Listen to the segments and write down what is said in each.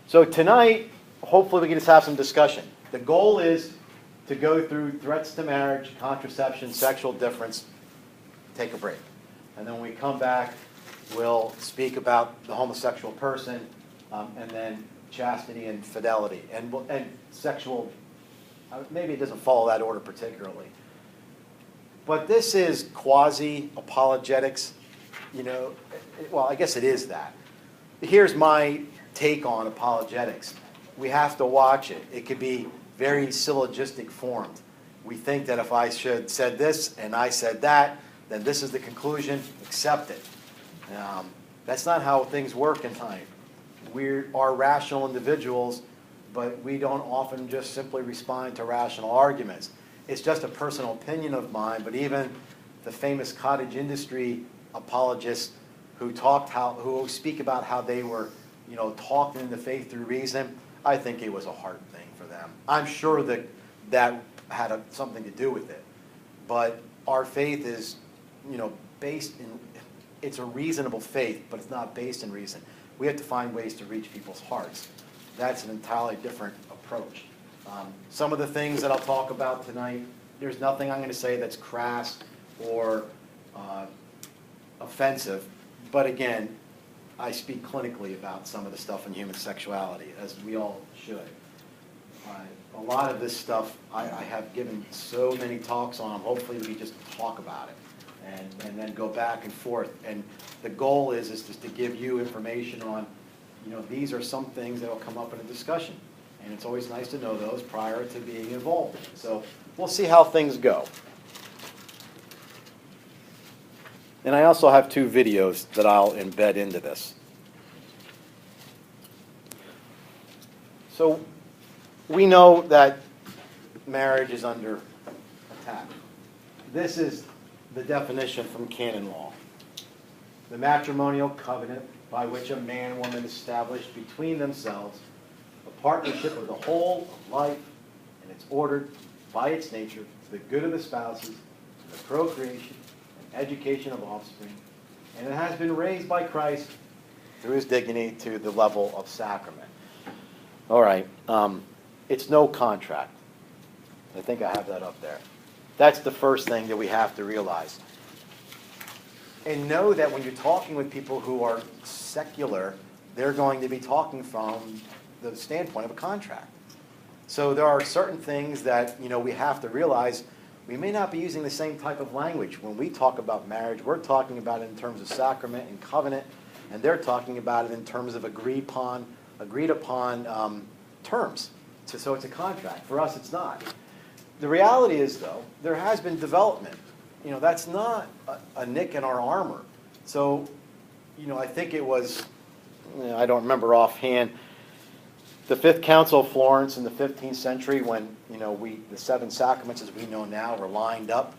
So tonight, hopefully we can just have some discussion. The goal is to go through threats to marriage, contraception, sexual difference, take a break. And then when we come back, we'll speak about the homosexual person, and then chastity and fidelity, and sexual, maybe it doesn't follow that order particularly. But this is quasi-apologetics, well, I guess it is that. Here's my take on apologetics. We have to watch it. It could be very syllogistic formed. We think that if I said this and I said that, then this is the conclusion, accept it. That's not how things work in time. We are rational individuals, but we don't often just simply respond to rational arguments. It's just a personal opinion of mine, but even the famous cottage industry apologists who speak about how they were, talking in the faith through reason, I think it was a hard thing for them. I'm sure that had something to do with it. But our faith is, based in, it's a reasonable faith, but it's not based in reason. We have to find ways to reach people's hearts. That's an entirely different approach. Some of the things that I'll talk about tonight, there's nothing I'm going to say that's crass or offensive. But again, I speak clinically about some of the stuff in human sexuality, as we all should. A lot of this stuff I have given so many talks on. Hopefully we just talk about it and then go back and forth. And the goal is just to give you information on, these are some things that will come up in a discussion. And it's always nice to know those prior to being involved in it. So we'll see how things go. And I also have 2 videos that I'll embed into this. So we know that marriage is under attack. This is the definition from canon law. The matrimonial covenant by which a man and woman establish between themselves a partnership of the whole of life, and it's ordered by its nature to the good of the spouses, the procreation and education of offspring, and it has been raised by Christ through his dignity to the level of sacrament. All right, it's no contract. I think I have that up there. That's the first thing that we have to realize. And know that when you're talking with people who are secular, they're going to be talking from the standpoint of a contract. So there are certain things that we have to realize. We may not be using the same type of language. When we talk about marriage, we're talking about it in terms of sacrament and covenant, and they're talking about it in terms of agreed upon terms. So it's a contract. For us, it's not. The reality is, though, there has been development. That's not a nick in our armor. So, I think it was, I don't remember offhand, the Fifth Council of Florence in the 15th century when, the 7 sacraments as we know now were lined up.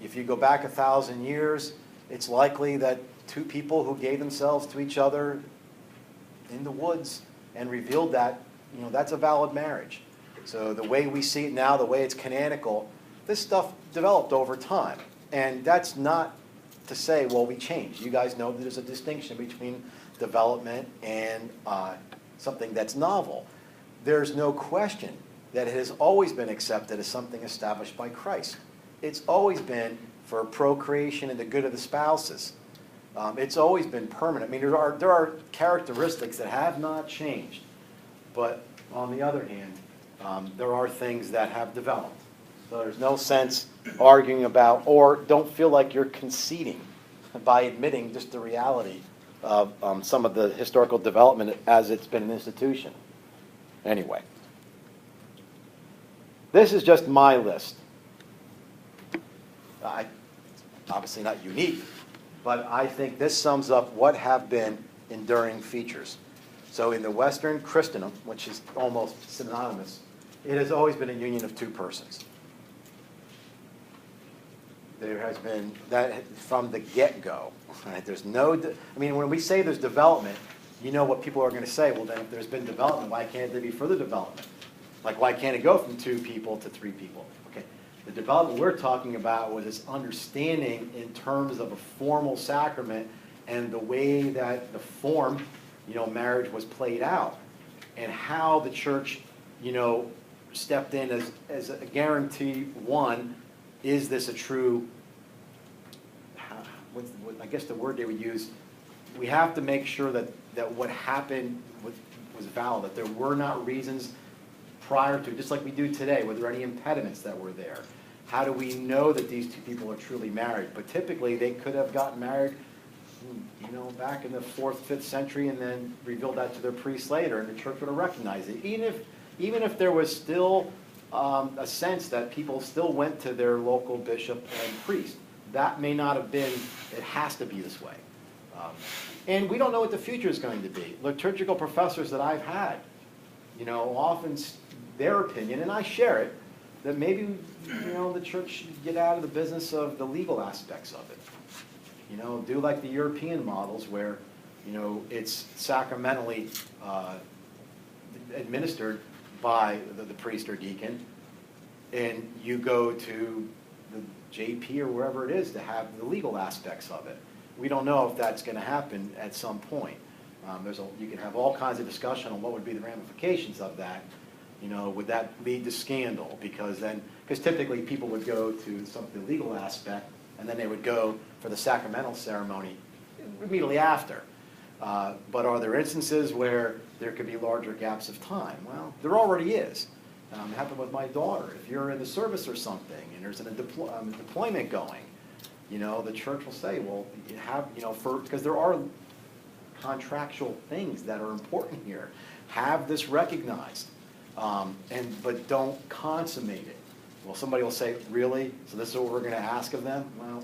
If you go back 1,000 years, it's likely that 2 people who gave themselves to each other in the woods and revealed that, that's a valid marriage. So the way we see it now, the way it's canonical, this stuff developed over time. And that's not to say, well, we changed. You guys know that there's a distinction between development and something that's novel. There's no question that it has always been accepted as something established by Christ. It's always been for procreation and the good of the spouses. It's always been permanent. I mean, there are characteristics that have not changed. But on the other hand, there are things that have developed. So there's no sense arguing about, or don't feel like you're conceding by admitting just the reality of some of the historical development as it's been an institution. Anyway, this is just my list. Obviously not unique, but I think this sums up what have been enduring features. So in the Western Christendom, which is almost synonymous, it has always been a union of 2 persons. There has been that from the get-go. Right? There's no, when we say there's development, what people are going to say. Well, then if there's been development, why can't there be further development? Like, why can't it go from 2 people to 3 people? Okay, the development we're talking about was this understanding in terms of a formal sacrament and the way that the form, marriage was played out. and how the church, stepped in as a guarantee. One, is this a true, I guess the word they would use, we have to make sure that what happened was valid, that there were not reasons prior to, just like we do today, were there any impediments that were there? How do we know that these two people are truly married? But typically they could have gotten married, back in the 4th, 5th century and then revealed that to their priests later, and the church would have recognized it. Even if there was still a sense that people still went to their local bishop and priest, that may not have been, it has to be this way. And we don't know what the future is going to be. Liturgical professors that I've had, often their opinion, and I share it, that maybe, the church should get out of the business of the legal aspects of it. Do like the European models where, it's sacramentally administered by the priest or deacon, and you go to the JP or wherever it is to have the legal aspects of it. We don't know if that's going to happen at some point. You can have all kinds of discussion on what would be the ramifications of that. Would that lead to scandal? Because typically people would go to the legal aspect, and then they would go for the sacramental ceremony immediately after. But are there instances where there could be larger gaps of time? Well, there already is. It happened with my daughter. If you're in the service or something, and there's a deployment going, the church will say, well, you have, because there are contractual things that are important here. Have this recognized, but don't consummate it. Well, somebody will say, really? So this is what we're going to ask of them? Well,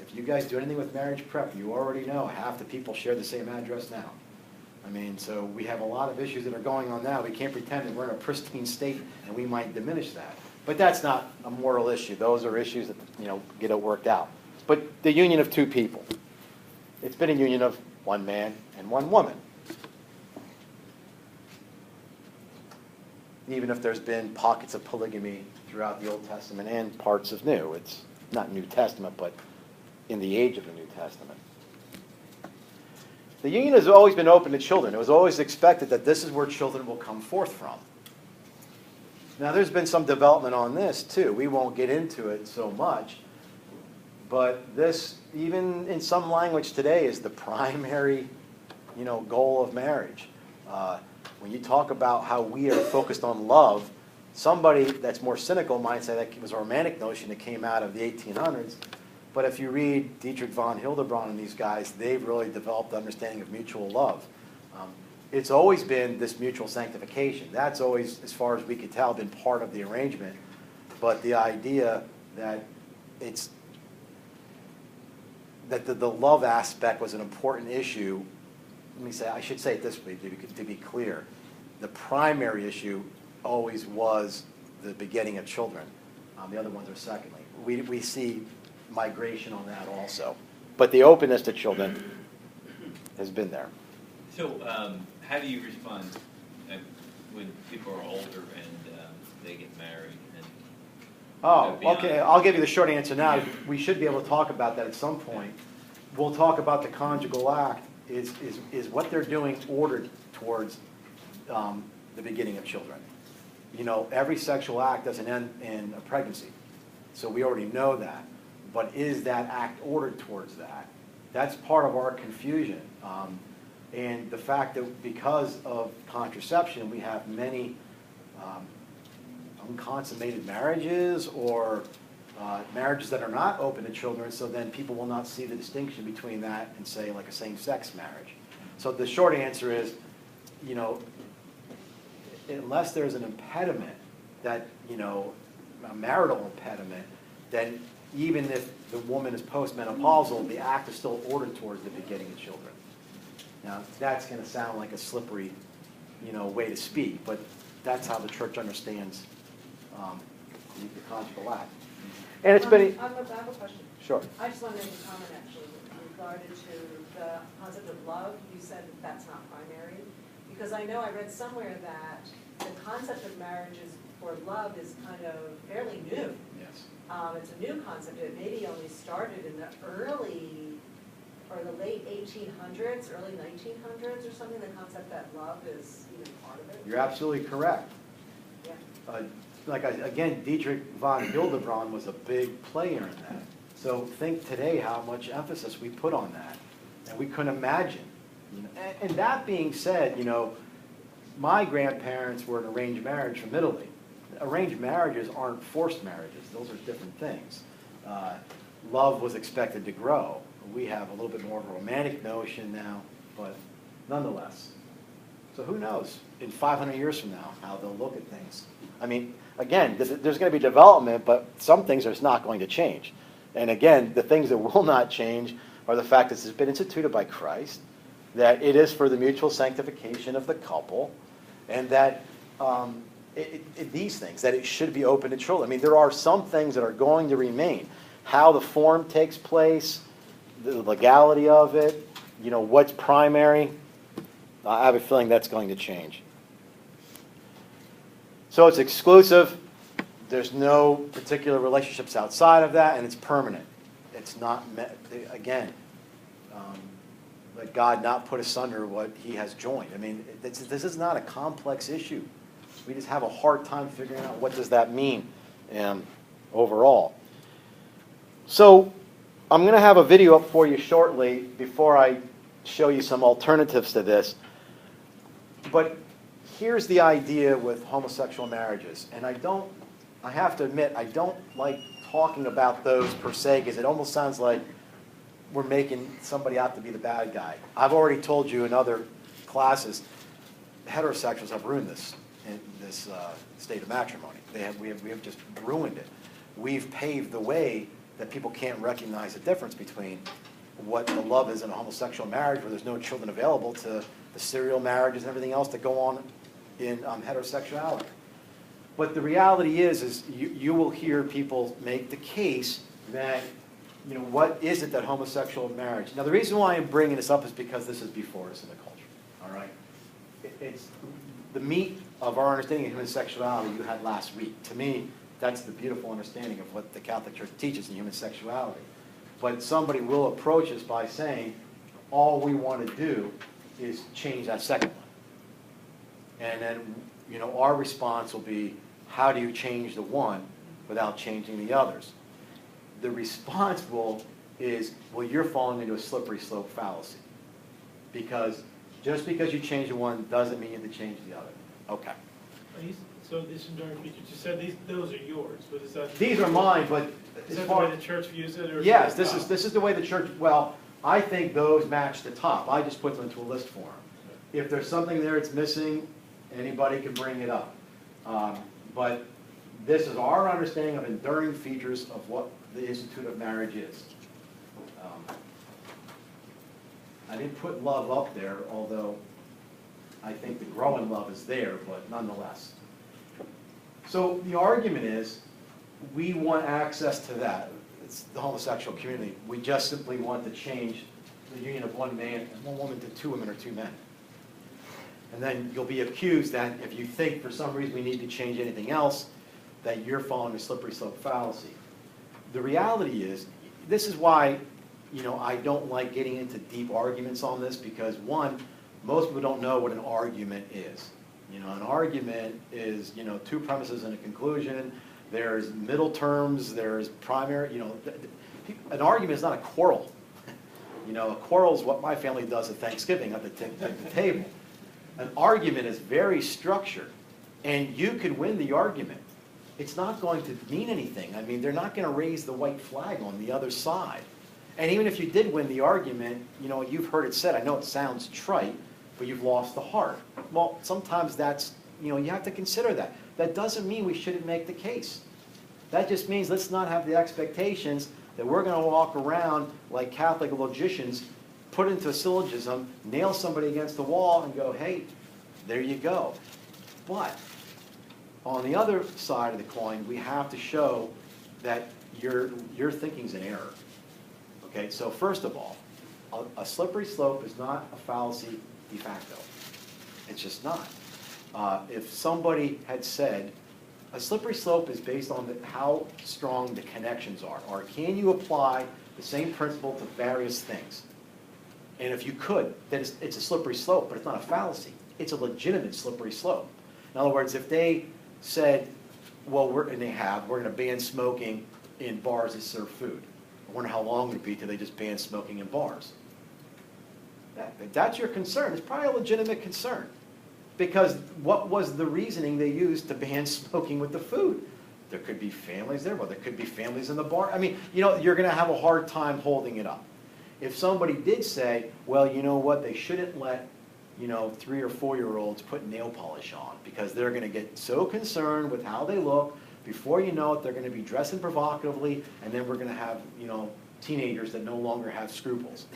if you guys do anything with marriage prep, you already know half the people share the same address now. So we have a lot of issues that are going on now. We can't pretend that we're in a pristine state and we might diminish that. But that's not a moral issue. Those are issues that, get it worked out. But the union of two people, it's been a union of one man and one woman. Even if there's been pockets of polygamy throughout the Old Testament and parts of New. It's not New Testament, but in the age of the New Testament. The union has always been open to children. It was always expected that this is where children will come forth from. Now, there's been some development on this, too. We won't get into it so much. But this, even in some language today, is the primary, goal of marriage. When you talk about how we are focused on love, somebody that's more cynical might say that was a romantic notion that came out of the 1800s. But if you read Dietrich von Hildebrand and these guys, they've really developed the understanding of mutual love. It's always been this mutual sanctification. That's always, as far as we could tell, been part of the arrangement. But the idea that the love aspect was an important issue, I should say it this way to be clear. The primary issue always was the begetting of children. The other ones are secondly. We see migration on that also. But the openness to children has been there. So how do you respond when people are older and they get married? Okay. I'll give you the short answer now. We should be able to talk about that at some point. We'll talk about the conjugal act is what they're doing ordered towards the beginning of children. Every sexual act doesn't end in a pregnancy. So we already know that. But is that act ordered towards that? That's part of our confusion. And the fact that because of contraception, we have many unconsummated marriages or marriages that are not open to children, so then people will not see the distinction between that and, say, like a same-sex marriage. So the short answer is, unless there's an impediment that, a marital impediment, then even if the woman is postmenopausal, the act is still ordered towards the begetting of children. Now, that's going to sound like a slippery, way to speak, but that's how the church understands the conjugal act. And it's been... I have a question. Sure. I just wanted to make a comment, actually, regarding to the concept of love. You said that's not primary. Because I know I read somewhere that the concept of marriage for love is kind of fairly new. Yes. It's a new concept. It maybe only started in the early or the late 1800s, early 1900s or something, the concept that love is even part of it. You're absolutely correct. Yeah. Again, Dietrich von Hildebrand was a big player in that. So think today how much emphasis we put on that. And we couldn't imagine. And that being said, my grandparents were an arranged marriage from Italy. Arranged marriages aren't forced marriages. Those are different things. Love was expected to grow. We have a little bit more of a romantic notion now, but nonetheless. So who knows in 500 years from now how they'll look at things. I mean, again, there's going to be development, but some things are just not going to change. And again, the things that will not change are the fact that this has been instituted by Christ, that it is for the mutual sanctification of the couple, and that these things, that it should be open to children. I mean, there are some things that are going to remain. How the form takes place, the legality of it, what's primary, I have a feeling that's going to change. So it's exclusive. There's no particular relationships outside of that, and it's permanent. It's not, again, let God not put asunder what he has joined. I mean, this is not a complex issue. We just have a hard time figuring out what does that mean overall. So I'm going to have a video up for you shortly before I show you some alternatives to this. But here's the idea with homosexual marriages. And I have to admit, I don't like talking about those per se, because it almost sounds like we're making somebody out to be the bad guy. I've already told you in other classes, heterosexuals have ruined this state of matrimony. We have just ruined it. We've paved the way that people can't recognize the difference between what the love is in a homosexual marriage, where there's no children available, to the serial marriages and everything else that go on in heterosexuality. But the reality is you will hear people make the case that, what is it that homosexual marriage? Now, the reason why I'm bringing this up is because this is before us in the culture, all right? It's the meat of our understanding of human sexuality you had last week. To me, that's the beautiful understanding of what the Catholic Church teaches in human sexuality. But somebody will approach us by saying, all we want to do is change that second one. And then, our response will be, how do you change the one without changing the others? The response is, well, you're falling into a slippery slope fallacy. Because just because you change the one doesn't mean you have to change the other. Okay. So these enduring features, you said those are yours, but is that... These are mine, but... Is that the way the church views it? Or yes, this is the way the church... Well, I think those match the top. I just put them into a list form. If there's something there that's missing, anybody can bring it up. But this is our understanding of enduring features of what the Institute of Marriage is. I didn't put love up there, although I think the growing love is there, but nonetheless. So the argument is, we want access to that. It's the homosexual community. We just simply want to change the union of one man and one woman to two women or two men. And then you'll be accused that if you think for some reason we need to change anything else, that you're following a slippery slope fallacy. The reality is, this is why I don't like getting into deep arguments on this, because one, most people don't know what an argument is. An argument is, two premises and a conclusion. There's middle terms, there's primary, an argument is not a quarrel. A quarrel is what my family does at Thanksgiving at the table. An argument is very structured, and you could win the argument. It's not going to mean anything. I mean, they're not going to raise the white flag on the other side. And even if you did win the argument, you've heard it said, I know it sounds trite, but you've lost the heart. Well, sometimes that's, you have to consider that. That doesn't mean we shouldn't make the case. That just means let's not have the expectations that we're going to walk around like Catholic logicians, put into a syllogism, nail somebody against the wall, and go, hey, there you go. But on the other side of the coin, we have to show that your thinking's in error. Okay, so first of all, a slippery slope is not a fallacy de facto. It's just not. If somebody had said, a slippery slope is based on how strong the connections are, or can you apply the same principle to various things? And if you could, then it's a slippery slope, but it's not a fallacy. It's a legitimate slippery slope. In other words, if they said, well, we're going to ban smoking in bars that serve food. I wonder how long it would be till they just ban smoking in bars. If that's your concern, it's probably a legitimate concern. Because what was the reasoning they used to ban smoking with the food? There could be families there, well, there could be families in the bar. I mean, you're going to have a hard time holding it up. If somebody did say, well, you know what, they shouldn't let 3 or 4-year-olds put nail polish on because they're going to get so concerned with how they look, before you know it, they're going to be dressing provocatively, and then we're going to have, teenagers that no longer have scruples.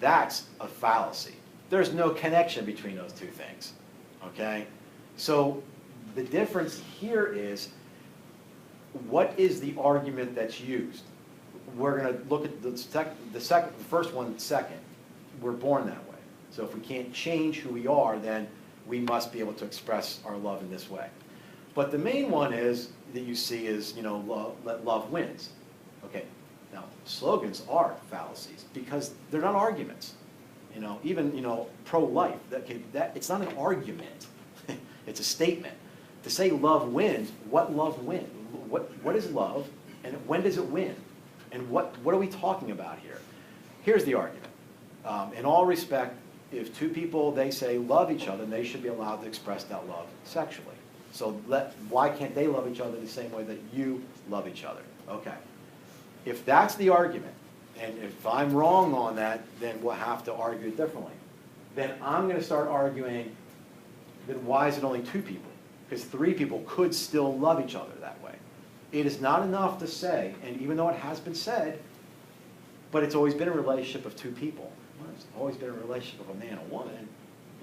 That's a fallacy. There's no connection between those two things, okay? So the difference here is, what is the argument that's used? We're going to look at the first one second. We're born that way. So if we can't change who we are, then we must be able to express our love in this way. But the main one is that you see is, let love wins. Okay. Now, slogans are fallacies because they're not arguments. Even pro-life, it's not an argument. It's a statement. To say love wins, what love wins? What is love, and when does it win? And what are we talking about here? Here's the argument. In all respect, if two people, they say love each other, they should be allowed to express that love sexually. So why can't they love each other the same way that you love each other? Okay. If that's the argument, and if I'm wrong on that, then we'll have to argue it differently. Then I'm going to start arguing, then why is it only 2 people? Because 3 people could still love each other that way. It is not enough to say, and even though it has been said, but it's always been a relationship of 2 people. Well, it's always been a relationship of a man and a woman.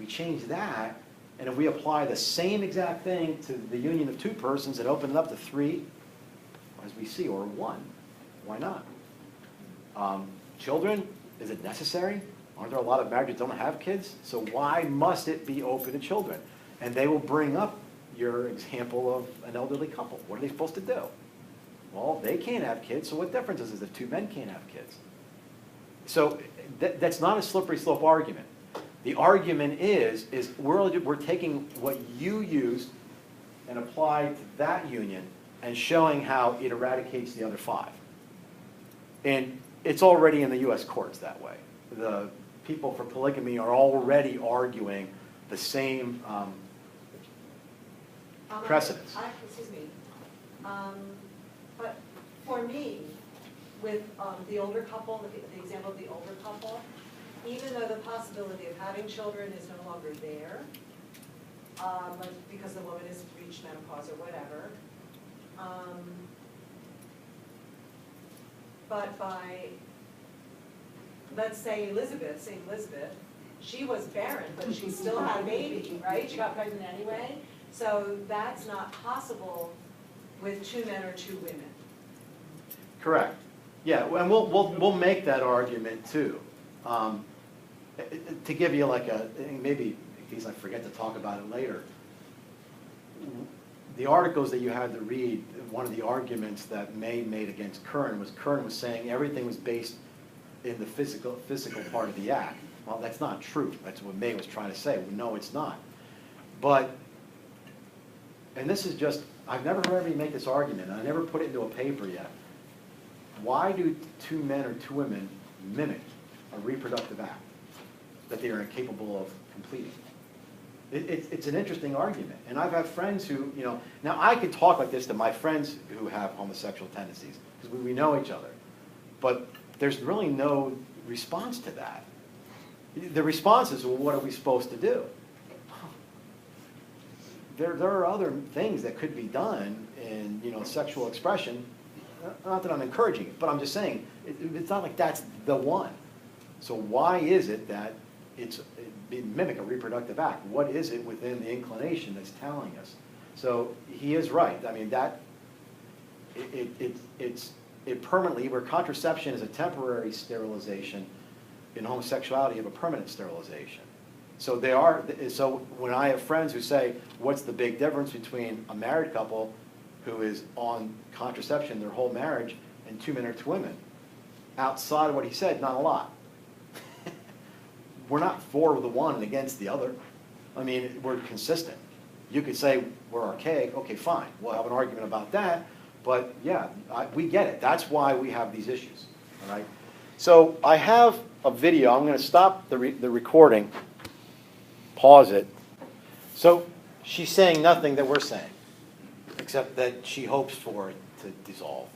We change that, and if we apply the same exact thing to the union of 2 persons and open it up to 3, as we see, or 1, why not? Children, is it necessary? Aren't there a lot of marriages that don't have kids? So why must it be open to children? And they will bring up your example of an elderly couple. What are they supposed to do? Well, they can't have kids, so what difference is it if 2 men can't have kids? So that's not a slippery slope argument. The argument is we're taking what you used and apply to that union and showing how it eradicates the other 5. And it's already in the U.S. courts that way. The people for polygamy are already arguing the same precedents. Excuse me. But for me, with the older couple, the example of the older couple, even though the possibility of having children is no longer there, because the woman has reached menopause or whatever, but by, let's say St. Elizabeth, she was barren, but she still had a baby, right? She got pregnant anyway. So that's not possible with 2 men or 2 women. Correct. Yeah, and we'll make that argument too. To give you maybe in case I forget to talk about it later, the articles that you had to read, one of the arguments that May made against Curran was saying everything was based in the physical part of the act. Well, that's not true. That's what May was trying to say. Well, no, it's not. But, and this is just, I've never heard anybody make this argument, and I never put it into a paper yet. Why do 2 men or 2 women mimic a reproductive act that they are incapable of completing? It's an interesting argument. And I've had friends who, now I can talk like this to my friends who have homosexual tendencies, because we know each other. But there's really no response to that. The response is, well, what are we supposed to do? There are other things that could be done in sexual expression. Not that I'm encouraging it, but I'm just saying it's not like that's the one. So why is it that it mimic a reproductive act? What is it within the inclination that's telling us? So he is right. I mean it permanently, where contraception is a temporary sterilization, in homosexuality you have a permanent sterilization. So so when I have friends who say, what's the big difference between a married couple who is on contraception their whole marriage and 2 men or 2 women? Outside of what he said, not a lot. we're not for the one and against the other. I mean, we're consistent. You could say we're archaic, okay, fine, we'll have an argument about that, but yeah, we get it. That's why we have these issues, all right? So I have a video. I'm going to stop the recording, pause it. So she's saying nothing that we're saying, except that she hopes for it to dissolve.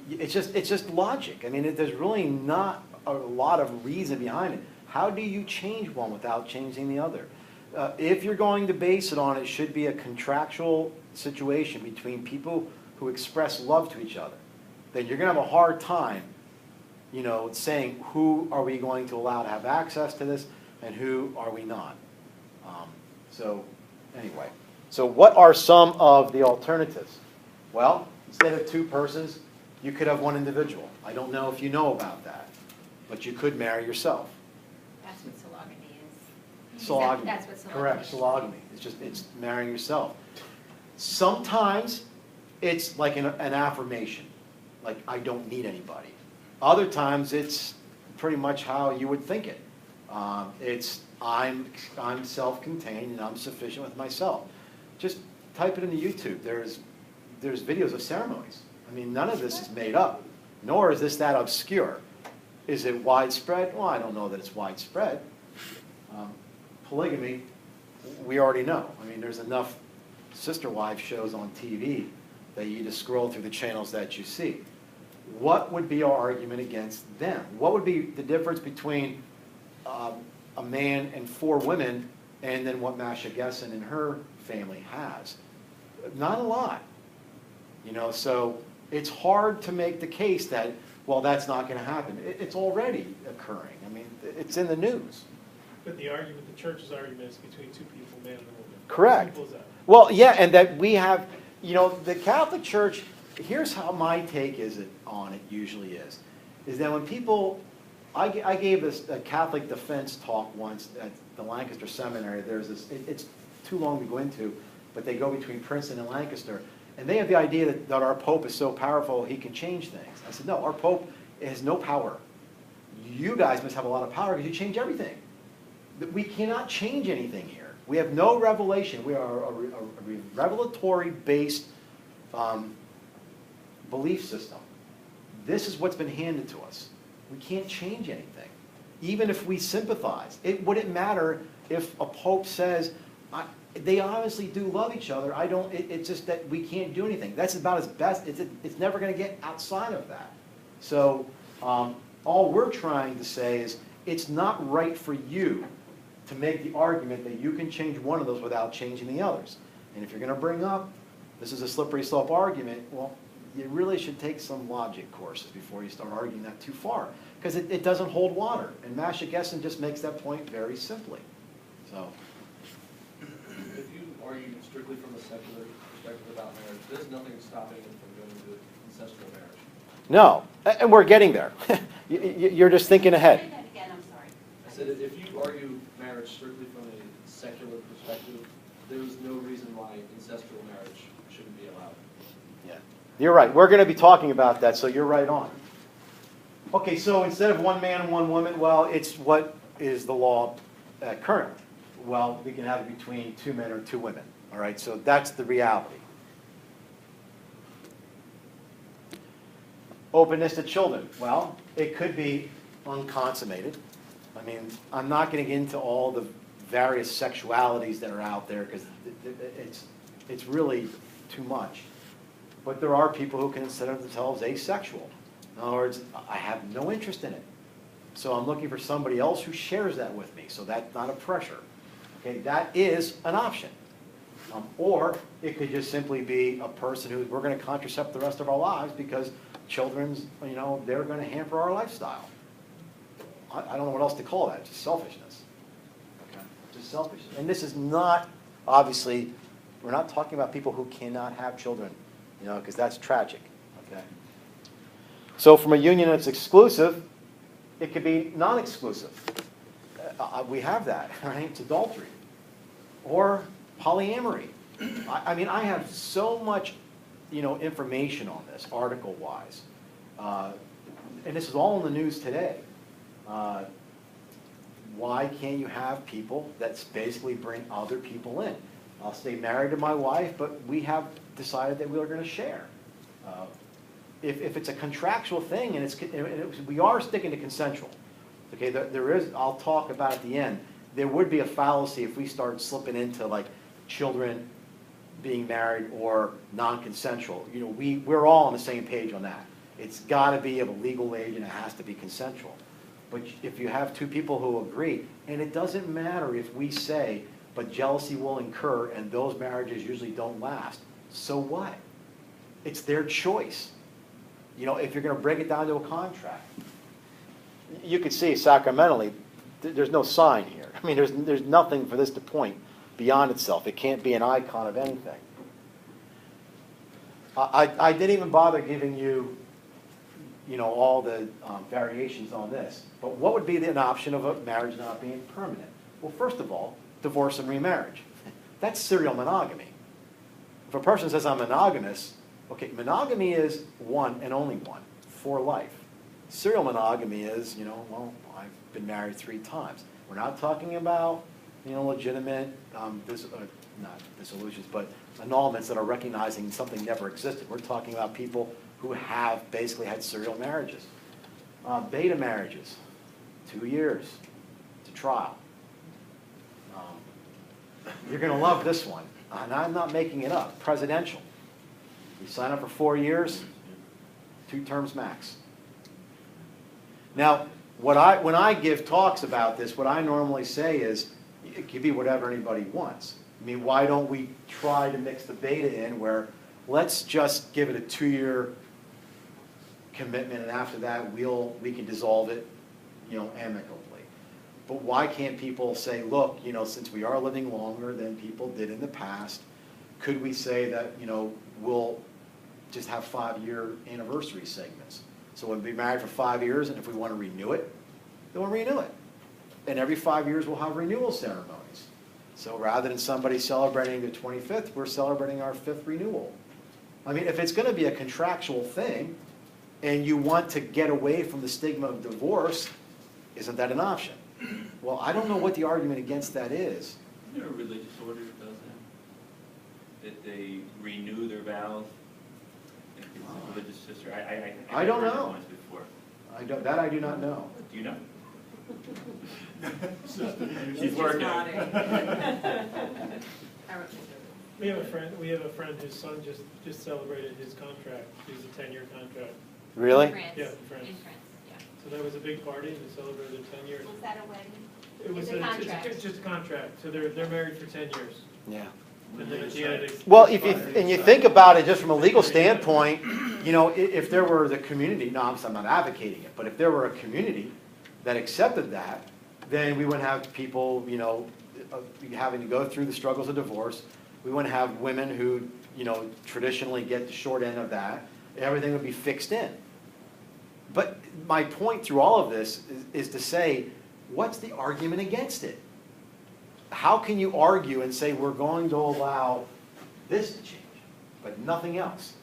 It's just logic. I mean, there's really not a lot of reason behind it. How do you change one without changing the other? If you're going to base it on it, should be a contractual situation between people who express love to each other. Then you're going to have a hard time, you know, saying who are we going to allow to have access to this and who are we not. So anyway, so what are some of the alternatives? Well, instead of two persons, you could have one individual. I don't know if you know about that, but you could marry yourself. That's what sologamy is. Sologamy. That's what sologamy Correct, is. sologamy. It's marrying yourself. Sometimes it's like an affirmation, like I don't need anybody. Other times it's pretty much how you would think it. It's I'm self-contained and I'm sufficient with myself. Just type it into YouTube. There's videos of ceremonies. I mean, none of this is made up, nor is this that obscure. Is it widespread? Well, I don't know that it's widespread. Polygamy, we already know. I mean, there's enough sister wife shows on TV that you just scroll through the channels that you see. What would be our argument against them? What would be the difference between a man and 4 women and then what Masha Gessen and her family has? Not a lot. You know, so it's hard to make the case that, well, that's not going to happen. It's already occurring. I mean, it's in the news. But the argument, the church's argument is between two people, man and woman. Correct. Simple as that. Well, yeah, and that we have, you know, the Catholic Church, here's how my take on it usually is that when people, I gave a Catholic defense talk once at the Lancaster Seminary. There's this, it's too long to go into, but they go between Princeton and Lancaster, and they have the idea that our Pope is so powerful he can change things. I said, no, our Pope has no power. You guys must have a lot of power because you change everything. We cannot change anything here. We have no revelation. We are a revelatory-based belief system. This is what's been handed to us. We can't change anything, even if we sympathize. It wouldn't matter if a pope says, they obviously do love each other. It's just that we can't do anything. That's about as best. It's never going to get outside of that. So all we're trying to say is it's not right for you to make the argument that you can change one of those without changing the others. And if you're going to bring up, this is a slippery slope argument, well, you really should take some logic courses before you start arguing that too far, because it doesn't hold water. And Masha Gessen just makes that point very simply. So, if you argue strictly from a secular perspective about marriage, there's nothing stopping it from going to ancestral marriage. no, and we're getting there. You're just thinking ahead. Say that again, I'm sorry. I said if you argue marriage strictly from a secular perspective, there's no reason why ancestral marriage shouldn't be allowed. Yeah, you're right. We're going to be talking about that, so you're right on. Okay, so instead of one man and one woman, well, it's what is the law currently? Well, we can have it between 2 men or 2 women. All right, so that's the reality. Openness to children. Well, it could be unconsummated. I mean, I'm not going to get into all the various sexualities that are out there because it's really too much. But there are people who consider themselves asexual. In other words, I have no interest in it. So I'm looking for somebody else who shares that with me. So that's not a pressure. Okay, that is an option. Or it could just simply be a person who we're going to contracept the rest of our lives because children's, you know, they're going to hamper our lifestyle. I don't know what else to call that. Just selfishness. Okay, just selfishness. And this is not, obviously, we're not talking about people who cannot have children, you know, because that's tragic. Okay. So from a union that's exclusive, it could be non-exclusive. We have that, right? It's adultery. Or polyamory. I mean, I have so much, you know, information on this, article-wise. And this is all in the news today. why can't you have people that basically bring other people in? I'll stay married to my wife, but we have decided that we are going to share. If it's a contractual thing and we are sticking to consensual, okay, there is, I'll talk about at the end, there would be a fallacy if we start slipping into like children being married or non-consensual. You know, we're all on the same page on that. It's got to be of a legal age and it has to be consensual. But if you have two people who agree, and it doesn't matter if we say, but jealousy will incur and those marriages usually don't last, so what? It's their choice. You know, if you're going to break it down to a contract, you could see sacramentally, there's no sign here. I mean, there's nothing for this to point beyond itself. It can't be an icon of anything. I didn't even bother giving you, you know, all the variations on this. But what would be an option of a marriage not being permanent? Well, first of all, divorce and remarriage. That's serial monogamy. If a person says, I'm monogamous, okay, monogamy is one and only one, for life. Serial monogamy is, you know, well, I've been married 3 times. We're not talking about, you know, legitimate, not dissolutions, but annulments that are recognizing something never existed. We're talking about people who have basically had serial marriages. Beta marriages, 2 years to trial. You're going to love this one, and I'm not making it up. Presidential. You sign up for 4 years, 2 terms max. Now, when I give talks about this, what I normally say is, it can be whatever anybody wants. I mean, why don't we try to mix the beta in where let's just give it a 2-year commitment, and after that we can dissolve it, you know, amicably. But why can't people say, look, you know, since we are living longer than people did in the past, could we say that, you know, we'll just have 5-year anniversary segments? So we'll be married for 5 years, and if we want to renew it, then we'll renew it. And every 5 years we'll have renewal ceremonies. So rather than somebody celebrating their 25th, we're celebrating our 5th renewal. I mean, if it's going to be a contractual thing, and you want to get away from the stigma of divorce, isn't that an option? Well, I don't know what the argument against that is. Is there a religious order that does that? That they renew their vows? Like it's a religious sister. I don't heard know. that once before. I do not know. Do you know? She's working. We have a friend whose son just celebrated his contract. It was a 10-year contract. Really? In France. Yeah, in France. In France, yeah. So that was a big party, and they celebrated their 10 years. Was that a wedding? It was It's a contract. It's just a contract. So they're married for 10 years. Yeah. And then at the end, it Well, and you think about it just from a legal standpoint, you know, if there were the community, no, I'm not advocating it, but if there were a community that accepted that, then we wouldn't have people, you know, having to go through the struggles of divorce. We wouldn't have women who, you know, traditionally get the short end of that. Everything would be fixed in. But my point through all of this is to say, what's the argument against it? How can you argue and say we're going to allow this to change, but nothing else?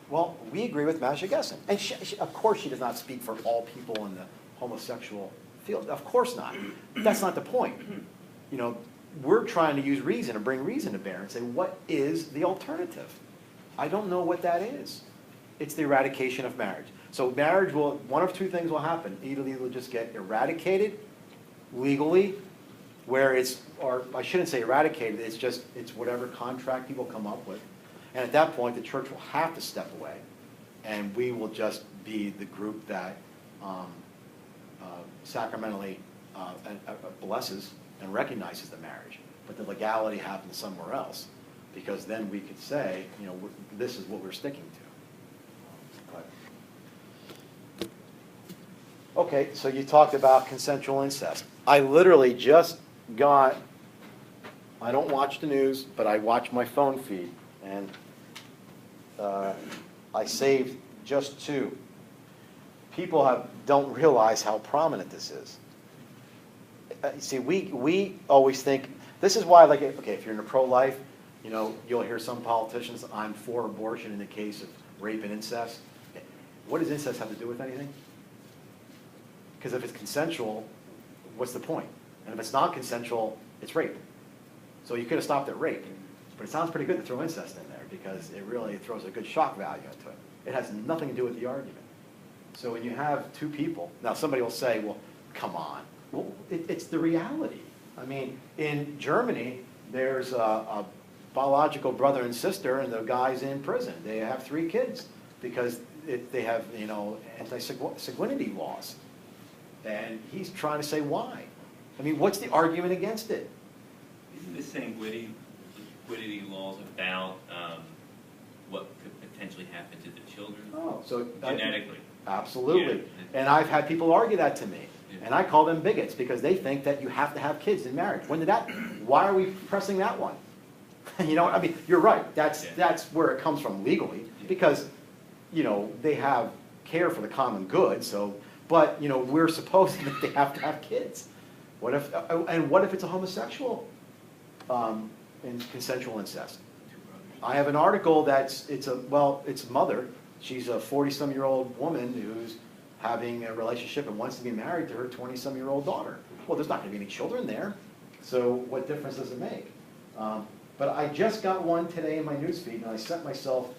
Well, we agree with Masha Gessen. And of course she does not speak for all people in the homosexual field. Of course not. That's not the point. You know, we're trying to use reason and bring reason to bear and say, what is the alternative? I don't know what that is. It's the eradication of marriage. So marriage will, one of 2 things will happen. Either it will just get eradicated legally, where it's, or I shouldn't say eradicated, it's whatever contract people come up with. And at that point, the church will have to step away. And we will just be the group that sacramentally blesses and recognizes the marriage. But the legality happens somewhere else. Because then we could say, you know, this is what we're sticking to. Okay, so you talked about consensual incest. I literally just got, I don't watch the news, but I watch my phone feed, and I saved just 2. People don't realize how prominent this is. See, we always think, this is why, like, okay, if you're into pro-life, you know, you'll hear some politicians, I'm for abortion in the case of rape and incest. What does incest have to do with anything? Because if it's consensual, what's the point? And if it's non-consensual, it's rape. So you could have stopped at rape. But it sounds pretty good to throw incest in there because it really throws a good shock value into it. It has nothing to do with the argument. So when you have two people, now somebody will say, well, come on. Well, it's the reality. I mean, in Germany, there's a biological brother and sister, and the guy's in prison. They have 3 kids because they have, you know, anti-sanguinity laws. And he's trying to say why. I mean, what's the argument against it? Isn't the sanguinity laws about what could potentially happen to the children? Oh, so genetically. Absolutely. Yeah. And I've had people argue that to me. And I call them bigots because they think that you have to have kids in marriage. Why are we pressing that one? You know, I mean, you're right. That's where it comes from legally because, you know, they have care for the common good. So, but, you know, we're supposing that they have to have kids. What if it's a homosexual in consensual incest? I have an article it's a mother. She's a 40-some-year-old woman who's having a relationship and wants to be married to her 20-some-year-old daughter. Well, there's not going to be any children there, so what difference does it make? But I just got one today in my newsfeed, and I sent myself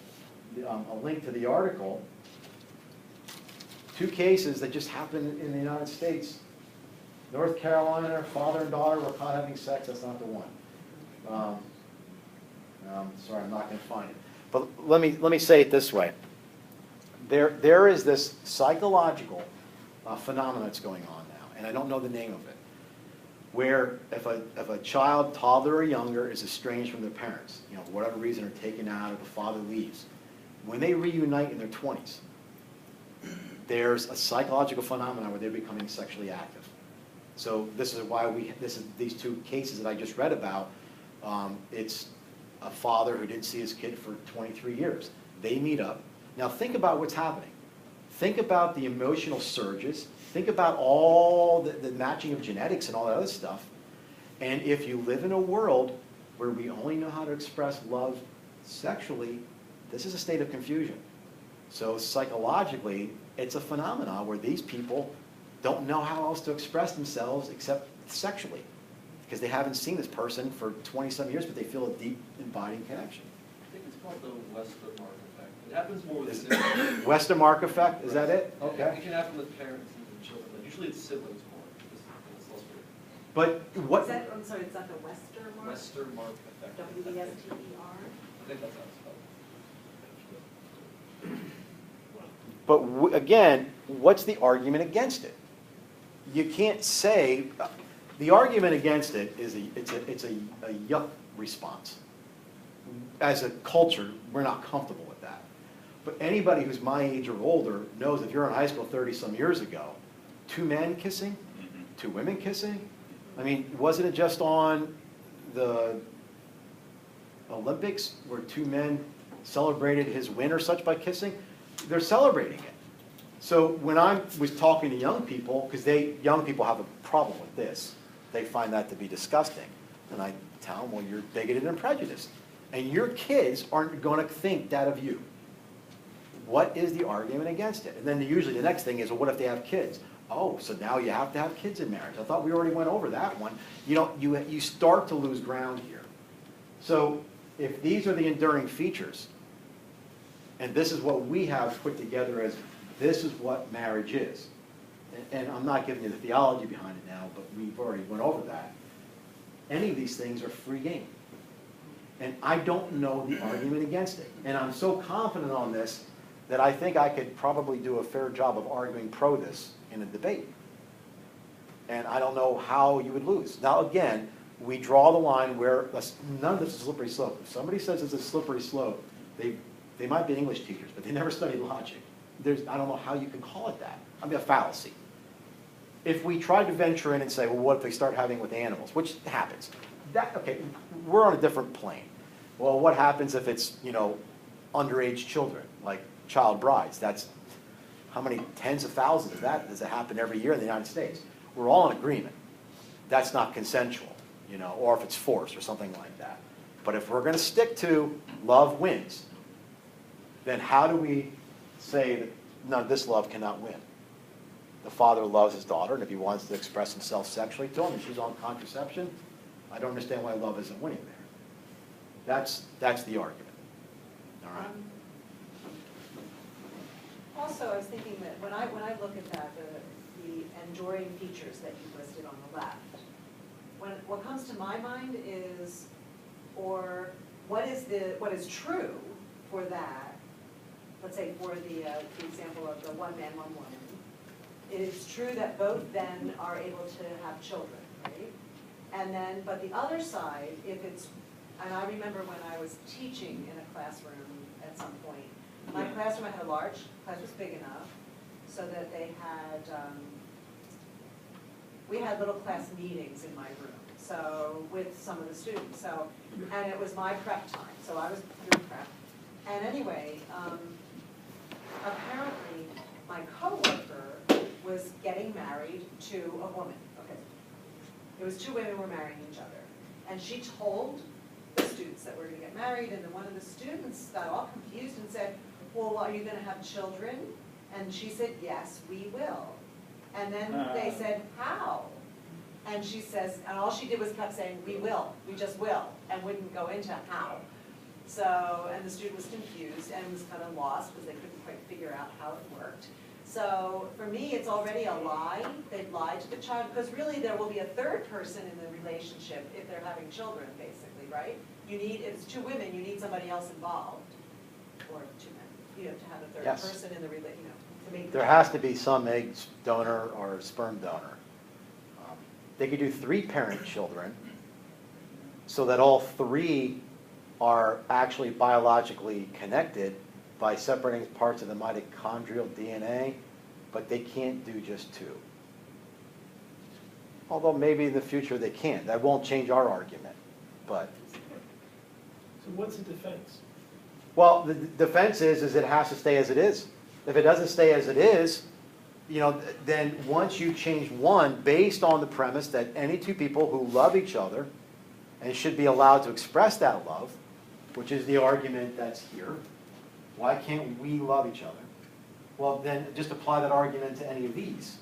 a link to the article. 2 cases that just happened in the United States. North Carolina, father and daughter were caught having sex. That's not the one. Sorry, I'm not going to find it. But let me say it this way. There is this psychological phenomenon that's going on now, and I don't know the name of it, where if a child, toddler or younger, is estranged from their parents, you know, for whatever reason, are taken out or the father leaves, when they reunite in their 20s, there's a psychological phenomenon where they're becoming sexually active. So this is why these 2 cases that I just read about. It's a father who didn't see his kid for 23 years. They meet up. Now think about what's happening. Think about the emotional surges. Think about all the matching of genetics and all that other stuff. And if you live in a world where we only know how to express love sexually, this is a state of confusion. So psychologically, it's a phenomenon where these people don't know how else to express themselves except sexually. Because they haven't seen this person for 20-some years, but they feel a deep, abiding connection. I think it's called the Westermark effect. It happens more with siblings. Westermark effect, is that it? Okay. It can happen with parents and children, but usually it's siblings more. It's less weird. But what? I'm sorry, it's not the Westermark? Westermark effect. W-E-S-T-E-R? I think that's how it's spelled. But again, what's the argument against it? You can't say the argument against it is it's a yuck response. As a culture, we're not comfortable with that. But anybody who's my age or older knows if you're in high school 30-some years ago, 2 men kissing, 2 women kissing. I mean, wasn't it just on the Olympics where 2 men celebrated his win or such by kissing? They're celebrating it. So when I was talking to young people, because young people have a problem with this, they find that to be disgusting. And I tell them, well, you're bigoted and prejudiced. And your kids aren't going to think that of you. What is the argument against it? And then usually the next thing is, well, what if they have kids? Oh, so now you have to have kids in marriage. I thought we already went over that one. You know, you start to lose ground here. So if these are the enduring features, and this is what we have put together as this is what marriage is, and I'm not giving you the theology behind it now, but we've already went over that. Any of these things are free game. And I don't know the argument against it. And I'm so confident on this that I think I could probably do a fair job of arguing pro this in a debate. And I don't know how you would lose. Now again, we draw the line where none of this is a slippery slope. If somebody says it's a slippery slope, they might be English teachers, but they never studied logic. I don't know how you can call it that. I mean, a fallacy. If we tried to venture in and say, well, what if they start having with animals, which happens. Okay, we're on a different plane. Well, what happens if it's, you know, underage children, like child brides? That's how many tens of thousands of that does it happen every year in the United States? We're all in agreement. That's not consensual, you know, or if it's forced or something like that. But if we're going to stick to love wins, then how do we say that no, this love cannot win? the father loves his daughter, and if he wants to express himself sexually to him, and she's on contraception, I don't understand why love isn't winning there. That's the argument. All right? Also, I was thinking that when I look at that, the enduring features that you listed on the left, what comes to my mind is, or what is true for that, let's say for the example of the one man, one woman, it is true that both then are able to have children, right? And then, but the other side, if it's, and I remember when I was teaching in a classroom at some point, my classroom, I had a large, class was big enough, so that they had, we had little class meetings in my room, so, with some of the students, so, and it was my prep time, so I was doing prep. And anyway, apparently, my coworker was getting married to a woman, okay. It was two women were marrying each other, and she told the students that we're gonna get married, and then one of the students got all confused and said, well, are you gonna have children? And she said, yes, we will. And then they said, how? And she says, and all she did was kept saying, we will, we just will, and wouldn't go into how. So, and the student was confused and was kind of lost because they couldn't quite figure out how it worked. So for me, it's already a lie. They've lied to the child, because really there will be a third person in the relationship if they're having children, basically, right? You need, if it's two women, you need somebody else involved, or two men. You have to have a third Yes. person in the to make. There has to be some egg donor or sperm donor. They could do 3-parent children so that all 3 are actually biologically connected by separating parts of the mitochondrial DNA, but they can't do just 2. Although maybe in the future they can. That won't change our argument, but. So what's the defense? Well, the defense is it has to stay as it is. If it doesn't stay as it is, then once you change one based on the premise that any 2 people who love each other and should be allowed to express that love, which is the argument that's here, why can't we love each other? Well, then just apply that argument to any of these.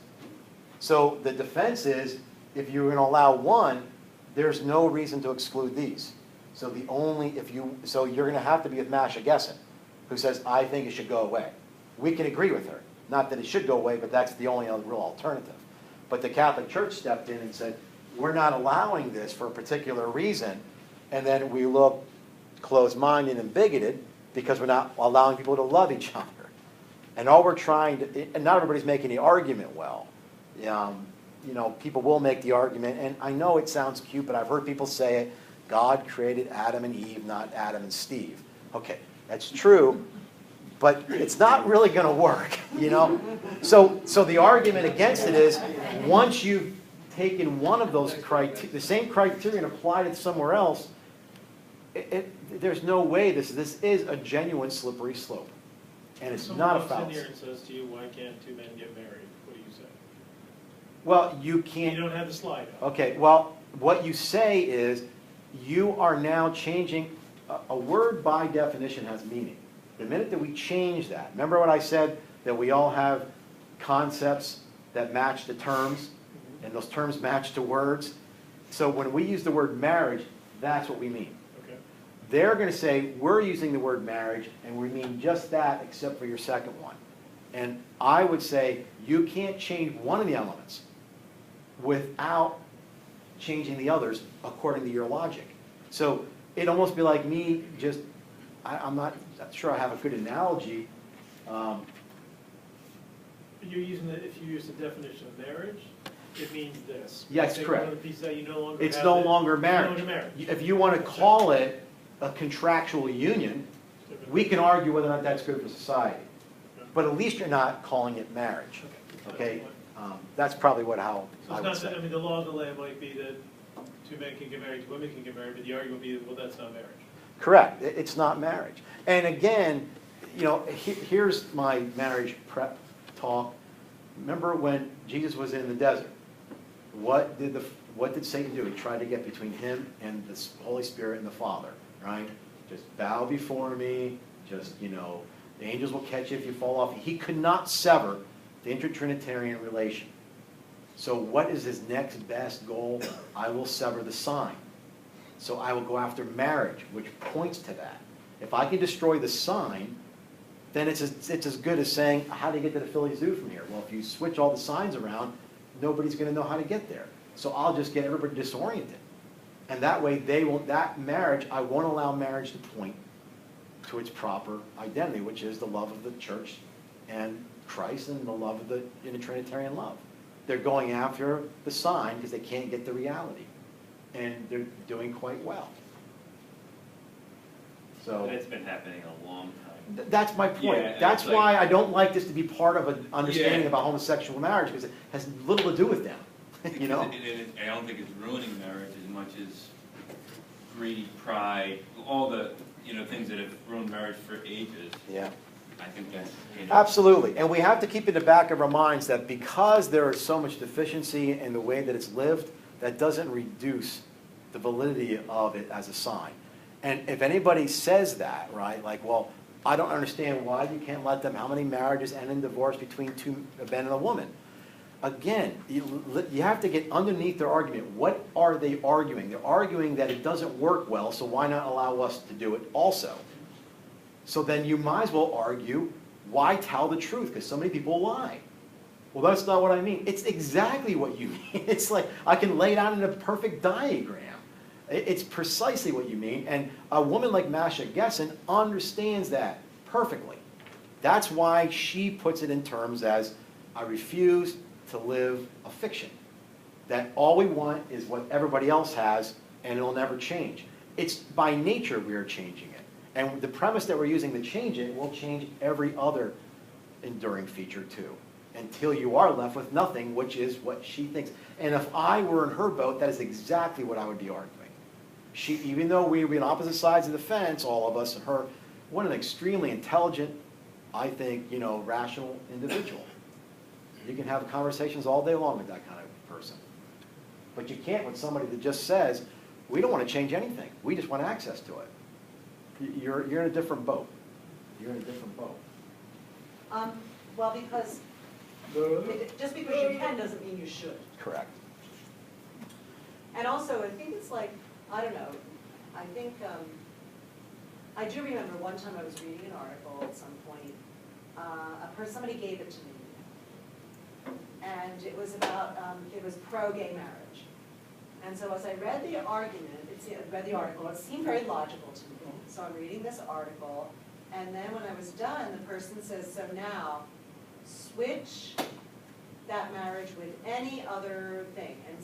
So the defense is, if you're going to allow one, there's no reason to exclude these. So so you're going to have to be with Masha Gessen, who says, I think it should go away. We can agree with her. Not that it should go away, but that's the only real alternative. But the Catholic Church stepped in and said, we're not allowing this for a particular reason, and then we look closed-minded and bigoted because we're not allowing people to love each other. And all we're trying to, and not everybody's making the argument well. People will make the argument, and I know it sounds cute, but I've heard people say it, God created Adam and Eve, not Adam and Steve. Okay, that's true, but it's not really going to work, So the argument against it is, once you've taken one of those criteria, the same criteria and applied it somewhere else, there's no way this is a genuine slippery slope. And it's not a Someone walks in fallacy. here and says to you, why can't 2 men get married? What do you say? Well, you can't. You don't have the slide up. Okay, well, what you say is, you are now changing, a word by definition has meaning. The minute that we change that, remember what I said, that we all have concepts that match the terms, and those terms match the words? So when we use the word marriage, that's what we mean. Okay. They're going to say, we're using the word marriage, and we mean just that except for your second one. And I would say, you can't change one of the elements without changing the others according to your logic. So it'd almost be like me just, I'm not sure I have a good analogy. You're using if you use the definition of marriage, it means this. Yes, Take correct. one of the pieces out, you no longer It's have no it. longer It's no marriage. longer marriage. If you want to call it a contractual union, we can argue whether or not that's good for society. But at least you're not calling it marriage. Okay? That's probably how So I it's would not, say. I mean, the law of the land might be that 2 men can get married, 2 women can get married, but the argument would be, well, that's not marriage. Correct. It's not marriage. And again, here's my marriage prep talk. Remember when Jesus was in the desert? What did Satan do? He tried to get between him and the Holy Spirit and the Father, right? Just bow before me. Just, the angels will catch you if you fall off. He could not sever the intertrinitarian relation. So what is his next best goal? I will sever the sign. So I will go after marriage, which points to that. If I can destroy the sign, then it's as good as saying, how do you get to the Philly Zoo from here? Well, if you switch all the signs around, nobody's going to know how to get there. So I'll just get everybody disoriented. And that way, that marriage, I won't allow marriage to point to its proper identity, which is the love of the church and Christ and the love of the Trinitarian love. They're going after the sign because they can't get the reality. And they're doing quite well. So That's been happening a long time. that's my point. Yeah, That's it's like- why I don't like this to be part of an understanding Yeah. about homosexual marriage, because it has little to do with them. You know? I don't think it's ruining marriage as much as greed, pride, all the, things that have ruined marriage for ages. Yeah. I think that's, Absolutely. And we have to keep in the back of our minds that because there is so much deficiency in the way that it's lived, that doesn't reduce the validity of it as a sign. And if anybody says that, right, like, well, I don't understand why you can't let them, how many marriages end in divorce between a man and a woman? Again, you have to get underneath their argument. What are they arguing? They're arguing that it doesn't work well, so why not allow us to do it also? So then you might as well argue, why tell the truth? Because so many people lie. Well, that's not what I mean. It's exactly what you mean. It's like, I can lay it out in a perfect diagram. It's precisely what you mean. And a woman like Masha Gessen understands that perfectly. That's why she puts it in terms as, I refuse to live a fiction. That all we want is what everybody else has, and it'll never change. It's by nature we are changing it. And the premise that we're using to change it will change every other enduring feature too, until you are left with nothing, which is what she thinks. And if I were in her boat, that is exactly what I would be arguing. Even though we would be on opposite sides of the fence, all of us, and her, what an extremely intelligent, I think, rational individual. You can have conversations all day long with that kind of person. But you can't with somebody that just says, we don't want to change anything. We just want access to it. You're in a different boat. You're in a different boat. Well, because, just because you can doesn't mean you should. Correct. And also, I think it's like, I don't know, I think, I do remember one time I was reading an article at some point, somebody gave it to me, and it was about, it was pro-gay marriage. And so as I read the argument, it seemed very logical to me. So I'm reading this article, and then when I was done, the person says, so now, switch that marriage with any other thing, and it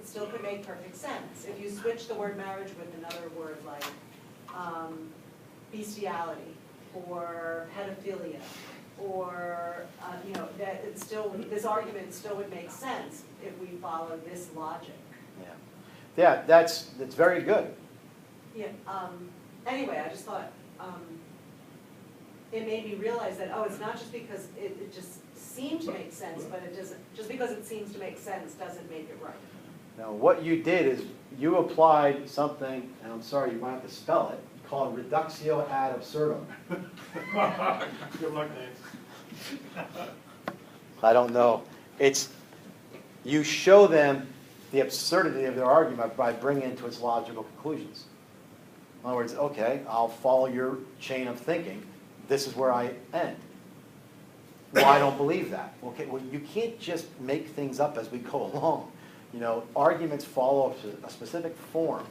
still could make perfect sense. If you switch the word marriage with another word like bestiality, or pedophilia, or, that it's still, this argument still would make sense if we follow this logic. Yeah, that's very good. Yeah, anyway, I just thought, it made me realize that, it's not just because it just seemed to make sense, but it doesn't, just because it seems to make sense doesn't make it right. Now, what you did is you applied something, and I'm sorry, you might have to spell it, called reductio ad absurdum. Good luck, Nate. I don't know. You show them the absurdity of their argument by bringing it to its logical conclusions. In other words, okay, I'll follow your chain of thinking. This is where I end. Well, I don't believe that. Okay, well, you can't just make things up as we go along. Arguments follow a specific form.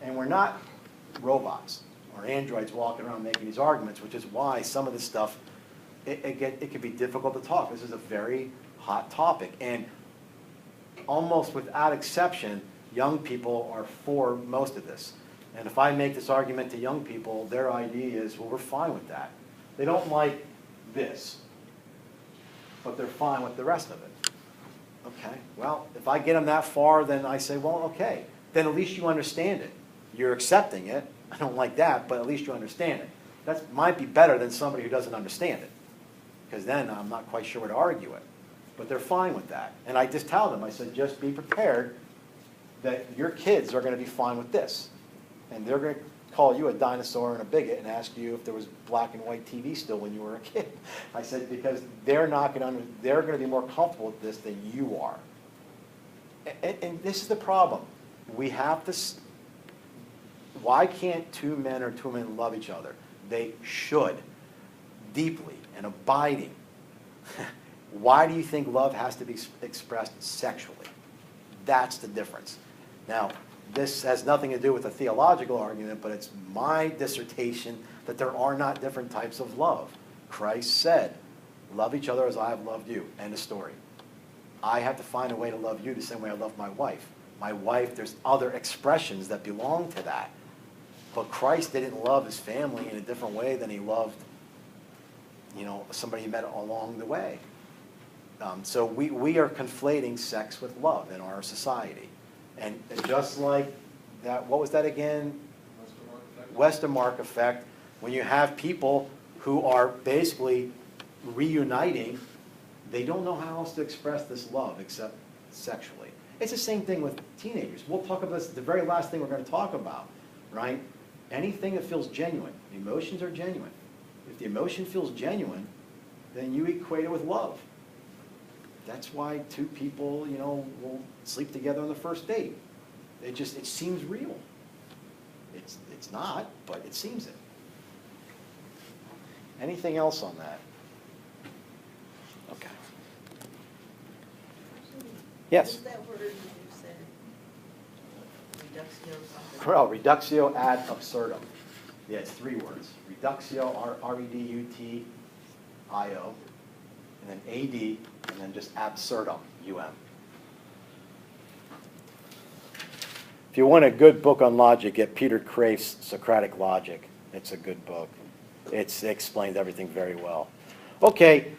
And we're not robots or androids walking around making these arguments, which is why some of this stuff, it can be difficult to talk. This is a very hot topic. And almost without exception, young people are for most of this. And if I make this argument to young people, their idea is, well, we're fine with that. They don't like this, but they're fine with the rest of it. Okay, well, if I get them that far, then I say, well, okay, then at least you understand it. You're accepting it. I don't like that, but at least you understand it. That might be better than somebody who doesn't understand it, because then I'm not quite sure where to argue it. But they're fine with that. And I just tell them, I said, just be prepared that your kids are going to be fine with this. And they're going to call you a dinosaur and a bigot and ask you if there was black and white TV still when you were a kid. I said, because they're going to be more comfortable with this than you are. And this is the problem. We have to, why can't two men or two women love each other? They should, deeply and abiding. Why do you think love has to be expressed sexually? That's the difference. Now, this has nothing to do with a theological argument, but it's my dissertation that there are not different types of love. Christ said, love each other as I have loved you. End of story. I have to find a way to love you the same way I love my wife. My wife, there's other expressions that belong to that. But Christ didn't love his family in a different way than he loved, somebody he met along the way. So we are conflating sex with love in our society. And just like that, what was that again? Westermark effect, when you have people who are basically reuniting, they don't know how else to express this love except sexually. It's the same thing with teenagers. We'll talk about this, the very last thing we're going to talk about, right? Anything that feels genuine. Emotions are genuine. If the emotion feels genuine, then you equate it with love. That's why two people, will sleep together on the first date. It seems real. It's not, but it seems it. Anything else on that? Okay. Yes? What is that word you said? Reductio something? Well, reductio ad absurdum. Yeah, it's 3 words. Reductio, R-E-D-U-T-I-O, and then A-D, and then just absurdum, U-M. If you want a good book on logic, get Peter Kreeft's Socratic Logic. It's a good book. It explains everything very well. Okay.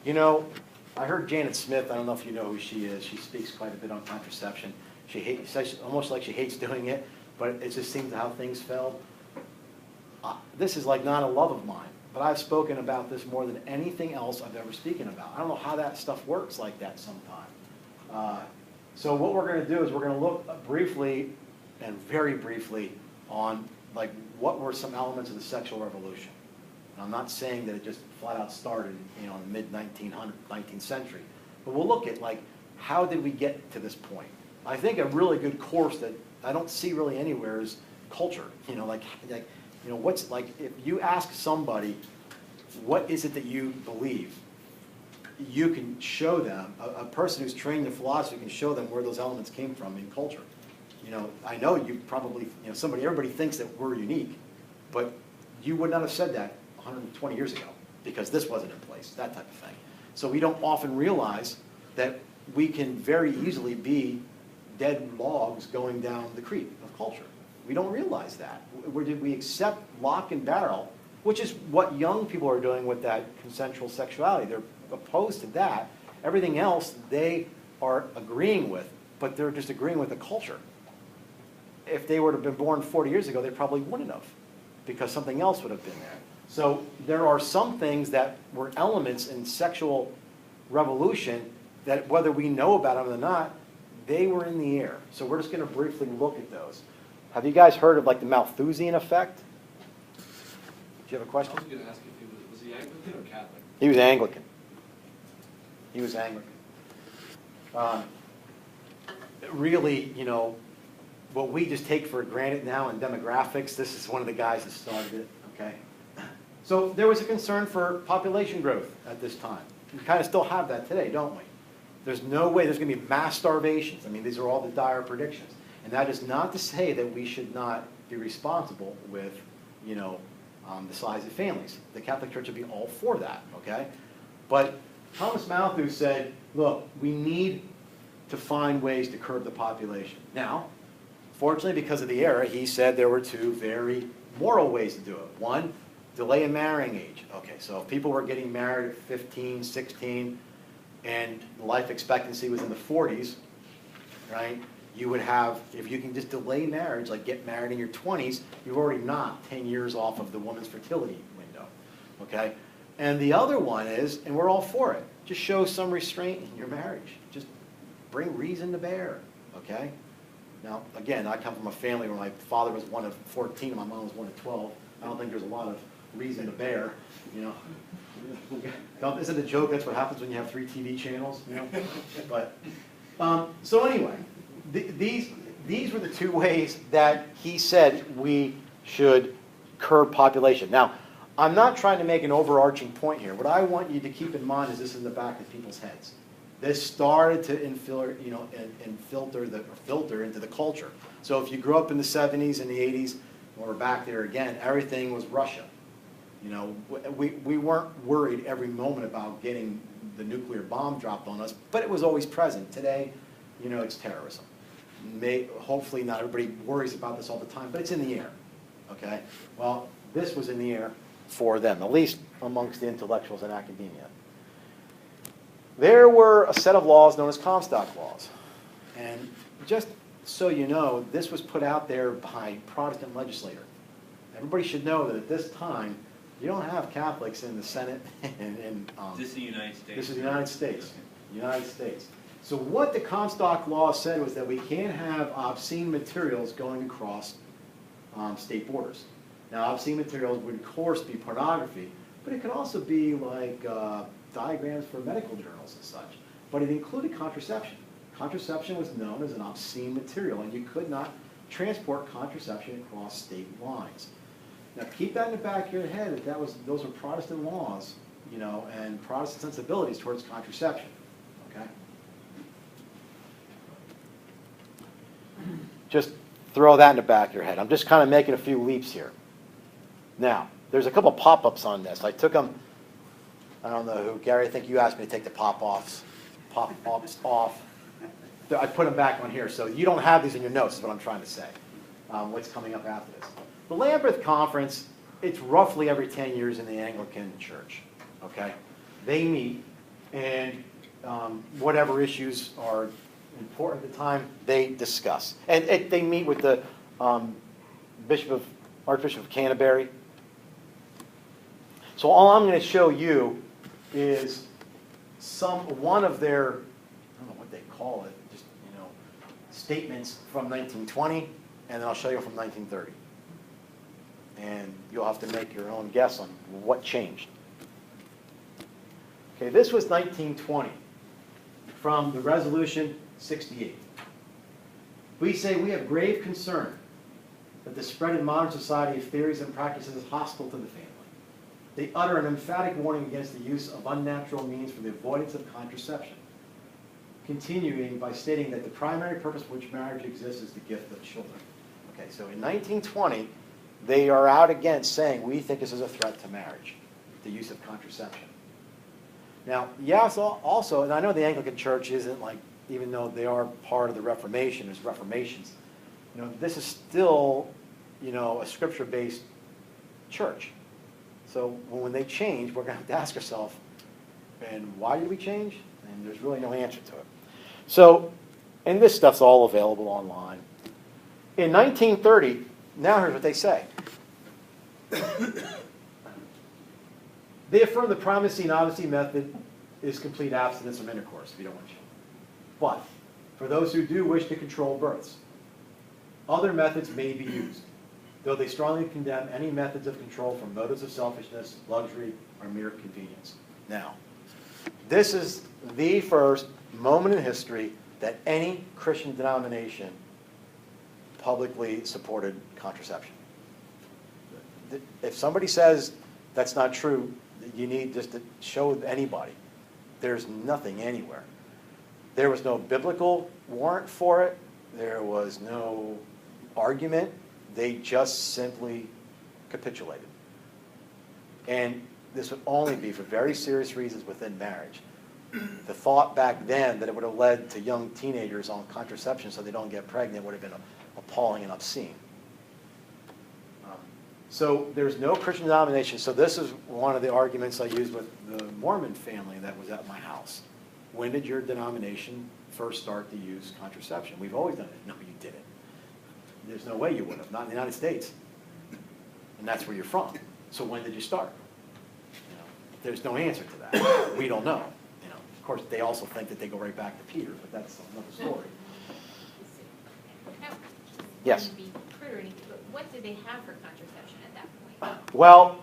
I heard Janet Smith, I don't know if you know who she is. She speaks quite a bit on contraception. She says almost like she hates doing it, but it just seems how things fell. This is like not a love of mine, but I've spoken about this more than anything else I've ever spoken about. I don't know how that stuff works like that sometime. So what we're going to do is we're going to look briefly and very briefly on what were some elements of the sexual revolution. And I'm not saying that it just flat out started in the mid-19th century, but we'll look at how did we get to this point. I think a really good course that I don't see really anywhere is culture. What's if you ask somebody, what is it that you believe? You can show them, a person who's trained in philosophy can show them where those elements came from in culture. I know you probably, everybody thinks that we're unique, but you would not have said that 120 years ago because this wasn't in place, that type of thing. So we don't often realize that we can very easily be dead logs going down the creek of culture. We don't realize that. We accept lock and barrel, which is what young people are doing with that consensual sexuality. They're opposed to that. Everything else they are agreeing with, but they're just agreeing with the culture. If they were to have been born 40 years ago, they probably wouldn't have, because something else would have been there. So there are some things that were elements in sexual revolution that, whether we know about them or not, they were in the air. So we're just going to briefly look at those. Have you guys heard of the Malthusian effect? Do you have a question? I was going to ask if was he Anglican or Catholic? He was Anglican. He was Anglican. Really, what we just take for granted now in demographics, this is one of the guys that started it, okay? So there was a concern for population growth at this time. We kind of still have that today, don't we? There's no way there's going to be mass starvations. I mean, these are all the dire predictions. And that is not to say that we should not be responsible with, the size of families. The Catholic Church would be all for that, okay? But Thomas Malthus said, look, we need to find ways to curb the population. Now, fortunately, because of the era, he said there were 2 very moral ways to do it. One, delay in marrying age. Okay, so if people were getting married at 15, 16, and life expectancy was in the 40s, right? You would have, if you can just delay marriage, like get married in your 20s, you've already knocked 10 years off of the woman's fertility window, okay? And the other one is, and we're all for it, just show some restraint in your marriage. Just bring reason to bear, okay? Now, again, I come from a family where my father was one of 14 and my mom was one of 12. I don't think there's a lot of reason to bear, you know. Isn't it a joke that's what happens when you have 3 TV channels, you know? But, so anyway, these were the 2 ways that he said we should curb population. Now, I'm not trying to make an overarching point here. What I want you to keep in mind is this is in the back of people's heads. This started to filter into the culture. So if you grew up in the 70s and the 80s, or back there again, everything was Russia. You know, we weren't worried every moment about getting the nuclear bomb dropped on us, but it was always present. Today, you know, it's terrorism. Hopefully not everybody worries about this all the time, but it's in the air, okay? Well, this was in the air for them, at least amongst the intellectuals in academia. There were a set of laws known as Comstock laws. And just so you know, this was put out there by Protestant legislator. Everybody should know that at this time, you don't have Catholics in the Senate and This is the United States. This is the United States. United States. So what the Comstock law said was that we can't have obscene materials going across state borders. Now, obscene materials would, of course, be pornography, but it could also be like diagrams for medical journals and such. But it included contraception. Contraception was known as an obscene material, and you could not transport contraception across state lines. Now, keep that in the back of your head that those were Protestant laws, you know, and Protestant sensibilities towards contraception. Okay. Just throw that in the back of your head. I'm just kind of making a few leaps here. Now, there's a couple pop-ups on this. I took them. I don't know who, Gary. I think you asked me to take the pop-ups off. I put them back on here, so you don't have these in your notes. Is what I'm trying to say. What's coming up after this? The Lambeth Conference. It's roughly every 10 years in the Anglican Church. Okay, they meet, and whatever issues are important at the time, they discuss. And they meet with the Archbishop of Canterbury. So all I'm going to show you is one of their, I don't know what they call it, just, you know, statements from 1920, and then I'll show you from 1930. And you'll have to make your own guess on what changed. Okay, this was 1920 from the Resolution 68. We say we have grave concern that the spread in modern society of theories and practices is hostile to the family. They utter an emphatic warning against the use of unnatural means for the avoidance of contraception, continuing by stating that the primary purpose for which marriage exists is the gift of children. Okay, so in 1920, they are out against saying we think this is a threat to marriage, the use of contraception. Now, yes, also, and I know the Anglican Church isn't like, even though they are part of the Reformation, there's Reformations, you know, this is still, you know, a scripture-based church. So when they change, we're going to have to ask ourselves, and why did we change? And there's really no answer to it. So, and this stuff's all available online. In 1930, now here's what they say. They affirm the primacy and honesty method is complete abstinence from intercourse, if you don't want children. But for those who do wish to control births, other methods may be used, though they strongly condemn any methods of control from motives of selfishness, luxury, or mere convenience. Now, this is the first moment in history that any Christian denomination publicly supported contraception. If somebody says that's not true, you need just to show anybody. There's nothing anywhere. There was no biblical warrant for it. There was no argument. They just simply capitulated. And this would only be for very serious reasons within marriage. The thought back then that it would have led to young teenagers on contraception so they don't get pregnant would have been appalling and obscene. So there's no Christian denomination. So this is one of the arguments I used with the Mormon family that was at my house. When did your denomination first start to use contraception? We've always done it. No, you didn't. There's no way you would have. Not in the United States. And that's where you're from. So when did you start? You know, there's no answer to that. We don't know. You know, of course, they also think that they go right back to Peter, but that's another story. Now, Yes. wouldn't be prude or anything, but what did they have for contraception at that point? Well,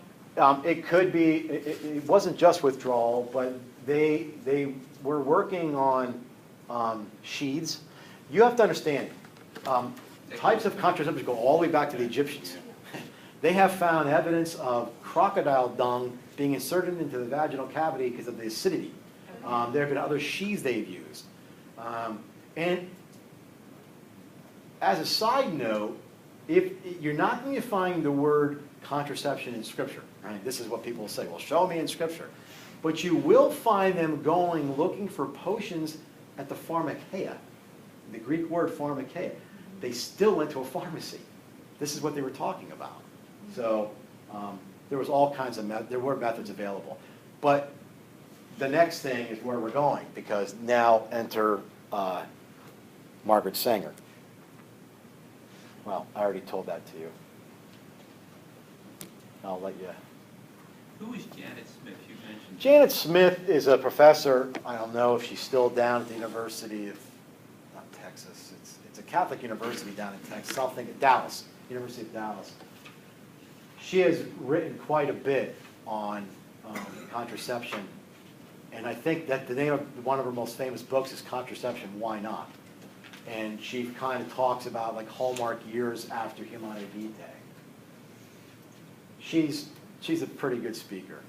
it could be, it wasn't just withdrawal, but they were working on sheaths. You have to understand, types of contraception go all the way back to the Egyptians. They have found evidence of crocodile dung being inserted into the vaginal cavity because of the acidity. There have been other sheaths they've used. And as a side note, if you're not going to find the word contraception in Scripture, right? This is what people will say, well, show me in Scripture. But you will find them going looking for potions at the pharmakeia, the Greek word pharmakeia. They still went to a pharmacy. This is what they were talking about. So there was all kinds of there were methods available. But the next thing is where we're going, because now enter Margaret Sanger. Well, I already told that to you. I'll let you. Who is Janet Smith? You mentioned. Janet Smith is a professor. I don't know if she's still down at the University of, not Texas. It's a Catholic university down in Texas. I'll think of Dallas, University of Dallas. She has written quite a bit on contraception, and I think that the name of one of her most famous books is Contraception, Why Not? And she kind of talks about like hallmark years after Humanae Vitae. She's a pretty good speaker.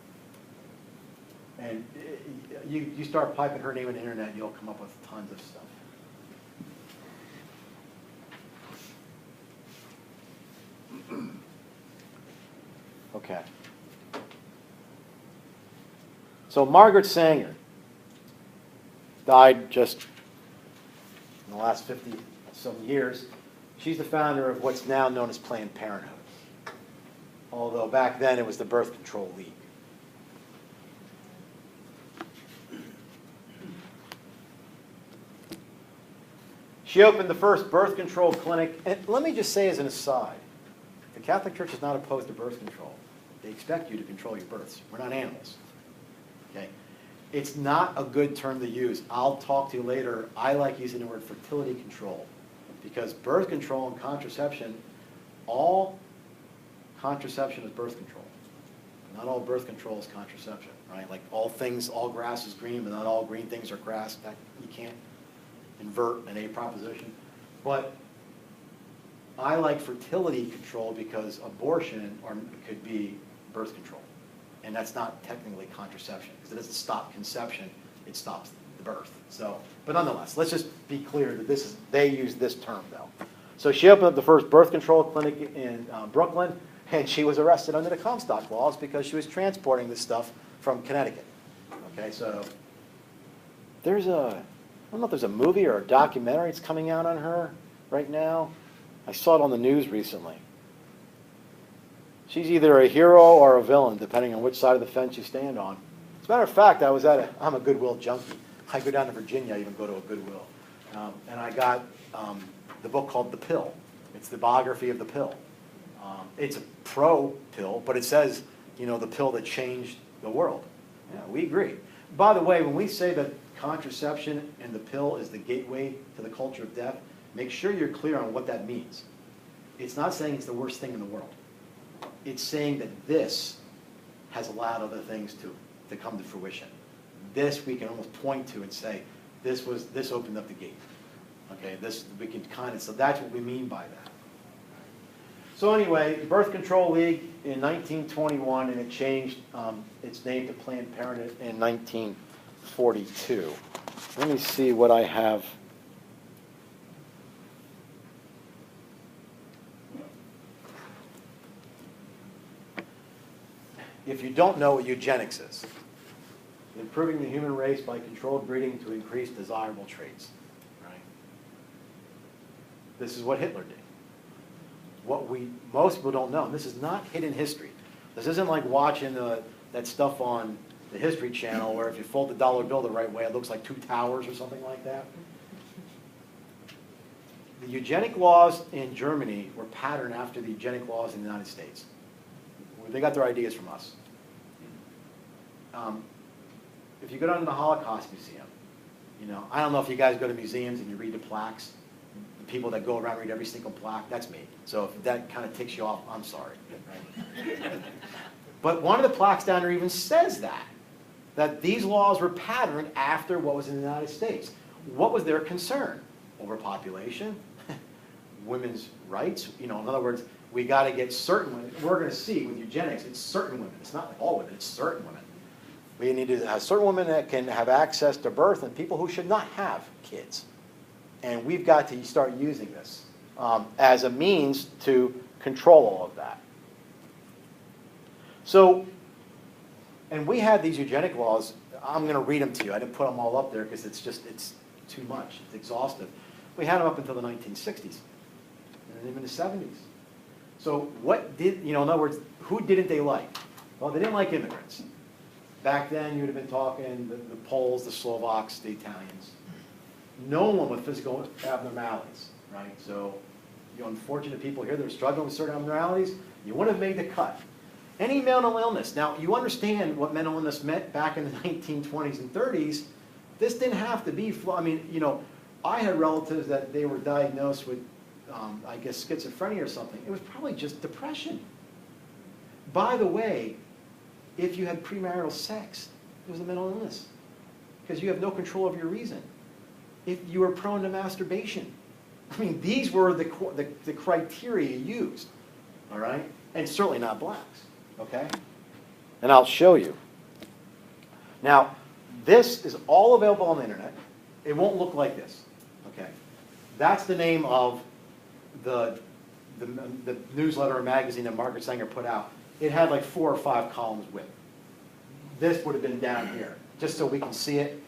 And you start piping her name on the internet, you'll come up with tons of stuff. Okay. So Margaret Sanger died just in the last 50-some years. She's the founder of what's now known as Planned Parenthood. Although back then it was the Birth Control League. She opened the first birth control clinic. And let me just say as an aside, the Catholic Church is not opposed to birth control. They expect you to control your births. We're not animals. Okay? It's not a good term to use. I'll talk to you later. I like using the word fertility control, because birth control and contraception, all contraception is birth control. Not all birth control is contraception, right? Like all things, all grass is green, but not all green things are grass. That, you can't invert an A proposition. But I like fertility control because abortion could be birth control. And that's not technically contraception, because it doesn't stop conception, it stops the birth. So, but nonetheless, let's just be clear that this is, they use this term though. So she opened up the first birth control clinic in Brooklyn, and she was arrested under the Comstock laws because she was transporting this stuff from Connecticut. Okay, so there's a, I don't know if there's a movie or a documentary that's coming out on her right now. I saw it on the news recently. She's either a hero or a villain, depending on which side of the fence you stand on. As a matter of fact, I'm a Goodwill junkie. I go down to Virginia, I even go to a Goodwill. And I got the book called The Pill. It's the biography of the pill. It's a pro-pill, but it says, you know, the pill that changed the world. Yeah, we agree. By the way, when we say that contraception and the pill is the gateway to the culture of death, make sure you're clear on what that means. It's not saying it's the worst thing in the world. It's saying that this has allowed other things to come to fruition. This we can almost point to and say, this opened up the gate. Okay, we can kind of, so that's what we mean by that. So anyway, the Birth Control League in 1921, and it changed its name to Planned Parenthood in 1942. Let me see what I have. If you don't know what eugenics is, improving the human race by controlled breeding to increase desirable traits. Right? This is what Hitler did. What most people don't know, and this is not hidden history. This isn't like watching that stuff on the History Channel where if you fold the dollar bill the right way, it looks like two towers or something like that. The eugenic laws in Germany were patterned after the eugenic laws in the United States. They got their ideas from us. If you go down to the Holocaust Museum, you know, I don't know if you guys go to museums and you read the plaques. people that go around and read every single plaque, that's me. So if that kind of ticks you off, I'm sorry. But one of the plaques down there even says that these laws were patterned after what was in the United States. What was their concern? Overpopulation, women's rights. You know, in other words, we got to get certain women. We're going to see with eugenics, it's certain women. It's not all women, it's certain women. We need to have certain women that can have access to birth and people who should not have kids. And we've got to start using this as a means to control all of that. So, and we had these eugenic laws. I'm going to read them to you. I didn't put them all up there because it's too much. It's exhaustive. We had them up until the 1960s and even the 70s. So what did, you know, in other words, who didn't they like? Well, they didn't like immigrants. Back then, you would have been talking the Poles, the Slovaks, the Italians. No one with physical abnormalities, right? So, you unfortunate people here that are struggling with certain abnormalities, you wouldn't have made the cut. Any mental illness. Now, you understand what mental illness meant back in the 1920s and 30s. This didn't have to be, I mean, you know, I had relatives that they were diagnosed with, I guess, schizophrenia or something. It was probably just depression. By the way, if you had premarital sex, it was a mental illness because you have no control of your reason. If you were prone to masturbation. I mean, these were the criteria used, all right? And certainly not blacks, okay? And I'll show you. Now, this is all available on the internet. It won't look like this, okay? That's the name of the newsletter or magazine that Margaret Sanger put out. It had like 4 or 5 columns width. This would have been down here, just so we can see it.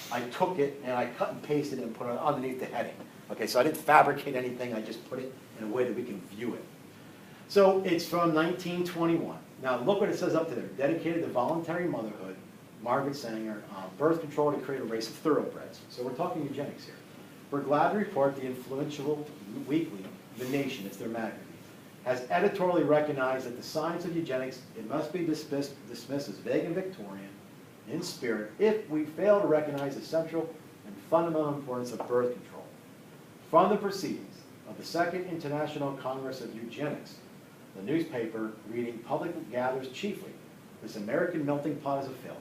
I took it and I cut and pasted it and put it underneath the heading. Okay, so I didn't fabricate anything, I just put it in a way that we can view it. So it's from 1921. Now look what it says up there. Dedicated to voluntary motherhood, Margaret Sanger, birth control to create a race of thoroughbreds. So we're talking eugenics here. We're glad to report the influential weekly, The Nation, it's their magazine, has editorially recognized that the science of eugenics, it must be dismissed as vague and Victorian in spirit if we fail to recognize the central and fundamental importance of birth control. From the proceedings of the Second International Congress of Eugenics, the newspaper reading public gathers chiefly this American melting pot is a failure,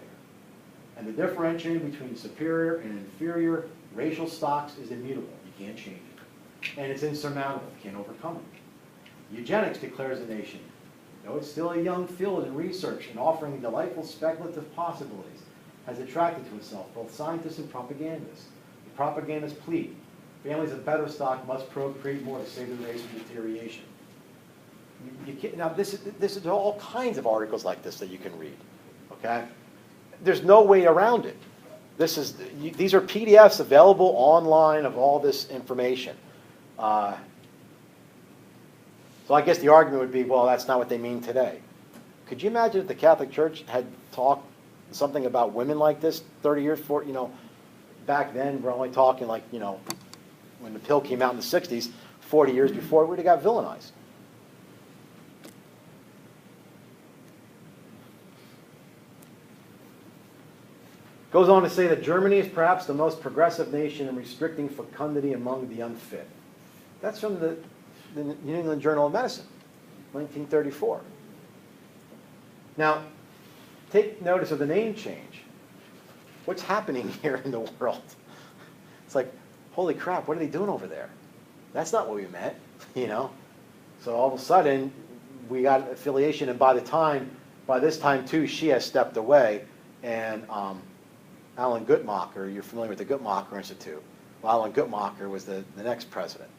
and the differentiating between superior and inferior racial stocks is immutable. You can't change it. And it's insurmountable. You can't overcome it. Eugenics, declares the Nation, though it's still a young field in research and offering delightful speculative possibilities, has attracted to itself both scientists and propagandists. The propagandists plead, families of better stock must procreate more to save the race from deterioration. You can't, now, this is all kinds of articles like this that you can read, okay? There's no way around it. These are PDFs available online of all this information. So I guess the argument would be, well, that's not what they mean today. Could you imagine if the Catholic Church had talked something about women like this 30 years before, you know, back then we're only talking like, you know, when the pill came out in the 60s, 40 years before, it would have got villainized. Goes on to say that Germany is perhaps the most progressive nation in restricting fecundity among the unfit. That's from the New England Journal of Medicine, 1934. Now, take notice of the name change. What's happening here in the world? It's like, holy crap, what are they doing over there? That's not what we meant, you know? So all of a sudden, we got affiliation, and by this time too, she has stepped away, and Alan Guttmacher, you're familiar with the Guttmacher Institute. Well, Alan Guttmacher was the next president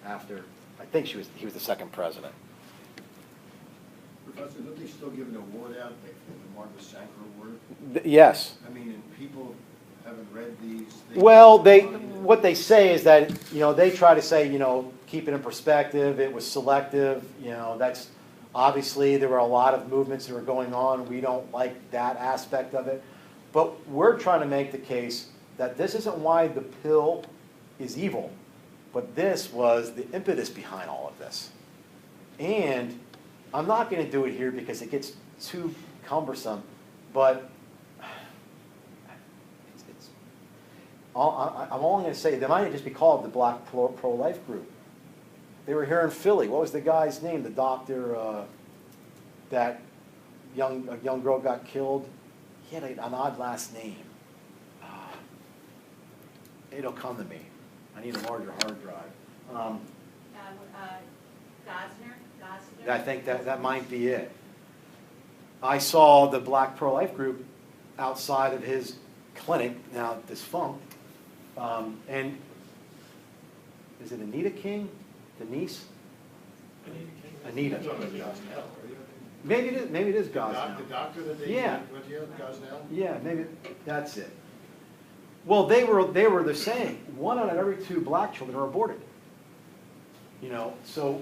after, I think he was the second president. Professor, don't they still give an award out, like the Margaret Sanger Award? Yes. I mean, and people haven't read these things. Well, what they say is that, you know, they try to say, you know, keep it in perspective, it was selective, you know, that's, obviously there were a lot of movements that were going on, we don't like that aspect of it, but we're trying to make the case that this isn't why the pill is evil, but this was the impetus behind all of this. And I'm not going to do it here because it gets too cumbersome, but I'm only going to say, they might just be called the Black Pro-Life Group. They were here in Philly. What was the guy's name? The doctor, that a young girl got killed. He had an odd last name. It'll come to me. I need a larger hard drive. Gosner? I think that might be it. I saw the Black Pro-Life Group outside of his clinic, now defunct. And is it Anita King? Denise? Anita. That's on the Gosnell, right? Maybe it is The Gosnell. doctor that they Yeah. went to, Gosnell? Yeah, maybe that's it. Well, they were the same. 1 out of every 2 black children are aborted. You know, so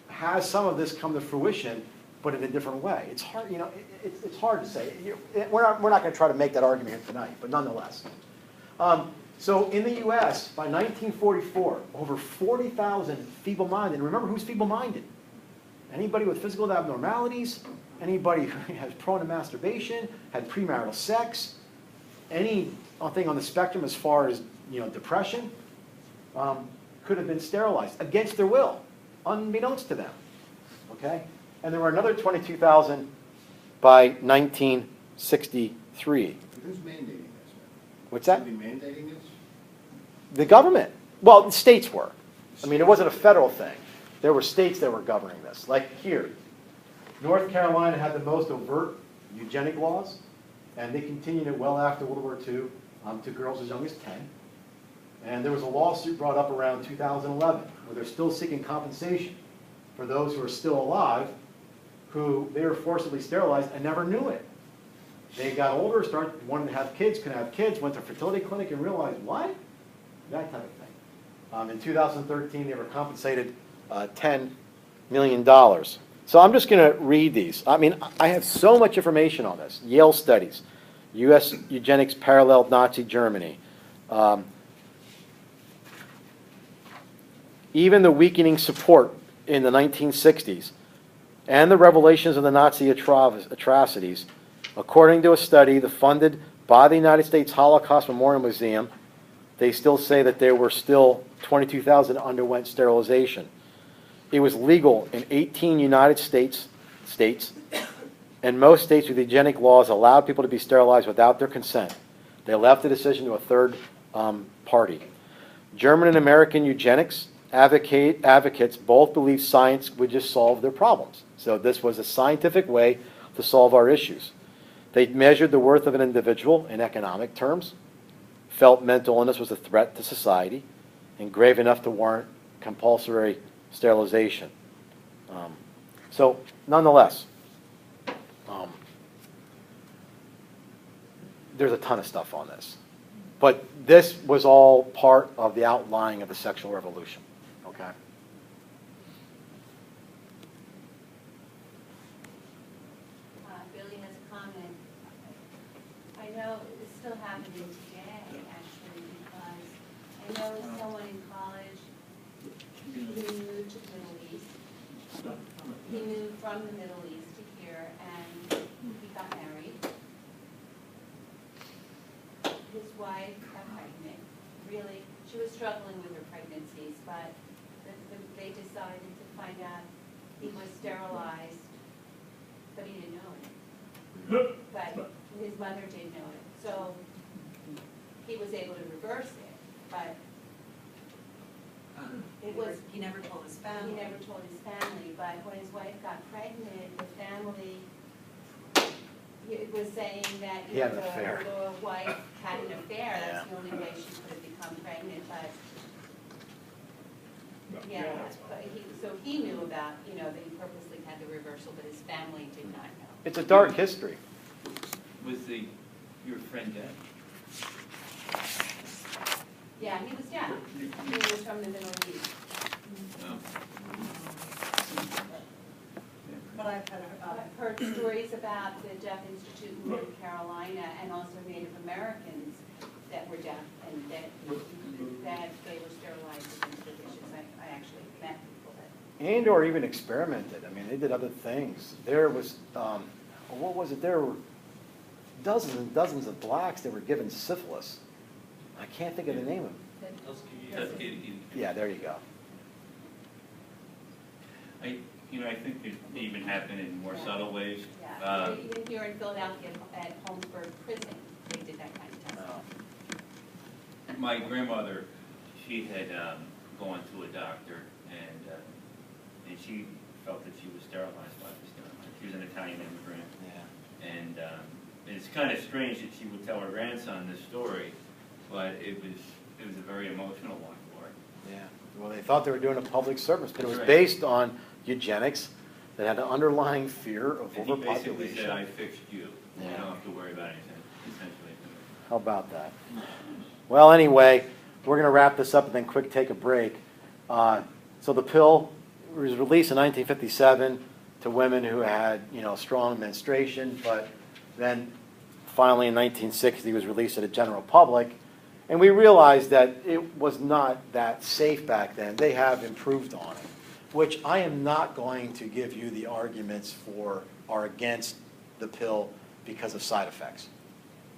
has some of this come to fruition, but in a different way? It's hard, you know, it's hard to say. We're not going to try to make that argument here tonight, but nonetheless. So in the U.S., by 1944, over 40,000 feeble-minded. And remember, who's feeble-minded? Anybody with physical abnormalities, anybody who has prone to masturbation, had premarital sex, anything on the spectrum as far as, you know, depression, could have been sterilized against their will, unbeknownst to them. Okay? And there were another 22,000 by 1963. Who's mandating this? What's that? Somebody mandating this? The government. Well, the states were. I mean, it wasn't a federal thing. There were states that were governing this. Like here, North Carolina had the most overt eugenic laws, and they continued it well after World War II to girls as young as 10. And there was a lawsuit brought up around 2011 where they're still seeking compensation for those who are still alive who they were forcibly sterilized and never knew it. They got older, started wanting to have kids, couldn't have kids, went to a fertility clinic and realized, what? That type of thing. In 2013, they were compensated $10 million. So I'm just going to read these. I mean, I have so much information on this. Yale studies, U.S. eugenics paralleled Nazi Germany. Even the weakening support in the 1960s and the revelations of the Nazi atrocities, according to a study funded by the United States Holocaust Memorial Museum, they still say that there were still 22,000 underwent sterilization. It was legal in 18 United States, and most states with eugenic laws allowed people to be sterilized without their consent. They left the decision to a third party. German and American eugenics advocates both believe science would just solve their problems. So this was a scientific way to solve our issues. They measured the worth of an individual in economic terms, felt mental illness was a threat to society, and grave enough to warrant compulsory sterilization. So nonetheless, there's a ton of stuff on this. But this was all part of the outlining of the sexual revolution. Okay? Billy has a comment. I know it's still happening today, actually, because I know someone in college who moved to the Middle East. He moved from the Middle East to here, and he got married. His wife got pregnant. Really, she was struggling with her pregnancies, but they decided to find out he was sterilized, but he didn't know it. But his mother did know it, so he was able to reverse it, but it was, He never told his he family. never told his family, but when his wife got pregnant, the family, it was saying that He had an affair. the wife had an affair, Yeah. that's the only way she could have become pregnant, but yeah, but so he knew about, you know, that he purposely had the reversal, but his family did not know. It's a dark history. Was your friend dead? Yeah, he was, yeah, he was from the Middle East. No. But I've I've heard stories about the Deaf Institute in North Carolina and also Native Americans that were deaf and that they were sterilized against their wishes. I actually met people that. And or even experimented. I mean, they did other things. There was, what was it? There were dozens and dozens of blacks that were given syphilis I can't think of the name of it. Yeah, there you go. I think it even happened in more subtle ways. Yeah, even here in Philadelphia at Holmesburg Prison, they did that kind of testing. My grandmother, she had gone to a doctor, and she felt that she was sterilized by this doctor. She was an Italian immigrant. Yeah. And it's kind of strange that she would tell her grandson this story, but it was a very emotional one for her. Yeah. Well, they thought they were doing a public service, but it was That's right. based on eugenics that had an underlying fear of And he basically overpopulation. said, I fixed you. You Yeah. don't have to worry about anything, essentially. How about that? Well, anyway, we're going to wrap this up and then quick take a break. So the pill was released in 1957 to women who had, strong menstruation, but then finally in 1960 was released to the general public. And we realized that it was not that safe back then. They have improved on it, which I am not going to give you the arguments for or against the pill because of side effects.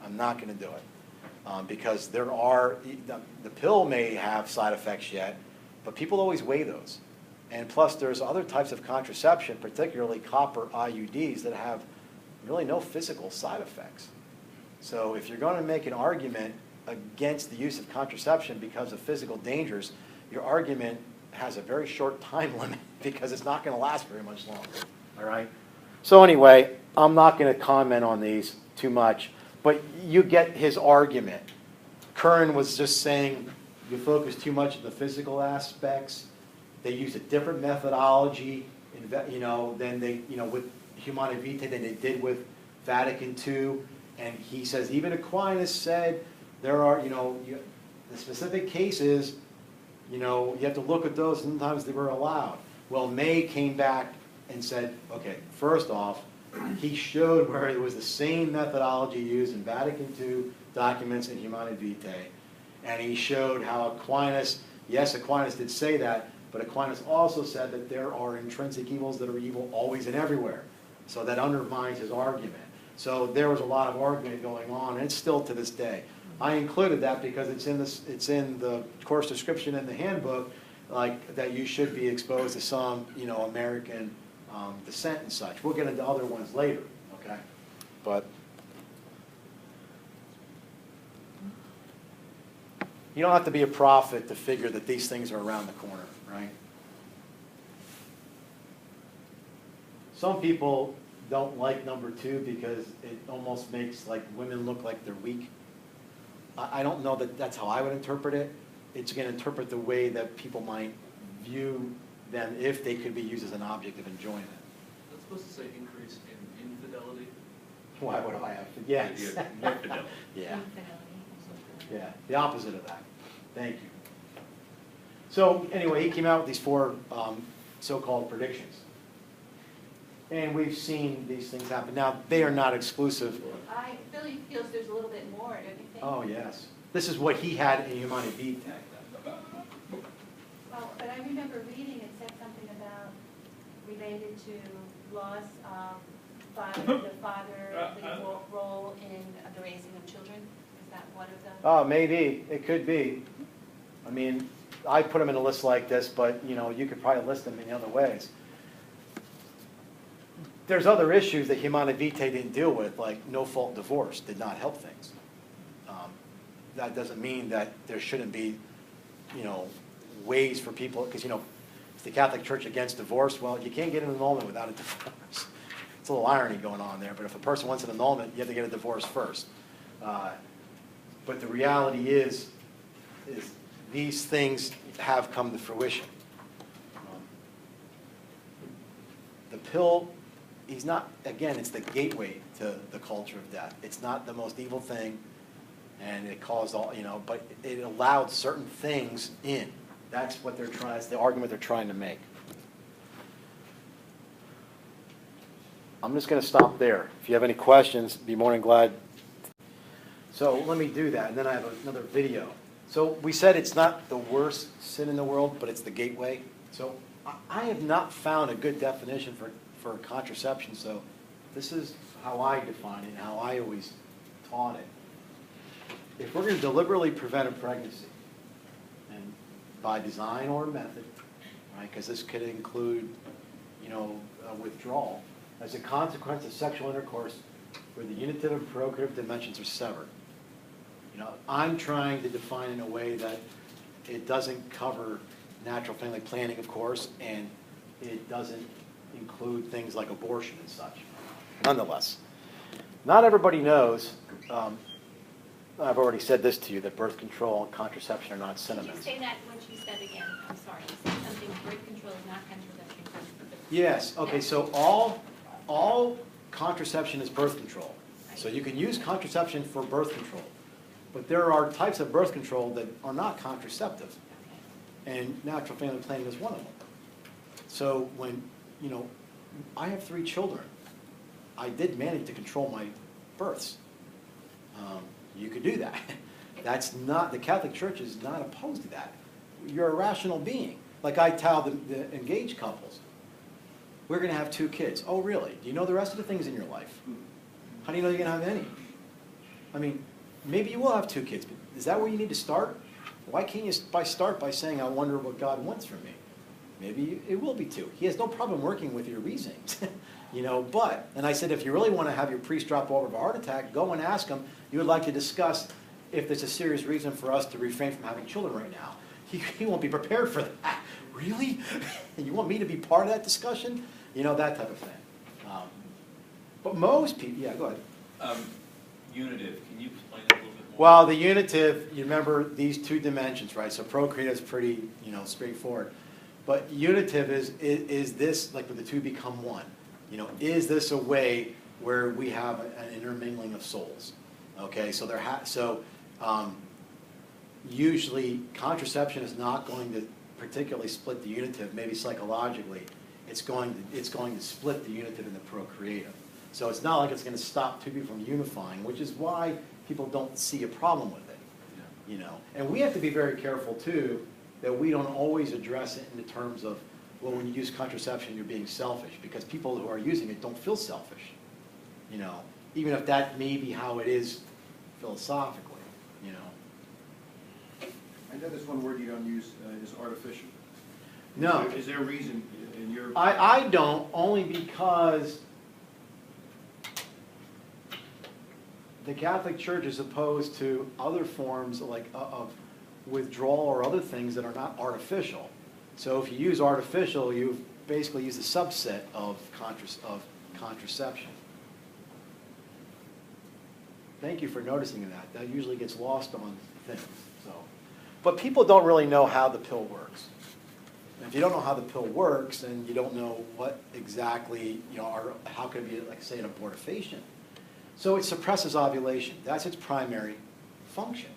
I'm not going to do it. Because the pill may have side effects yet, but people always weigh those. And plus, there's other types of contraception, particularly copper IUDs, that have really no physical side effects. So if you're going to make an argument against the use of contraception because of physical dangers, your argument has a very short time limit because it's not going to last very much longer. All right? So anyway, I'm not going to comment on these too much, but you get his argument. Curran was just saying you focus too much on the physical aspects. They use a different methodology, than they, with Humanae Vitae than they did with Vatican II. And he says even Aquinas said there are, the specific cases, you have to look at those. Sometimes they were allowed. Well, May came back and said, okay, first off, he showed where it was the same methodology used in Vatican II documents in Humanae Vitae. And he showed how Aquinas, yes, Aquinas did say that, but Aquinas also said that there are intrinsic evils that are evil always and everywhere. So that undermines his argument. So there was a lot of argument going on, and it's still to this day. I included that because it's in the course description in the handbook, like that you should be exposed to some, American descent and such. We'll get into other ones later, okay? But you don't have to be a prophet to figure that these things are around the corner, right? Some people don't like number 2 because it almost makes like women look like they're weak. I don't know that that's how I would interpret it. It's going to interpret the way that people might view them if they could be used as an object of enjoyment. That's supposed to say increase in infidelity. Why would I have to? Yes. Yeah, more fidelity. Yeah. Yeah, the opposite of that. Thank you. So anyway, he came out with these 4 so-called predictions. And we've seen these things happen. Now, they are not exclusive. Billy feels there's a little bit more, don't you think? Oh, yes. This is what he had in Humanae Vitae. Well, but I remember reading, it said something about related to loss of the fatherly role in the raising of children. Is that one of them? Oh, maybe. It could be. I mean, I put them in a list like this, but, you could probably list them in other ways. There's other issues that Humanae Vitae didn't deal with, like no-fault divorce did not help things. That doesn't mean that there shouldn't be, ways for people, because, is the Catholic Church against divorce? Well, you can't get an annulment without a divorce. It's a little irony going on there, but if a person wants an annulment, you have to get a divorce first. But the reality is these things have come to fruition. The pill, he's not, again, it's the gateway to the culture of death. It's not the most evil thing, and it caused all, but it allowed certain things in. That's what they're trying, that's the argument they're trying to make. I'm just going to stop there. If you have any questions, be more than glad. So let me do that, and then I have another video. So we said it's not the worst sin in the world, but it's the gateway. So I have not found a good definition for contraception, so this is how I define it and how I always taught it. if we're going to deliberately prevent a pregnancy, and by design or method, right, because this could include, withdrawal, as a consequence of sexual intercourse where the unitive and procreative dimensions are severed. I'm trying to define in a way that it doesn't cover natural family planning, of course, and it doesn't include things like abortion and such. Nonetheless, not everybody knows, I've already said this to you, that birth control and contraception are not Did you synonyms. say that what you said again? I'm sorry. You said something, birth control is not contraception. Yes, okay, so all contraception is birth control. So you can use contraception for birth control. But there are types of birth control that are not contraceptive. And natural family planning is one of them. So when, I have 3 children, I did manage to control my births. You could do that. That's not, the Catholic Church is not opposed to that. You're a rational being. Like I tell the engaged couples, we're going to have 2 kids. Oh, really? Do you know the rest of the things in your life? How do you know you're going to have any? I mean, maybe you will have 2 kids, but is that where you need to start? Why can't you start by saying, I wonder what God wants from me? Maybe it will be 2. He has no problem working with your reasonings. But, and I said, if you really want to have your priest drop over of a heart attack, go and ask him, you would like to discuss if there's a serious reason for us to refrain from having children right now. He won't be prepared for that. Really? You want me to be part of that discussion? That type of thing. But most people, yeah, go ahead. Unitive, can you explain that a little bit more? Well, the unitive, you remember these 2 dimensions, right? So procreative is pretty, straightforward. But unitive is this, like when the 2 become one. Is this a way where we have an intermingling of souls? Okay, so usually contraception is not going to particularly split the unitive, maybe psychologically. It's going to split the unitive and the procreative. So it's not like it's going to stop 2 people from unifying, which is why people don't see a problem with it. And we have to be very careful too that we don't always address it in the terms of, well, when you use contraception, you're being selfish, because people who are using it don't feel selfish. Even if that may be how it is philosophically. I know there's one word you don't use, is artificial. No. Is there a reason in your? I don't, only because the Catholic Church is opposed to other forms of withdrawal or other things that are not artificial. So if you use artificial, you basically use a subset of contraception. Thank you for noticing that. That usually gets lost on things. But people don't really know how the pill works. And if you don't know how the pill works, then you don't know what exactly, how could it be, like, say, an abortifacient. So it suppresses ovulation. That's its primary function.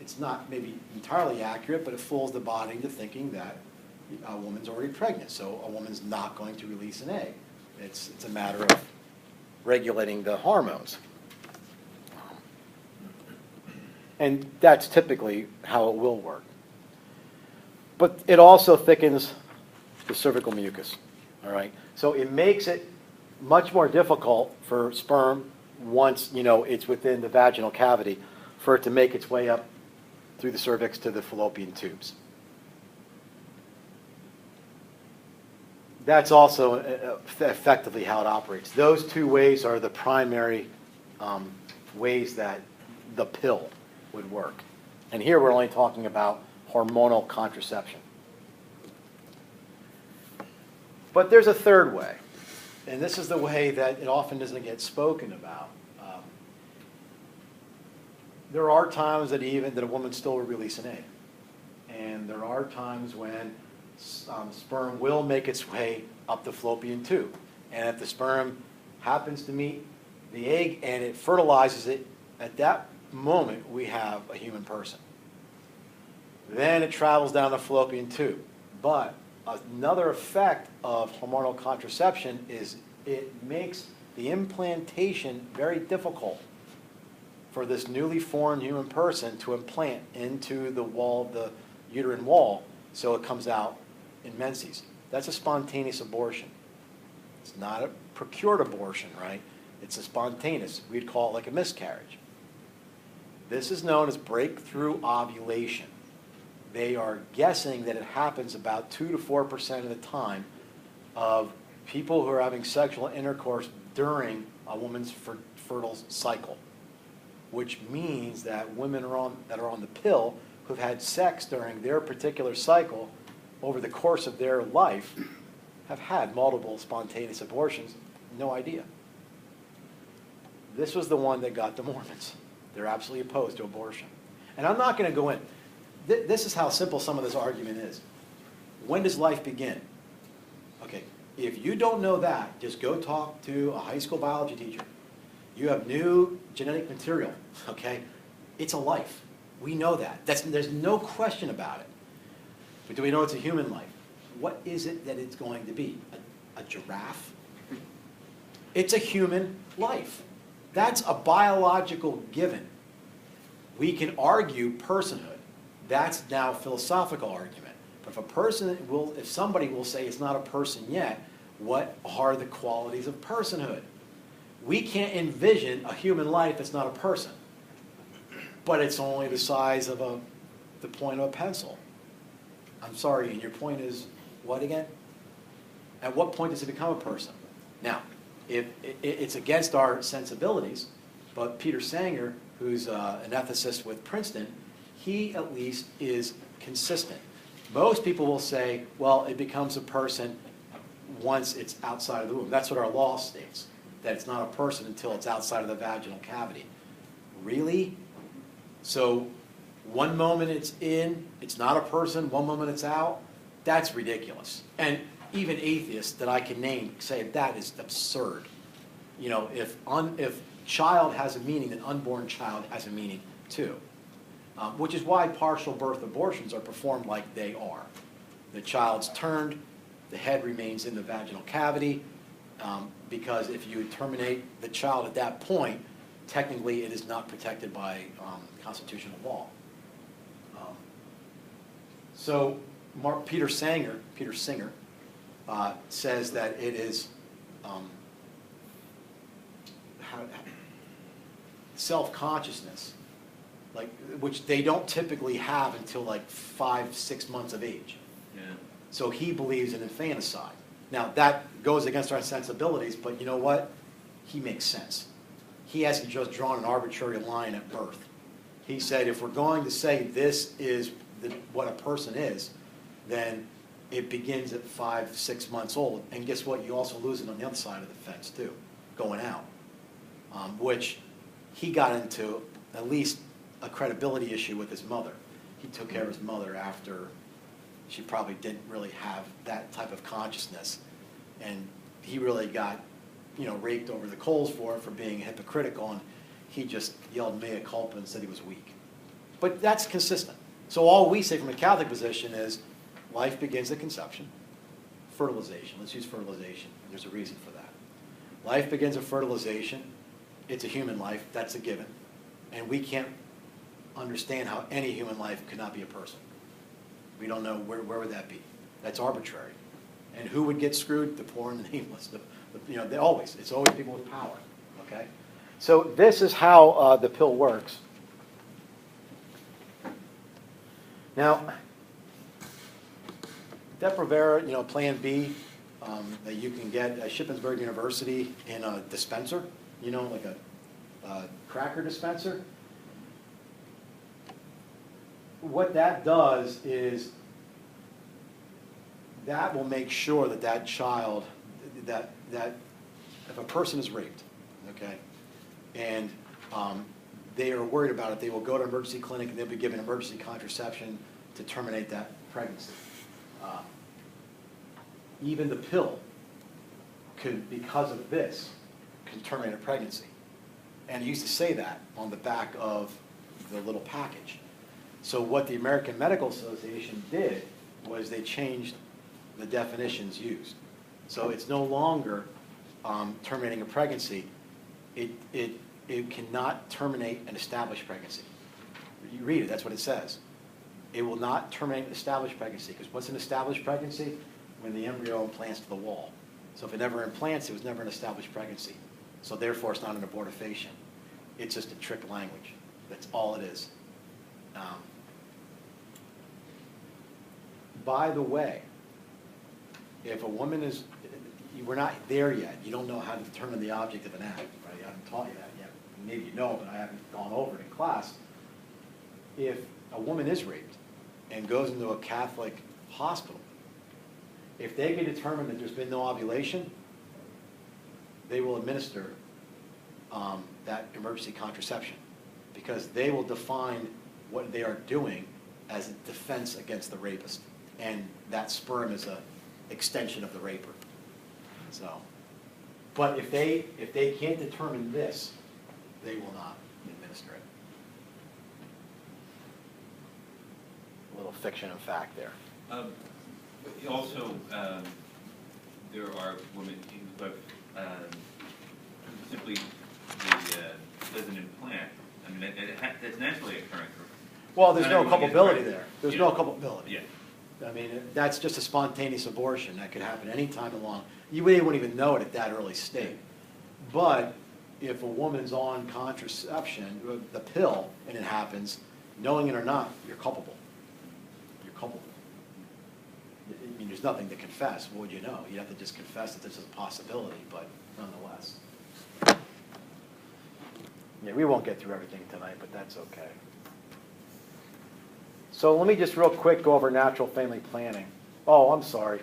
It's not maybe entirely accurate, but it fools the body into thinking that a woman's already pregnant, so a woman's not going to release an egg. It's a matter of regulating the hormones. And that's typically how it will work. But it also thickens the cervical mucus, all right? So it makes it much more difficult for sperm, once, it's within the vaginal cavity, for it to make its way up through the cervix to the fallopian tubes. That's also effectively how it operates. Those 2 ways are the primary ways that the pill would work. And here we're only talking about hormonal contraception. But there's a third way, and this is the way that it often doesn't get spoken about. There are times that a woman still will release an egg. And there are times when sperm will make its way up the fallopian tube. And if the sperm happens to meet the egg and it fertilizes it, at that moment we have a human person. Then it travels down the fallopian tube. But another effect of hormonal contraception is it makes the implantation very difficult for this newly formed human person to implant into the wall, the uterine wall, so it comes out in menses. That's a spontaneous abortion. It's not a procured abortion, right? It's a spontaneous. We'd call it like a miscarriage. This is known as breakthrough ovulation. They are guessing that it happens about 2 to 4% of the time of people who are having sexual intercourse during a woman's fertile cycle, which means that women that are on the pill who've had sex during their particular cycle over the course of their life have had multiple spontaneous abortions, no idea. This was the one that got the Mormons. They're absolutely opposed to abortion. And I'm not going to go in. This is how simple some of this argument is. When does life begin? Okay, if you don't know that, just go talk to a high school biology teacher. You have new genetic material, okay? It's a life. We know that. There's no question about it. But do we know it's a human life? What is it that it's going to be? A giraffe? It's a human life. That's a biological given. We can argue personhood. That's now a philosophical argument. But if somebody will say it's not a person yet, what are the qualities of personhood? We can't envision a human life that's not a person. But it's only the size of the point of a pencil. I'm sorry, and your point is what again? At what point does it become a person? Now, if it's against our sensibilities, but Peter Sanger, who's an ethicist with Princeton, he at least is consistent. Most people will say, well, it becomes a person once it's outside of the womb. That's what our law states, that it's not a person until it's outside of the vaginal cavity. Really? So one moment it's in, it's not a person, one moment it's out? That's ridiculous. And even atheists that I can name say that is absurd. You know, if child has a meaning, then unborn child has a meaning too. Which is why partial birth abortions are performed like they are. The child's turned, the head remains in the vaginal cavity, because if you terminate the child at that point, technically it is not protected by constitutional law. So Peter Singer says that it is self-consciousness, which they don't typically have until like 5-6 months of age. Yeah. So he believes in infanticide. Now that goes against our sensibilities, but you know what? He makes sense. He hasn't just drawn an arbitrary line at birth. He said if we're going to say this is what a person is, then it begins at 5-6 months old. And guess what? You also lose it on the other side of the fence too, going out, which he got into at least a credibility issue with his mother. He took care of his mother after she probably didn't really have that type of consciousness, and he really got, raked over the coals for being hypocritical, and he just yelled mea culpa and said he was weak. But that's consistent. So all we say from a Catholic position is life begins at conception, fertilization. Let's use fertilization. There's a reason for that. Life begins at fertilization. It's a human life. That's a given. And we can't understand how any human life could not be a person. We don't know where would that be. That's arbitrary. And who would get screwed? The poor and the nameless. It's always people with power. Okay. So this is how the pill works. Now, Depo-Provera, Plan B, that you can get at Shippensburg University in a dispenser, like a cracker dispenser. What that does is that will make sure that child, that if a person is raped, okay, and they are worried about it, they will go to an emergency clinic and they'll be given emergency contraception to terminate that pregnancy. Even the pill could, because of this, can terminate a pregnancy. And it used to say that on the back of the little package. So what the American Medical Association did was they changed the definitions used. So it's no longer terminating a pregnancy. It cannot terminate an established pregnancy. You read it, that's what it says. It will not terminate an established pregnancy, because what's an established pregnancy? When the embryo implants to the wall. So if it never implants, it was never an established pregnancy. So therefore it's not an abortifacient. It's just a trick language. That's all it is. By the way, if a woman is, we're not there yet. You don't know how to determine the object of an act, right? I haven't taught you that yet. Maybe you know, but I haven't gone over it in class. If a woman is raped and goes into a Catholic hospital, if they can determine that there's been no ovulation, they will administer that emergency contraception, because they will define what they are doing as a defense against the rapist, and that sperm is an extension of the raper. So, but if they can't determine this, they will not administer it. A little fiction and fact there. Also, there are women who have simply does an implant. I mean, that's naturally occurring. Well, there's no Not everyone gets culpability pregnant. there. There's Yeah. no culpability. Yeah. I mean, that's just a spontaneous abortion that could happen any time along. You wouldn't even know it at that early state. But if a woman's on contraception, the pill, and it happens, knowing it or not, you're culpable. You're culpable. I mean, there's nothing to confess. What would you know? You'd have to just confess that this is a possibility, but nonetheless. Yeah, we won't get through everything tonight, but that's okay. So let me just real quick go over natural family planning. Oh, I'm sorry.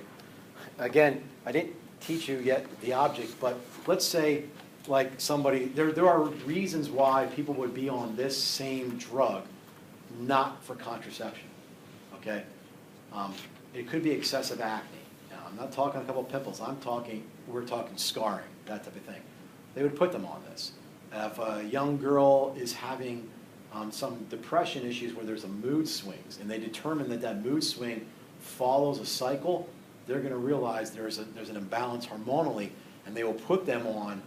Again, I didn't teach you yet the object, but let's say like somebody, there are reasons why people would be on this same drug, not for contraception, okay? It could be excessive acne. Now, I'm not talking a couple of pimples. We're talking scarring, that type of thing. They would put them on this. If a young girl is having some depression issues where there's a mood swings, and they determine that that mood swing follows a cycle, they're going to realize there's an imbalance hormonally, and they will put them on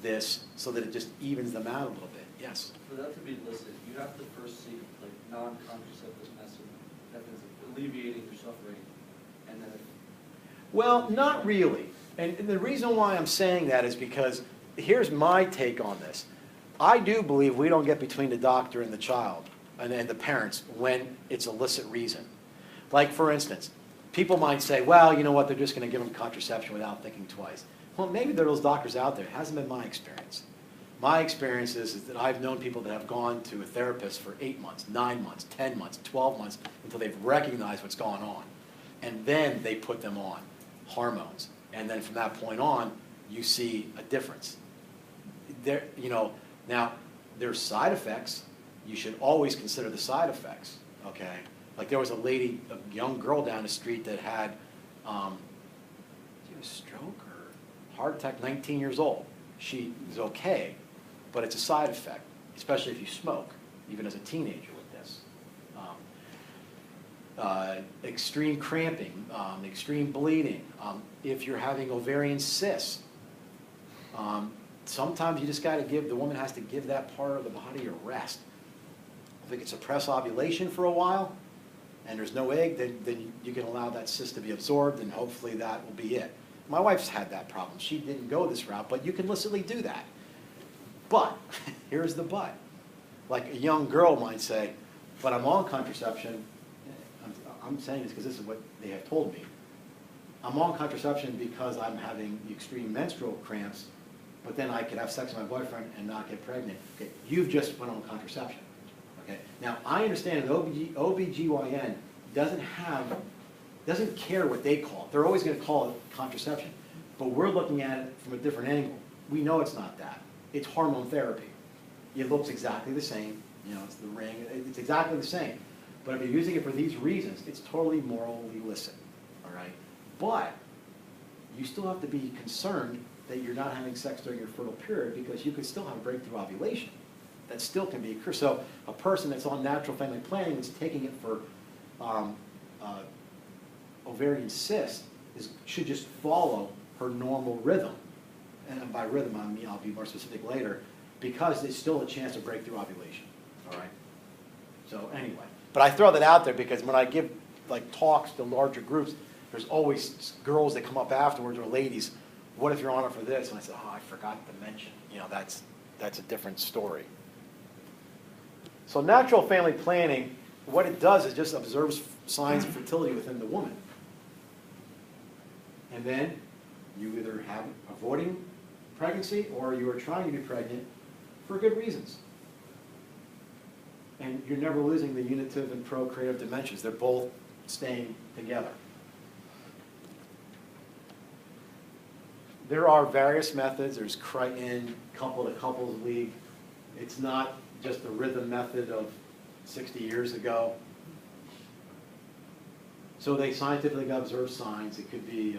this so that it just evens them out a little bit. Yes? For that to be listed, you have to first see like non-contraceptive methods of alleviating your suffering, and then Well, not really. And the reason why I'm saying that is because here's my take on this. I do believe we don't get between the doctor and the child and the parents when it's illicit reason. Like, for instance, people might say, well, you know what, they're just going to give them contraception without thinking twice. Well, maybe there are those doctors out there. It hasn't been my experience. My experience is that I've known people that have gone to a therapist for 8 months, 9 months, 10 months, 12 months, until they've recognized what's going on. And then they put them on hormones. And then from that point on, you see a difference. There, now, there's side effects. You should always consider the side effects, okay? Like there was a lady, a young girl down the street that had a stroke or heart attack, 19 years old. She is okay, but it's a side effect, especially if you smoke, even as a teenager with this. Extreme cramping, extreme bleeding. If you're having ovarian cysts, sometimes you just got to the woman has to give that part of the body a rest. If it can suppress ovulation for a while, and there's no egg, then you can allow that cyst to be absorbed, and hopefully that will be it. My wife's had that problem. She didn't go this route, but you can illicitly do that. But, here's the but. Like a young girl might say, but I'm on contraception. I'm saying this because this is what they have told me. I'm on contraception because I'm having the extreme menstrual cramps, but then I could have sex with my boyfriend and not get pregnant. Okay, you've just went on contraception. Okay, now I understand that OBGYN doesn't care what they call it. They're always going to call it contraception, but we're looking at it from a different angle. We know it's not that. It's hormone therapy. It looks exactly the same. It's the ring. It's exactly the same. But if you're using it for these reasons, it's totally morally illicit. All right, but you still have to be concerned that you're not having sex during your fertile period, because you could still have breakthrough ovulation. That still can be occur. So a person that's on natural family planning that's taking it for ovarian cyst should just follow her normal rhythm. And by rhythm, I mean, I'll be more specific later, because there's still a chance of breakthrough ovulation. All right. So anyway, but I throw that out there because when I give like talks to larger groups, there's always girls that come up afterwards or ladies. What if you're on it for this? And I said, oh, I forgot to mention. That's a different story. So natural family planning, what it does is just observes signs of fertility within the woman. And then you either have avoiding pregnancy or you are trying to be pregnant for good reasons. And you're never losing the unitive and procreative dimensions. They're both staying together. There are various methods. There's Crichton, couple-to-couples league. It's not just the rhythm method of 60 years ago. So they scientifically observe signs. It could be,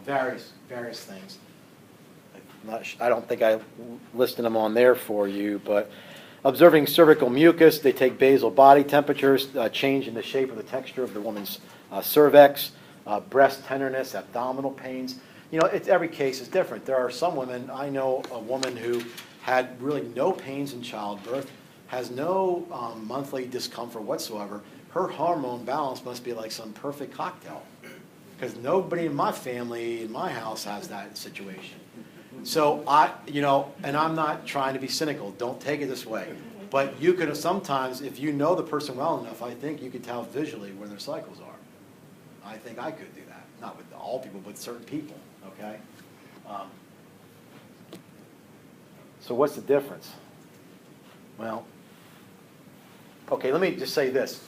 various things. I don't think I listed them on there for you, but observing cervical mucus, they take basal body temperatures, change in the shape or the texture of the woman's cervix, breast tenderness, abdominal pains. Every case is different. There are some women, I know a woman who had really no pains in childbirth, has no monthly discomfort whatsoever. Her hormone balance must be like some perfect cocktail, because nobody in my family, in my house, has that situation. So and I'm not trying to be cynical, don't take it this way, but you could sometimes, if you know the person well enough, I think you could tell visually where their cycles are. I think I could do that, not with all people, but certain people, okay? So what's the difference? Well, okay, let me just say this.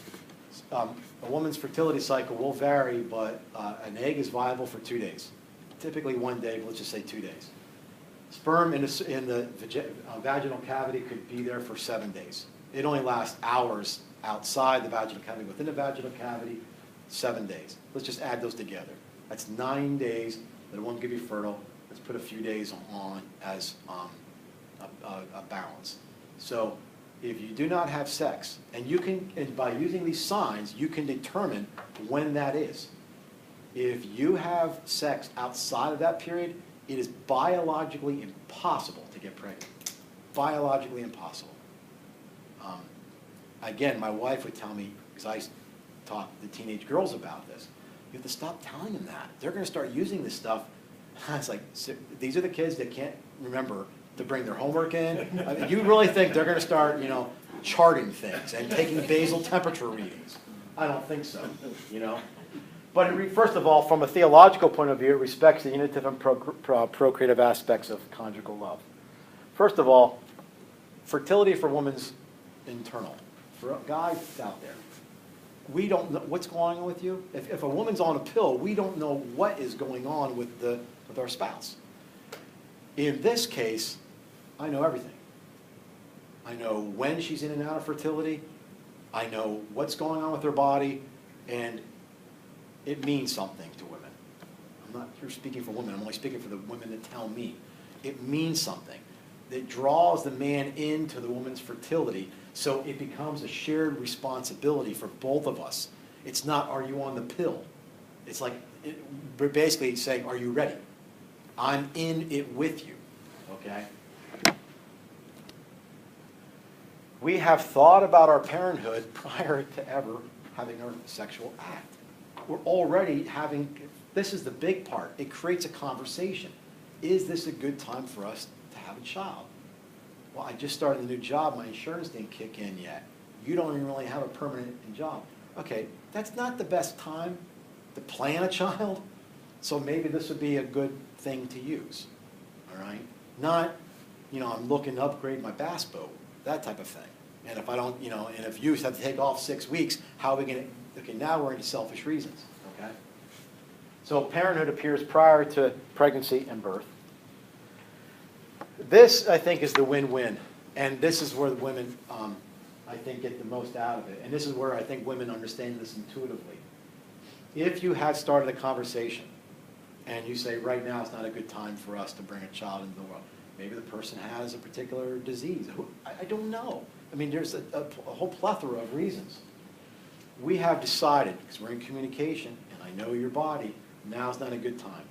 A woman's fertility cycle will vary, but an egg is viable for 2 days. Typically 1 day, but let's just say 2 days. Sperm in the vaginal cavity could be there for 7 days. It only lasts hours outside the vaginal cavity. Within the vaginal cavity, 7 days. Let's just add those together. That's 9 days that a woman could be fertile. Let's put a few days on as a balance. So if you do not have sex, and by using these signs, you can determine when that is. If you have sex outside of that period, it is biologically impossible to get pregnant. Biologically impossible. Again, my wife would tell me, because I taught the teenage girls about this, you have to stop telling them that. They're going to start using this stuff. It's like, these are the kids that can't remember to bring their homework in. I mean, you really think they're going to start, charting things and taking basal temperature readings? I don't think so, But first of all, from a theological point of view, it respects the unitive and procreative aspects of conjugal love. First of all, fertility for women's internal. For guys out there, we don't know what's going on with you. If a woman's on a pill, we don't know what is going on with our spouse. In this case, I know everything. I know when she's in and out of fertility. I know what's going on with her body, and it means something to women. I'm not here speaking for women. I'm only speaking for the women that tell me. It means something. It draws the man into the woman's fertility, so it becomes a shared responsibility for both of us. It's not, are you on the pill? It's like, we're basically saying, are you ready? I'm in it with you, okay? We have thought about our parenthood prior to ever having our sexual act. We're already having, this is the big part. It creates a conversation. Is this a good time for us to have a child? Well, I just started a new job. My insurance didn't kick in yet. You don't even really have a permanent job. Okay, that's not the best time to plan a child, so maybe this would be a good thing to use, all right? Not, I'm looking to upgrade my bass boat, that type of thing. And if I don't, and if you have to take off 6 weeks, how are we going to, okay, now we're into selfish reasons, okay? So parenthood appears prior to pregnancy and birth. This, I think, is the win-win. And this is where the women, I think, get the most out of it. And this is where I think women understand this intuitively. If you had started a conversation and you say, right now it's not a good time for us to bring a child into the world, maybe the person has a particular disease. I don't know. I mean, there's a whole plethora of reasons. We have decided, because we're in communication, and I know your body, now's not a good time.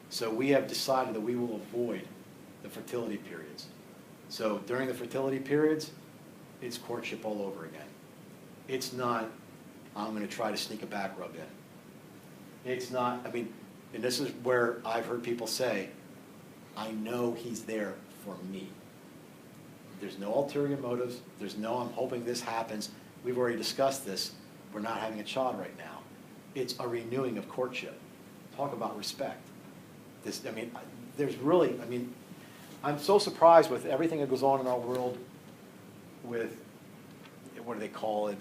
So we have decided that we will avoid the fertility periods. So during the fertility periods, it's courtship all over again. It's not, I'm going to try to sneak a back rub in. It's not, and this is where I've heard people say, I know he's there for me. There's no ulterior motives. There's no, I'm hoping this happens. We've already discussed this. We're not having a child right now. It's a renewing of courtship. Talk about respect. This, I mean, there's really, I mean, I'm so surprised with everything that goes on in our world with, what do they call it,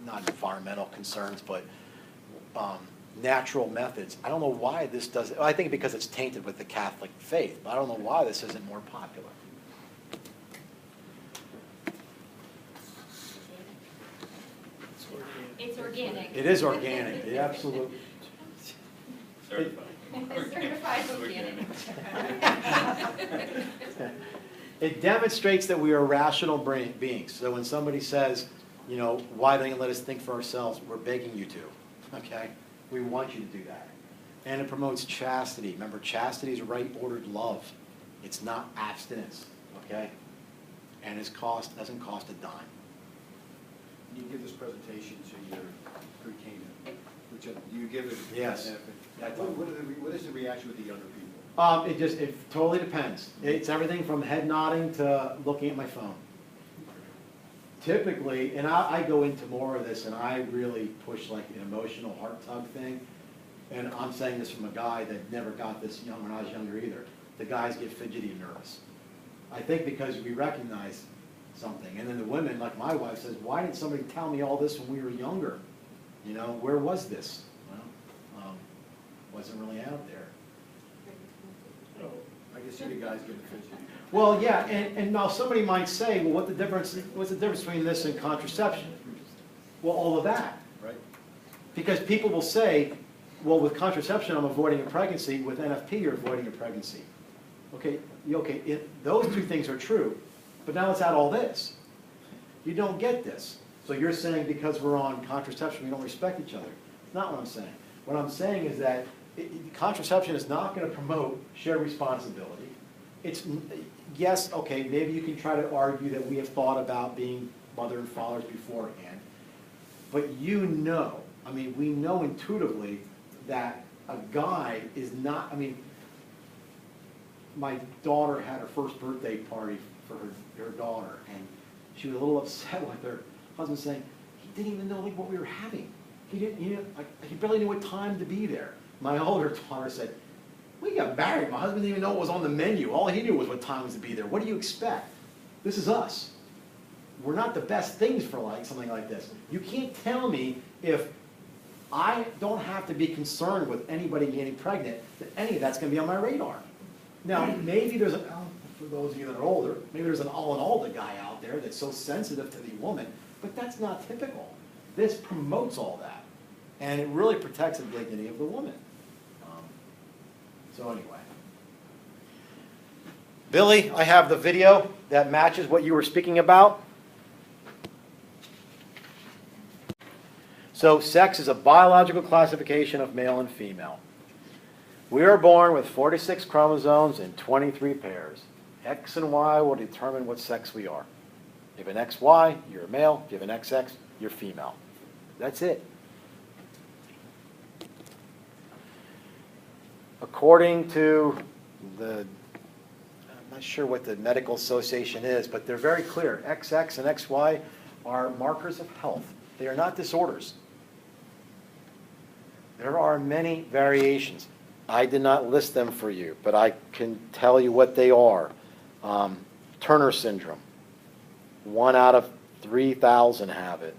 not environmental concerns, but natural methods. I don't know why this doesn't, I think because it's tainted with the Catholic faith, but I don't know why this isn't more popular. It's organic. It is organic, it absolutely. Certified. Certified organic. It demonstrates that we are rational beings. So when somebody says, you know, why don't you let us think for ourselves, we're begging you to, okay? We want you to do that. And it promotes chastity. Remember, chastity is right-ordered love. It's not abstinence, okay? And it doesn't cost a dime. You give this presentation to your pre-Cana, which you give it. Yes. What is the reaction with the younger people? It totally depends. It's everything from head nodding to looking at my phone. Typically, and I go into more of this, and I really push like an emotional heart tug thing. And I'm saying this from a guy that never got this young when I was younger either. The guys get fidgety and nervous. I think because we recognize something. And then the women, like my wife, says, why didn't somebody tell me all this when we were younger? You know, where was this? Well, wasn't really out there. I can see the guys getting fidgety. Well, yeah, and now somebody might say, well, what's the difference between this and contraception? Well, all of that. Right. Because people will say, well, with contraception, I'm avoiding a pregnancy. With NFP, you're avoiding a pregnancy. Okay, those two things are true. But now let's add all this. You don't get this. So you're saying because we're on contraception, we don't respect each other. It's not what I'm saying. What I'm saying is that contraception is not going to promote shared responsibility. It's, yes, okay, maybe you can try to argue that we have thought about being mother and fathers beforehand. But you know, I mean, we know intuitively that a guy is not, I mean, my daughter had her first birthday party for her daughter, and she was a little upset with her husband saying, he didn't even know like what we were having. He barely knew what time to be there. My older daughter said, we got married. My husband didn't even know what was on the menu. All he knew was what time was to be there. What do you expect? This is us. We're not the best things for like something like this. You can't tell me if I don't have to be concerned with anybody getting pregnant that any of that's going to be on my radar. Now, maybe there's for those of you that are older, maybe there's an all-in-all guy out there that's so sensitive to the woman, but that's not typical. This promotes all that, and it really protects the dignity of the woman. So anyway. Billy, I have the video that matches what you were speaking about. So sex is a biological classification of male and female. We are born with 46 chromosomes and 23 pairs. X and Y will determine what sex we are. If you have an XY, you're a male. If you have an XX, you're female. That's it. According to I'm not sure what the medical association is, but they're very clear. XX and XY are markers of health. They are not disorders. There are many variations. I did not list them for you, but I can tell you what they are. Turner syndrome. 1 out of 3,000 have it.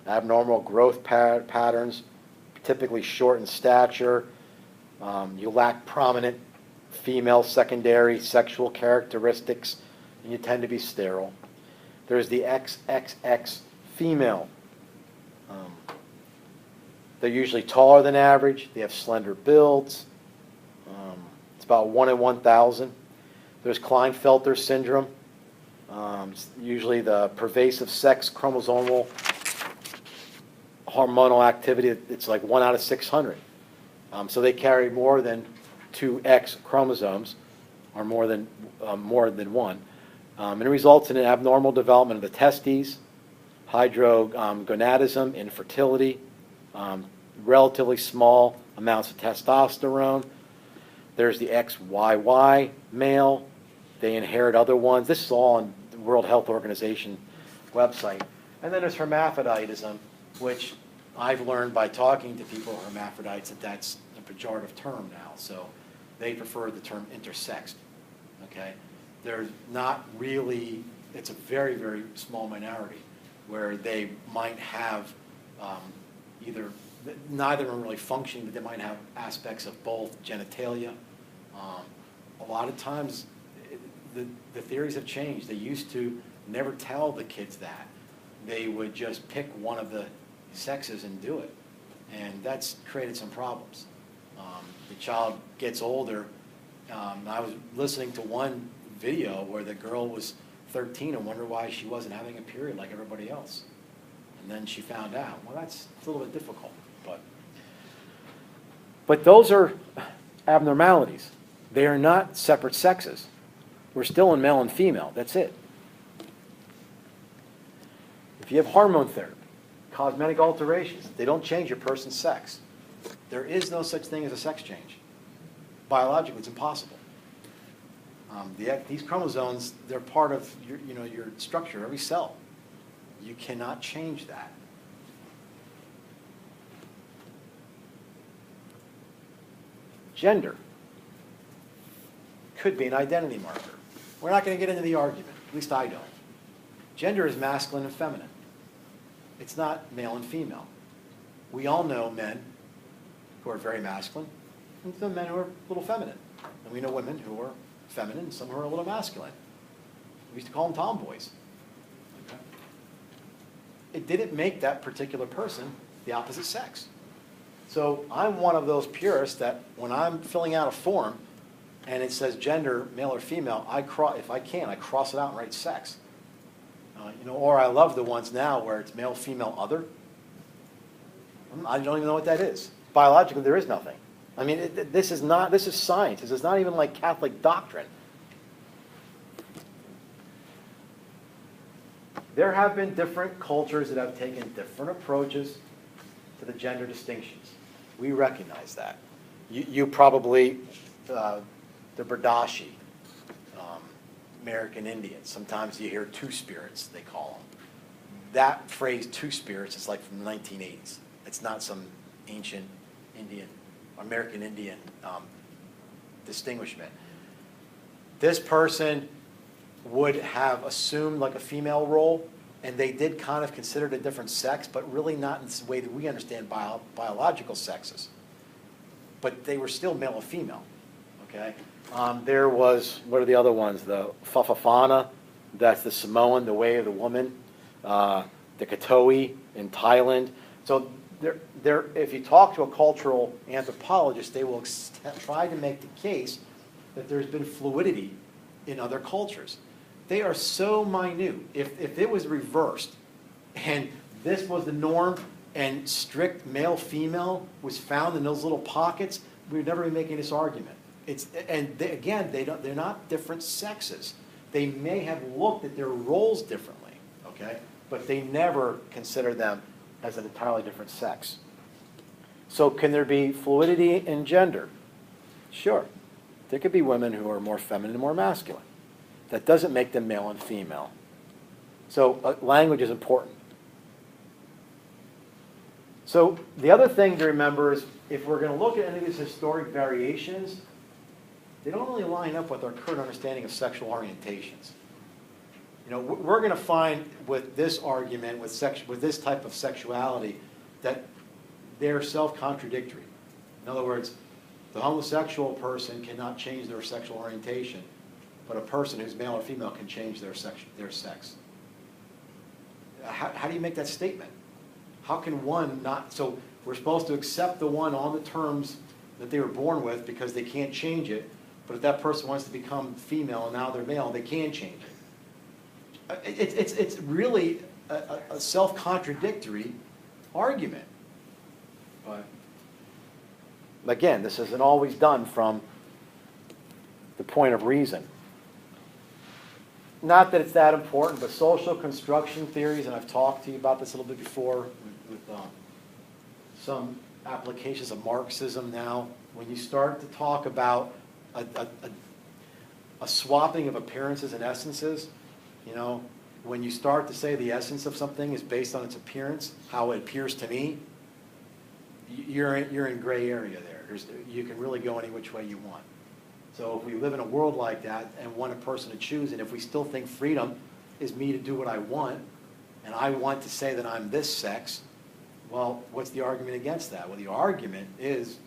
Abnormal growth patterns, typically short in stature. You lack prominent female secondary sexual characteristics, and you tend to be sterile. There's the XXX female. They're usually taller than average. They have slender builds. It's about 1 in 1,000. There's Klinefelter syndrome. Usually the pervasive sex chromosomal hormonal activity, it's like 1 out of 600. So they carry more than 2 X chromosomes, or more than one. And it results in an abnormal development of the testes, hydrogonadism, infertility, relatively small amounts of testosterone. There's the XYY male. they inherit other ones. This is all on the World Health Organization website. And then there's hermaphroditism, which I've learned by talking to people who are hermaphrodites that that's a pejorative term now. So they prefer the term intersexed, okay? They're not really, it's a very, very small minority where they might have either, neither are really functioning, but they might have aspects of both genitalia. A lot of times, the theories have changed. They used to never tell the kids that. They would just pick one of the sexes and do it. And that's created some problems. The child gets older. I was listening to one video where the girl was 13 and wondered why she wasn't having a period like everybody else. And then she found out. Well, that's a little bit difficult. But those are abnormalities. They are not separate sexes. We're still in male and female. That's it. If you have hormone therapy, cosmetic alterations, they don't change your person's sex. There is no such thing as a sex change. Biologically, it's impossible. These chromosomes, they're part of your structure, every cell. You cannot change that. Gender could be an identity marker. We're not going to get into the argument, at least I don't. Gender is masculine and feminine. It's not male and female. We all know men who are very masculine and some men who are a little feminine. And we know women who are feminine and some who are a little masculine. We used to call them tomboys. Okay. It didn't make that particular person the opposite sex. So I'm one of those purists that when I'm filling out a form and it says gender, male or female, if I can, I cross it out and write sex. Or I love the ones now where it's male, female, other. I don't even know what that is. Biologically, there is nothing. I mean, this is science. This is not even like Catholic doctrine. There have been different cultures that have taken different approaches to the gender distinctions. We recognize that. You probably, the Bardashi, American Indians, sometimes you hear two spirits, they call them. That phrase, two spirits, is like from the 1980s. It's not some ancient American Indian distinguishment. This person would have assumed like a female role, and they did kind of consider it a different sex, but really not in the way that we understand biological sexes. But they were still male and female, okay? There was, what are the other ones? The Fafafana, that's the Samoan, the way of the woman. The Katoi in Thailand. So if you talk to a cultural anthropologist, they will try to make the case that there's been fluidity in other cultures. They are so minute. If it was reversed and this was the norm and strict male-female was found in those little pockets, we would never be making this argument. They're not different sexes. They may have looked at their roles differently, okay? But they never consider them as an entirely different sex. So can there be fluidity in gender? Sure. There could be women who are more feminine and more masculine. That doesn't make them male and female. So language is important. So the other thing to remember is if we're going to look at any of these historic variations, they don't really line up with our current understanding of sexual orientations. We're going to find with this argument, with this type of sexuality, that they're self-contradictory. In other words, the homosexual person cannot change their sexual orientation, but a person who's male or female can change their sex. How do you make that statement? How can one not? So we're supposed to accept the one on the terms that they were born with because they can't change it, but if that person wants to become female and now they're male, they can change it. It's really a self-contradictory argument. But again, this isn't always done from the point of reason. Not that it's that important, but social construction theories, and I've talked to you about this a little bit before with some applications of Marxism now. When you start to talk about a swapping of appearances and essences. You know, when you start to say the essence of something is based on its appearance, how it appears to me, you're in gray area there. You can really go any which way you want. So if we live in a world like that and want a person to choose, and if we still think freedom is me to do what I want, and I want to say that I'm this sex, well, what's the argument against that? Well, the argument is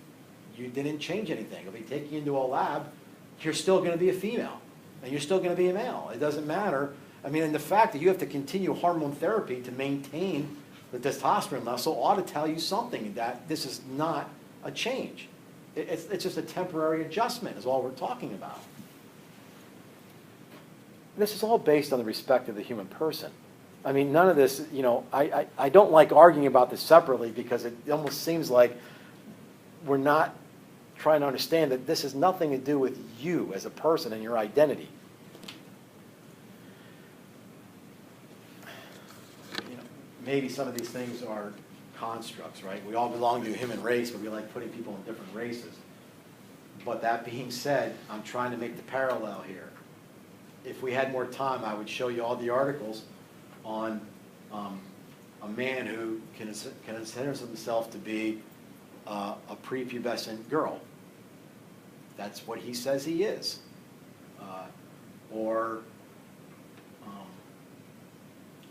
you didn't change anything. If they take you into a lab, you're still going to be a female, and you're still going to be a male. It doesn't matter. I mean, and the fact that you have to continue hormone therapy to maintain the testosterone level ought to tell you something, that this is not a change. It's just a temporary adjustment is all we're talking about. This is all based on the respect of the human person. I mean, none of this, you know, I don't like arguing about this separately because it almost seems like we're not trying to understand that this has nothing to do with you as a person and your identity. You know, maybe some of these things are constructs, right? We all belong to a human race, but we like putting people in different races. But that being said, I'm trying to make the parallel here. If we had more time, I would show you all the articles on a man who considers himself to be a prepubescent girl. That's what he says he is.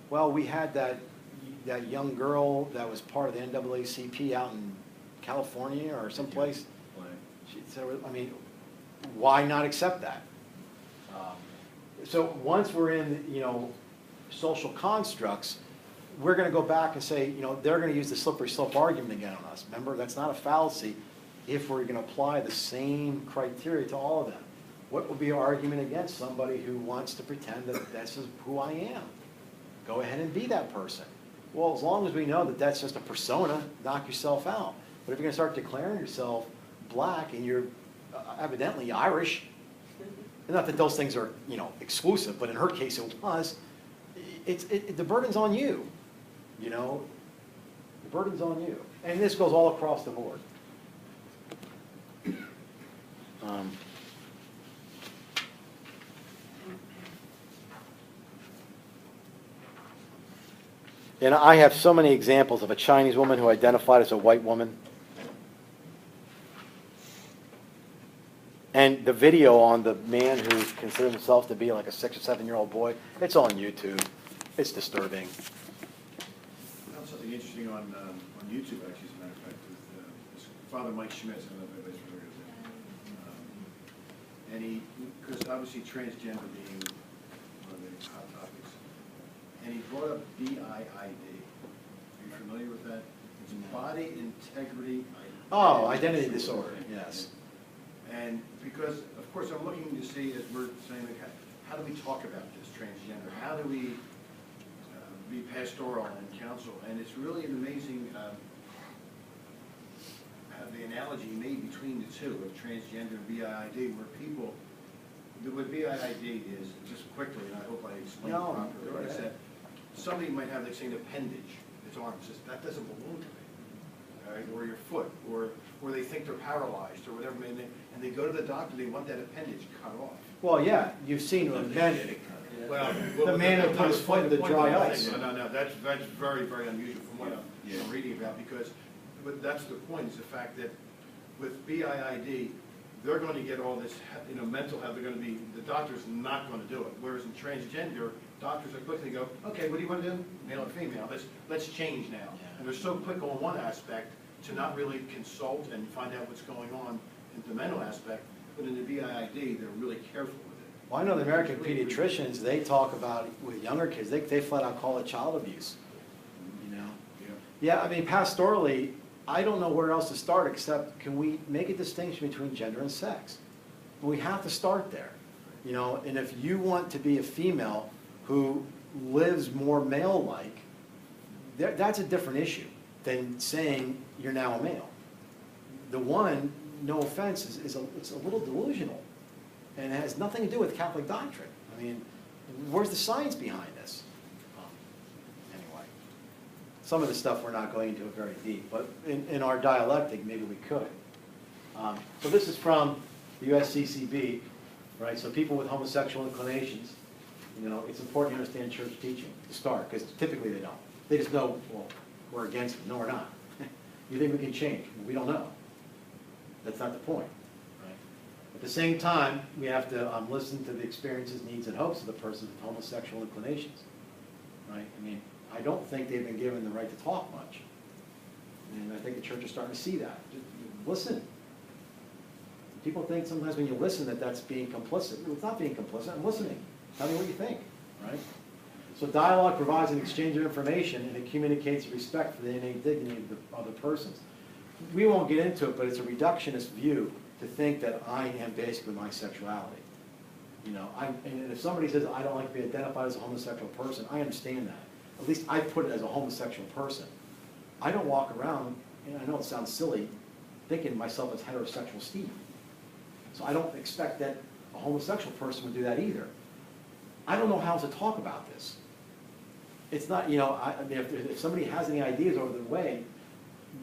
Well, we had that young girl that was part of the NAACP out in California or someplace. She said, I mean, why not accept that? So once we're in, you know, social constructs, we're going to go back and say, you know, they're going to use the slippery slope argument again on us. Remember, that's not a fallacy if we're going to apply the same criteria to all of them. What would be our argument against somebody who wants to pretend that this is who I am? Go ahead and be that person. Well, as long as we know that that's just a persona, knock yourself out. But if you're going to start declaring yourself black and you're evidently Irish, not that those things are, you know, exclusive, but in her case it was, the burden's on you, you know? The burden's on you. And this goes all across the board. And I have so many examples of a Chinese woman who identified as a white woman. And the video on the man who considered himself to be like a 6 or 7-year-old boy, it's on YouTube. It's disturbing. I found something interesting on YouTube, actually, as a matter of fact, with this Father Mike Schmitz. I don't know if anybody's familiar with him. And he, because obviously transgender being one of the hot topics, and he brought up BIID. Are you familiar with that? It's body integrity. Oh, identity disorder, yes. And because, of course, I'm looking to see, as we're saying, like, how do we talk about this transgender? How do we be pastoral and counsel? And it's really an amazing how the analogy made between the two of transgender and BIID, where people, what BIID is, just quickly, and I hope I explained it properly, is that somebody might have, like, say, an appendage, its arm, says, that doesn't belong to me, all right? Or your foot, or they think they're paralyzed, or whatever, and they go to the doctor, they want that appendage cut off. Well, yeah, you've seen men, Well, the man who put his foot in the dry ice. No, that's very, very unusual from what I'm reading about, because but that's the point, is the fact that with BIID, they're going to get all this, you know, mental health, they're going to be, the doctor's not going to do it. Whereas in transgender, doctors are quickly go, okay, what do you want to do? Male or female? Let's change now. And they're so quick on one aspect to not really consult and find out what's going on in the mental aspect, but in the BIID, they're really careful with it. Well, I know the American pediatricians, they talk about, with younger kids, they flat out call it child abuse, you know? Yeah, I mean, pastorally, I don't know where else to start except can we make a distinction between gender and sex? We have to start there, you know, and if you want to be a female who lives more male-like, that's a different issue than saying you're now a male. The one, no offense, it's a little delusional, and it has nothing to do with Catholic doctrine. I mean, where's the science behind this? Anyway, some of the stuff we're not going into it very deep, but in our dialectic, maybe we could. So this is from the USCCB, right? So people with homosexual inclinations, you know, it's important to understand church teaching to start, because typically they don't. They just know, well, we're against it. No, we're not. You think we can change? We don't know. That's not the point, right? At the same time, we have to listen to the experiences, needs, and hopes of the person with homosexual inclinations, right? I mean, I don't think they've been given the right to talk much. And I think the church is starting to see that. Just listen. People think sometimes when you listen that that's being complicit. Well, it's not being complicit. I'm listening. Tell me what you think, right? So dialogue provides an exchange of information, and it communicates respect for the innate dignity of the other persons. We won't get into it, but it's a reductionist view to think that I am basically my sexuality. You know, and if somebody says I don't like to be identified as a homosexual person, I understand that. At least I put it as a homosexual person. I don't walk around, and I know it sounds silly, thinking of myself as heterosexual Steve. So I don't expect that a homosexual person would do that either. I don't know how to talk about this. It's not, you know, I mean, if somebody has any ideas over the way,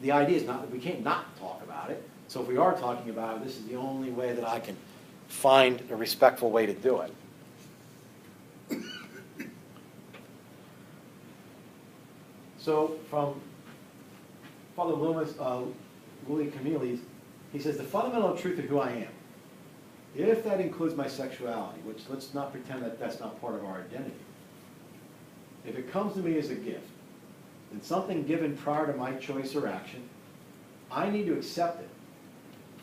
the idea is not that we can't not talk about it. So if we are talking about it, this is the only way that I can find a respectful way to do it. So from Father Louis Camilles, he says, the fundamental truth of who I am, if that includes my sexuality, which let's not pretend that that's not part of our identity, if it comes to me as a gift, and something given prior to my choice or action, I need to accept it.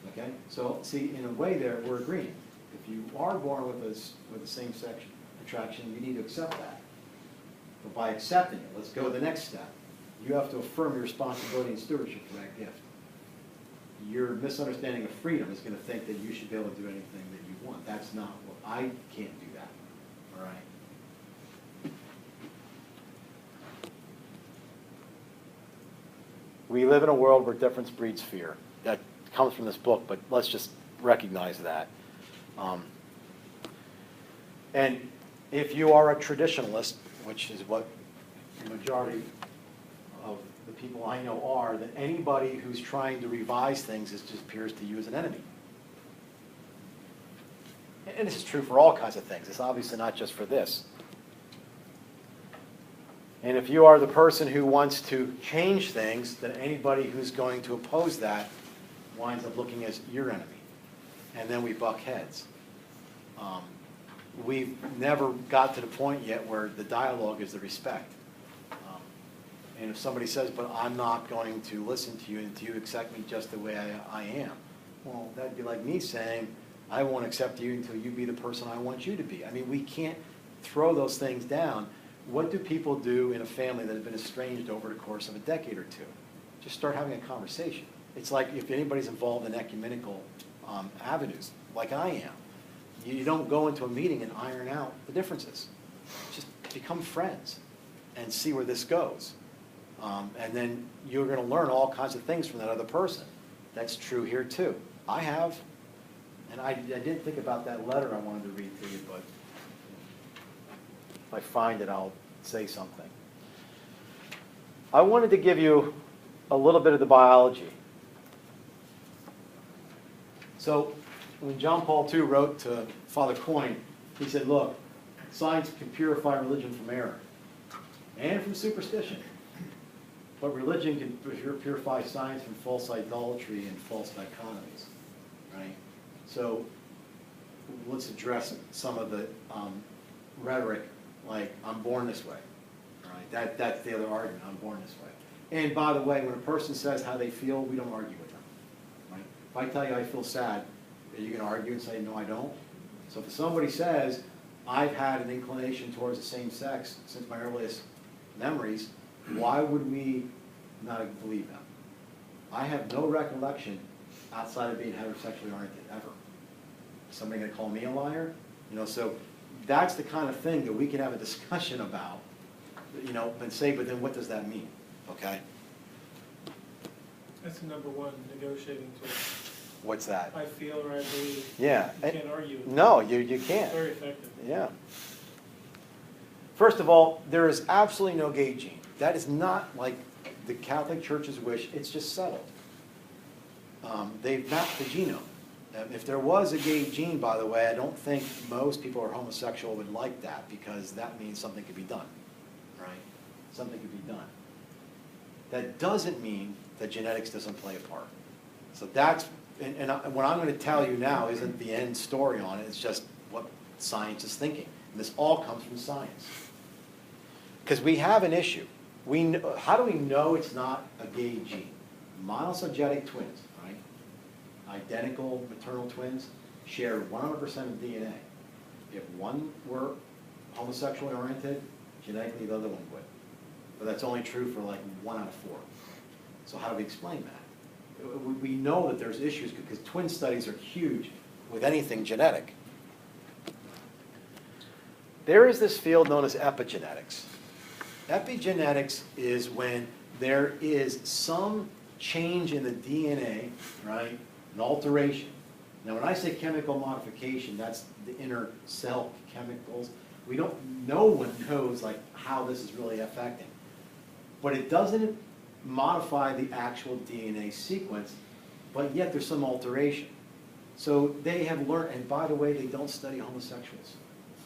Okay? So, see, in a way there, we're agreeing. If you are born with the same-sex attraction, you need to accept that. But by accepting it, let's go to the next step. You have to affirm your responsibility and stewardship for that gift. Your misunderstanding of freedom is going to think that you should be able to do anything that you want. That's not what I can't do that. All right? We live in a world where difference breeds fear. That comes from this book, but let's just recognize that. And if you are a traditionalist, which is what the majority of the people I know are, then anybody who's trying to revise things just appears to you as an enemy. And this is true for all kinds of things. It's obviously not just for this. And if you are the person who wants to change things, then anybody who's going to oppose that winds up looking as your enemy. And then we buck heads. We've never got to the point yet where the dialogue is the respect. And if somebody says, but I'm not going to listen to you and you accept me just the way I am, well, that'd be like me saying, I won't accept you until you be the person I want you to be. I mean, we can't throw those things down. What do people do in a family that has been estranged over the course of a decade or two? Just start having a conversation. It's like if anybody's involved in ecumenical avenues, like I am. You don't go into a meeting and iron out the differences. Just become friends and see where this goes. And then you're going to learn all kinds of things from that other person. That's true here too. I have. And I didn't think about that letter I wanted to read to you, but if I find it, I'll say something. I wanted to give you a little bit of the biology. So when John Paul II wrote to Father Coyne, he said, look, science can purify religion from error and from superstition. But religion can purify science from false idolatry and false dichotomies, right? So let's address some of the rhetoric, like, I'm born this way, right? That's the other argument, I'm born this way. And by the way, when a person says how they feel, we don't argue with them, right? If I tell you I feel sad, are you going to argue and say, no, I don't? So if somebody says, I've had an inclination towards the same sex since my earliest memories, why would we not believe them? I have no recollection outside of being heterosexually oriented, ever. Is somebody going to call me a liar? You know, so that's the kind of thing that we can have a discussion about, you know, and say, but then what does that mean? Okay? That's the number one negotiating tool. What's that? I feel or I believe. Yeah. You can't argue with No, that. you can't. It's very effective. Yeah. First of all, there is absolutely no gay gene. That is not like the Catholic Church's wish. It's just settled. They've mapped the genome, If there was a gay gene, by the way, I don't think most people who are homosexual would like that, because that means something could be done, right? Something could be done. That doesn't mean that genetics doesn't play a part. So that's, and what I'm going to tell you now isn't the end story on it, it's just what science is thinking. And this all comes from science. Because we have an issue. How do we know it's not a gay gene? Monozygotic twins, right? Identical maternal twins share 100% of DNA. If one were homosexually oriented, genetically the other one would. But that's only true for like 1 out of 4. So how do we explain that? We know that there's issues because twin studies are huge with anything genetic. There is this field known as epigenetics. Epigenetics is when there is some change in the DNA, right? An alteration. Now when I say chemical modification, that's the inner cell chemicals. No one knows like how this is really affecting. But it doesn't modify the actual DNA sequence, but yet there's some alteration. So they have learned, and by the way, they don't study homosexuals,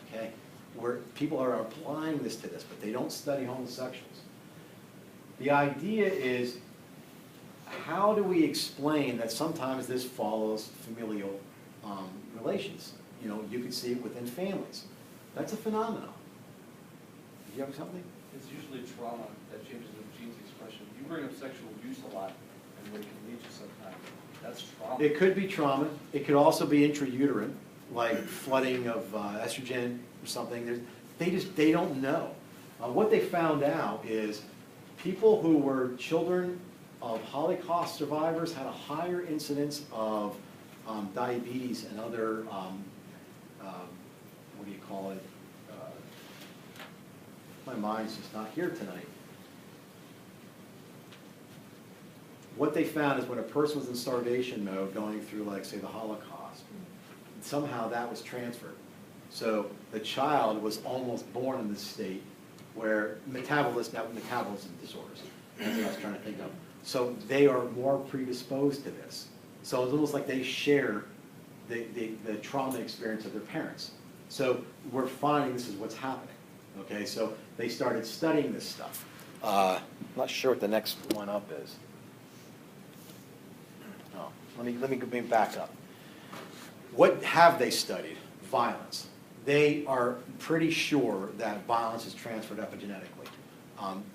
okay? Where people are applying this to this, but they don't study homosexuals. The idea is, how do we explain that sometimes this follows familial relations? You know, you could see it within families. That's a phenomenon. Do you have something? It's usually trauma that changes the gene's expression. You bring up sexual abuse a lot, and where it can lead you sometimes. That's trauma. It could be trauma. It could also be intrauterine, like flooding of estrogen or something. They don't know. What they found out is people who were children of Holocaust survivors had a higher incidence of diabetes and other, what do you call it? My mind's just not here tonight. What they found is when a person was in starvation mode going through, like, say, the Holocaust, somehow that was transferred. So the child was almost born in this state where metabolism disorders, that's what I was trying to think of. So they are more predisposed to this. So it's almost like they share the trauma experience of their parents. So we're finding this is what's happening. Okay, so they started studying this stuff. I'm not sure what the next one up is. Oh, let me back up. What have they studied? Violence. They are pretty sure that violence is transferred epigenetically.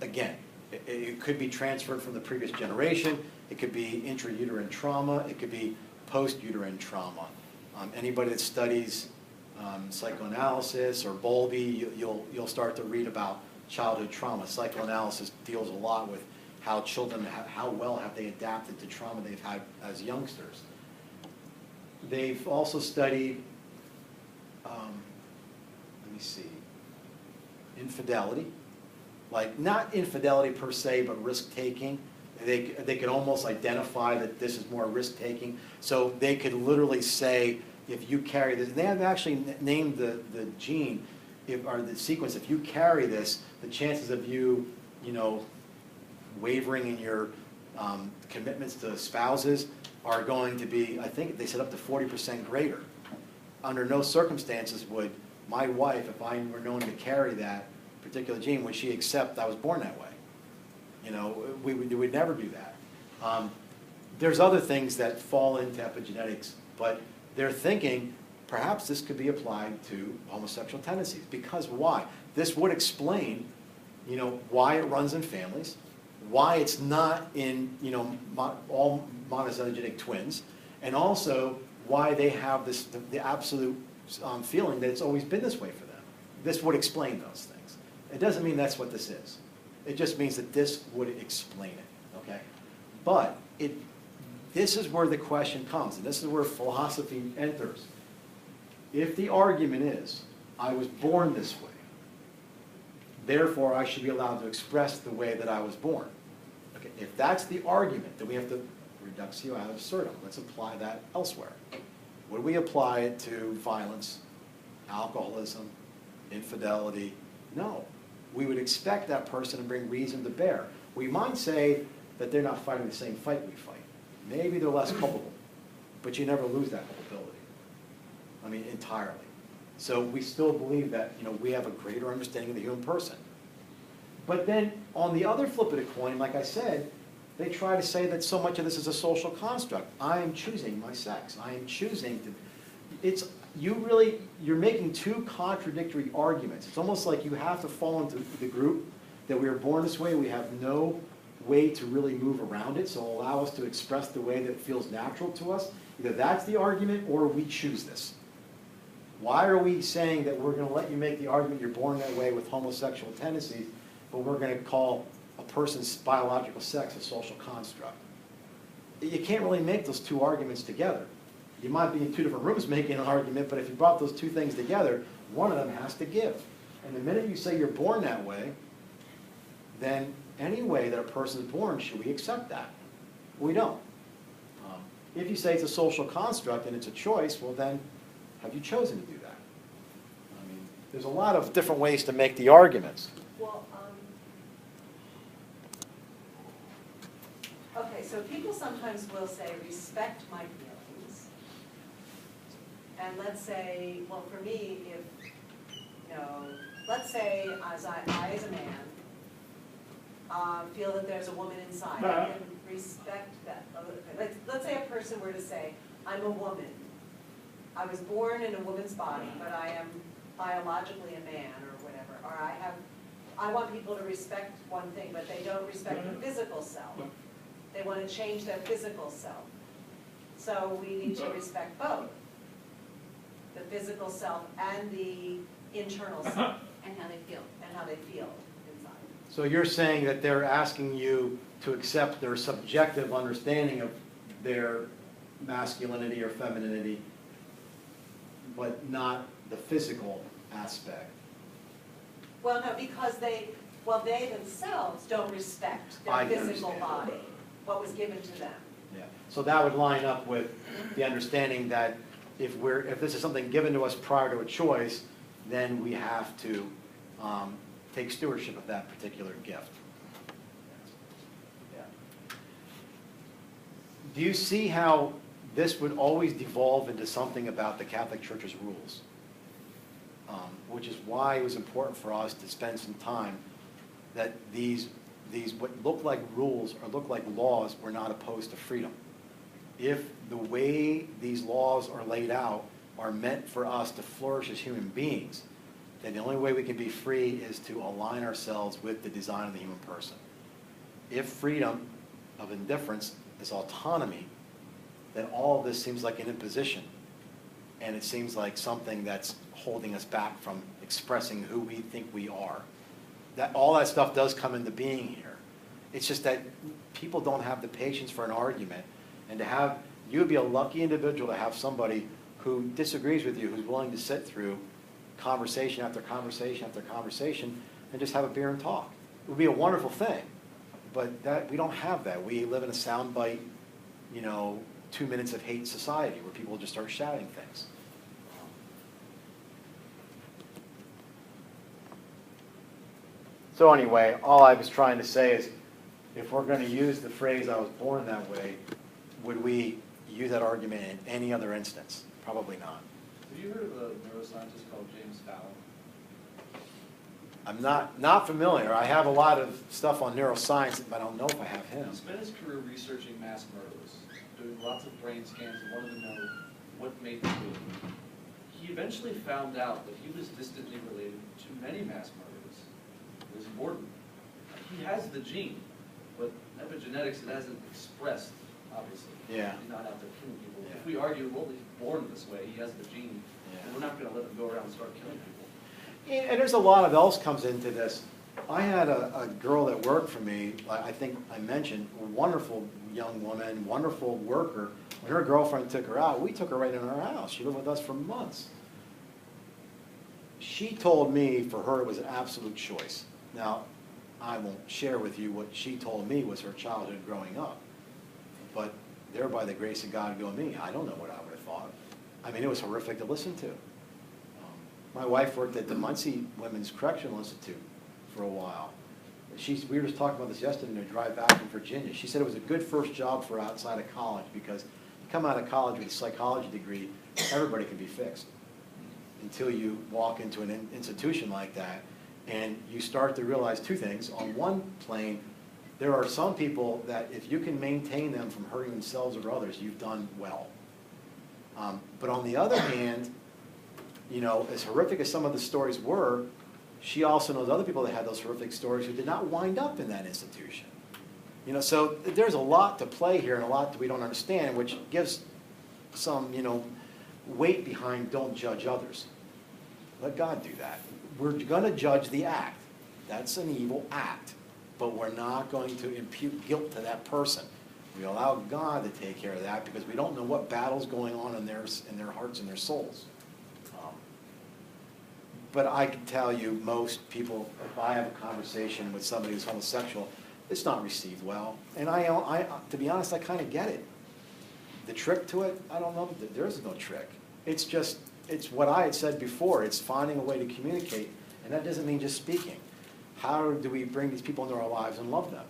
Again, it could be transferred from the previous generation. It could be intrauterine trauma. It could be post-uterine trauma. Anybody that studies psychoanalysis or Bowlby, you'll start to read about childhood trauma. Psychoanalysis deals a lot with how children, how well have they adapted to trauma they've had as youngsters. They've also studied, let me see, infidelity. Like, not infidelity per se, but risk-taking. They could almost identify that this is more risk-taking. So they could literally say, if you carry this, they have actually named the gene, or the sequence, if you carry this, the chances of you, wavering in your commitments to spouses are going to be, I think they said up to 40% greater. Under no circumstances would my wife, if I were known to carry that particular gene, would she accept I was born that way? We would never do that. There's other things that fall into epigenetics, but they're thinking perhaps this could be applied to homosexual tendencies. Because why? This would explain, why it runs in families, why it's not in, all monozygotic twins, and also why they have this, the absolute feeling that it's always been this way for them. This would explain those things. It doesn't mean that's what this is. It just means that this would explain it, okay? But this is where the question comes, and this is where philosophy enters. If the argument is, I was born this way, therefore I should be allowed to express the way that I was born. Okay, if that's the argument, then we have to reductio ad absurdum. Let's apply that elsewhere. Would we apply it to violence, alcoholism, infidelity? No. We would expect that person to bring reason to bear. We might say that they're not fighting the same fight we fight. Maybe they're less culpable. but you never lose that culpability. I mean, entirely. So we still believe that, we have a greater understanding of the human person. But then, on the other flip of the coin, like I said, they try to say that so much of this is a social construct. I am choosing my sex. I am choosing to, you're making two contradictory arguments. It's almost like you have to fall into the group that we were born this way, we have no way to really move around it, so allow us to express the way that it feels natural to us. Either that's the argument, or we choose this. Why are we saying that we're going to let you make the argument you're born that way with homosexual tendencies, but we're going to call a person's biological sex a social construct? You can't really make those two arguments together. You might be in two different rooms making an argument, but if you brought those two things together, one of them has to give. And the minute you say you're born that way, then any way that a person is born, should we accept that? We don't. If you say it's a social construct and it's a choice, well then, have you chosen to do that? I mean, there's a lot of different ways to make the arguments. Well, okay, so people sometimes will say, respect my feelings. And let's say, well, for me, let's say as I as a man, feel that there's a woman inside, I can respect that. Let's say a person were to say, I'm a woman. I was born in a woman's body, but I am biologically a man or whatever. Or I want people to respect one thing, but they don't respect the physical self. They want to change their physical self. So we need to respect both, the physical self and the internal self. And how they feel. And how they feel inside. So you're saying that they're asking you to accept their subjective understanding of their masculinity or femininity, but not the physical aspect. Well, no, because they themselves don't respect I their physical understand. body, what was given to them. Yeah. So that would line up with the understanding that if this is something given to us prior to a choice, then we have to take stewardship of that particular gift. Yeah. Do you see how this would always devolve into something about the Catholic Church's rules? Which is why it was important for us to spend some time that these what look like rules or look like laws were not opposed to freedom. If the way these laws are laid out are meant for us to flourish as human beings, then the only way we can be free is to align ourselves with the design of the human person. If freedom of indifference is autonomy, then all of this seems like an imposition. And it seems like something that's holding us back from expressing who we think we are. All that stuff does come into being here. It's just that people don't have the patience for an argument. And to have, you would be a lucky individual to have somebody who disagrees with you, who's willing to sit through conversation after conversation after conversation and just have a beer and talk. It would be a wonderful thing. But that we don't have that. We live in a soundbite, 2 minutes of hate society where people just start shouting things. So anyway, all I was trying to say is, if we're going to use the phrase "I was born that way," would we use that argument in any other instance? Probably not. Have you heard of a neuroscientist called James Fallon? I'm not familiar. I have a lot of stuff on neuroscience, but I don't know if I have him. He spent his career researching mass murderers, doing lots of brain scans and wanted to know what made them do it. He eventually found out that he was distantly related to many mass murderers. It was important. He has the gene, but epigenetics, it hasn't expressed, obviously. Yeah. He's not out there killing people. Yeah. If we argue, well, he's born this way, he has the gene, Yeah. and we're not going to let him go around and start killing people. And there's a lot of else comes into this. I had a girl that worked for me, I think I mentioned, a wonderful young woman, wonderful worker. When her girlfriend took her out, we took her right in our house. She lived with us for months. She told me for her it was an absolute choice. Now, I won't share with you what she told me was her childhood growing up. But there, by the grace of God, go me. I don't know what I would have thought. I mean, it was horrific to listen to. My wife worked at the Muncie Women's Correctional Institute for a while. We were just talking about this yesterday in a drive back from Virginia. She said it was a good first job for her outside of college because you come out of college with a psychology degree, everybody can be fixed. Until you walk into an institution like that, and you start to realize two things. On one plane, there are some people that if you can maintain them from hurting themselves or others, you've done well. But on the other hand, you know, as horrific as some of the stories were, she also knows other people that had those horrific stories who did not wind up in that institution. You know, so there's a lot to play here and a lot that we don't understand, which gives some, you know, weight behind don't judge others. Let God do that. We're going to judge the act. That's an evil act. But we're not going to impute guilt to that person. We allow God to take care of that because we don't know what battle's going on in their hearts and their souls. But I can tell you, most people, if I have a conversation with somebody who's homosexual, it's not received well. And I to be honest, I kind of get it. The trick to it, I don't know. There is no trick. It's just, it's what I had said before. It's finding a way to communicate, and that doesn't mean just speaking. How do we bring these people into our lives and love them?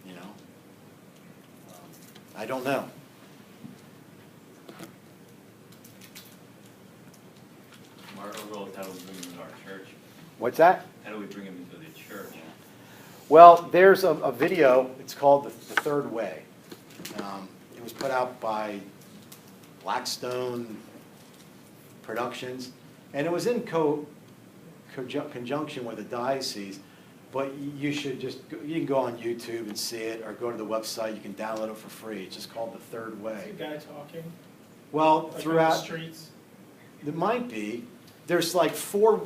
You know? I don't know. Our role is how do we bring them into our church? What's that? How do we bring them into the church? Well, there's a video. It's called The Third Way. It was put out by Blackstone Productions, and it was in conjunction with the diocese. But you should you can go on YouTube and see it, or go to the website. You can download it for free. It's just called The Third Way. Is the guy talking? Well, Like on the throughout streets? there might be. There's like four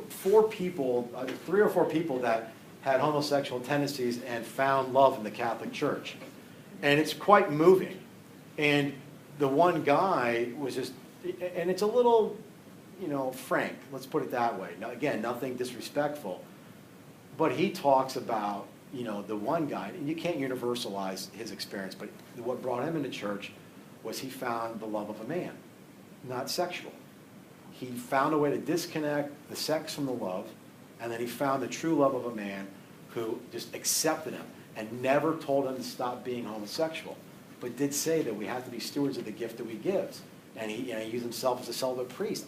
people, 3 or 4 people that had homosexual tendencies and found love in the Catholic Church. And it's quite moving. And the one guy was just, and it's a little, you know, frank, let's put it that way. Now, again, nothing disrespectful. But he talks about, you know, the one guy, and you can't universalize his experience, but what brought him into church was he found the love of a man, not sexual. He found a way to disconnect the sex from the love, and then he found the true love of a man who just accepted him and never told him to stop being homosexual, but did say that we have to be stewards of the gift that we give. And he used himself as a celibate priest.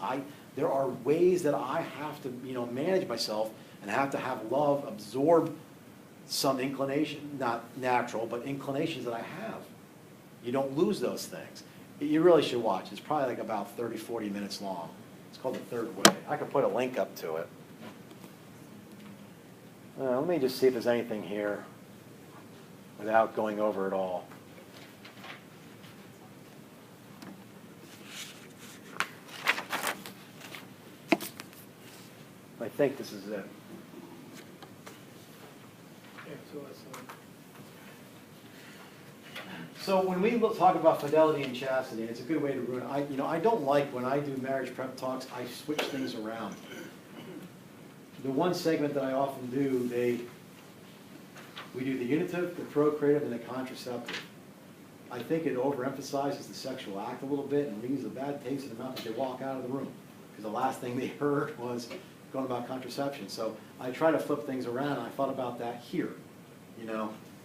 There are ways that I have to, you know, manage myself and have to have love absorb some inclination, not natural, but inclinations that I have. You don't lose those things. You really should watch. It's probably like about 30, 40 minutes long. It's called The Third Way. I could put a link up to it. Let me just see if there's anything here without going over it all. I think this is it. Yeah, so that's, So when we talk about fidelity and chastity, and it's a good way to ruin it, I don't like when I do marriage prep talks, I switch things around. The one segment that I often do, we do the unitive, the procreative, and the contraceptive. I think it overemphasizes the sexual act a little bit and leaves a bad taste in the mouth as they walk out of the room. Because the last thing they heard was going about contraception. So I try to flip things around, and I thought about that here,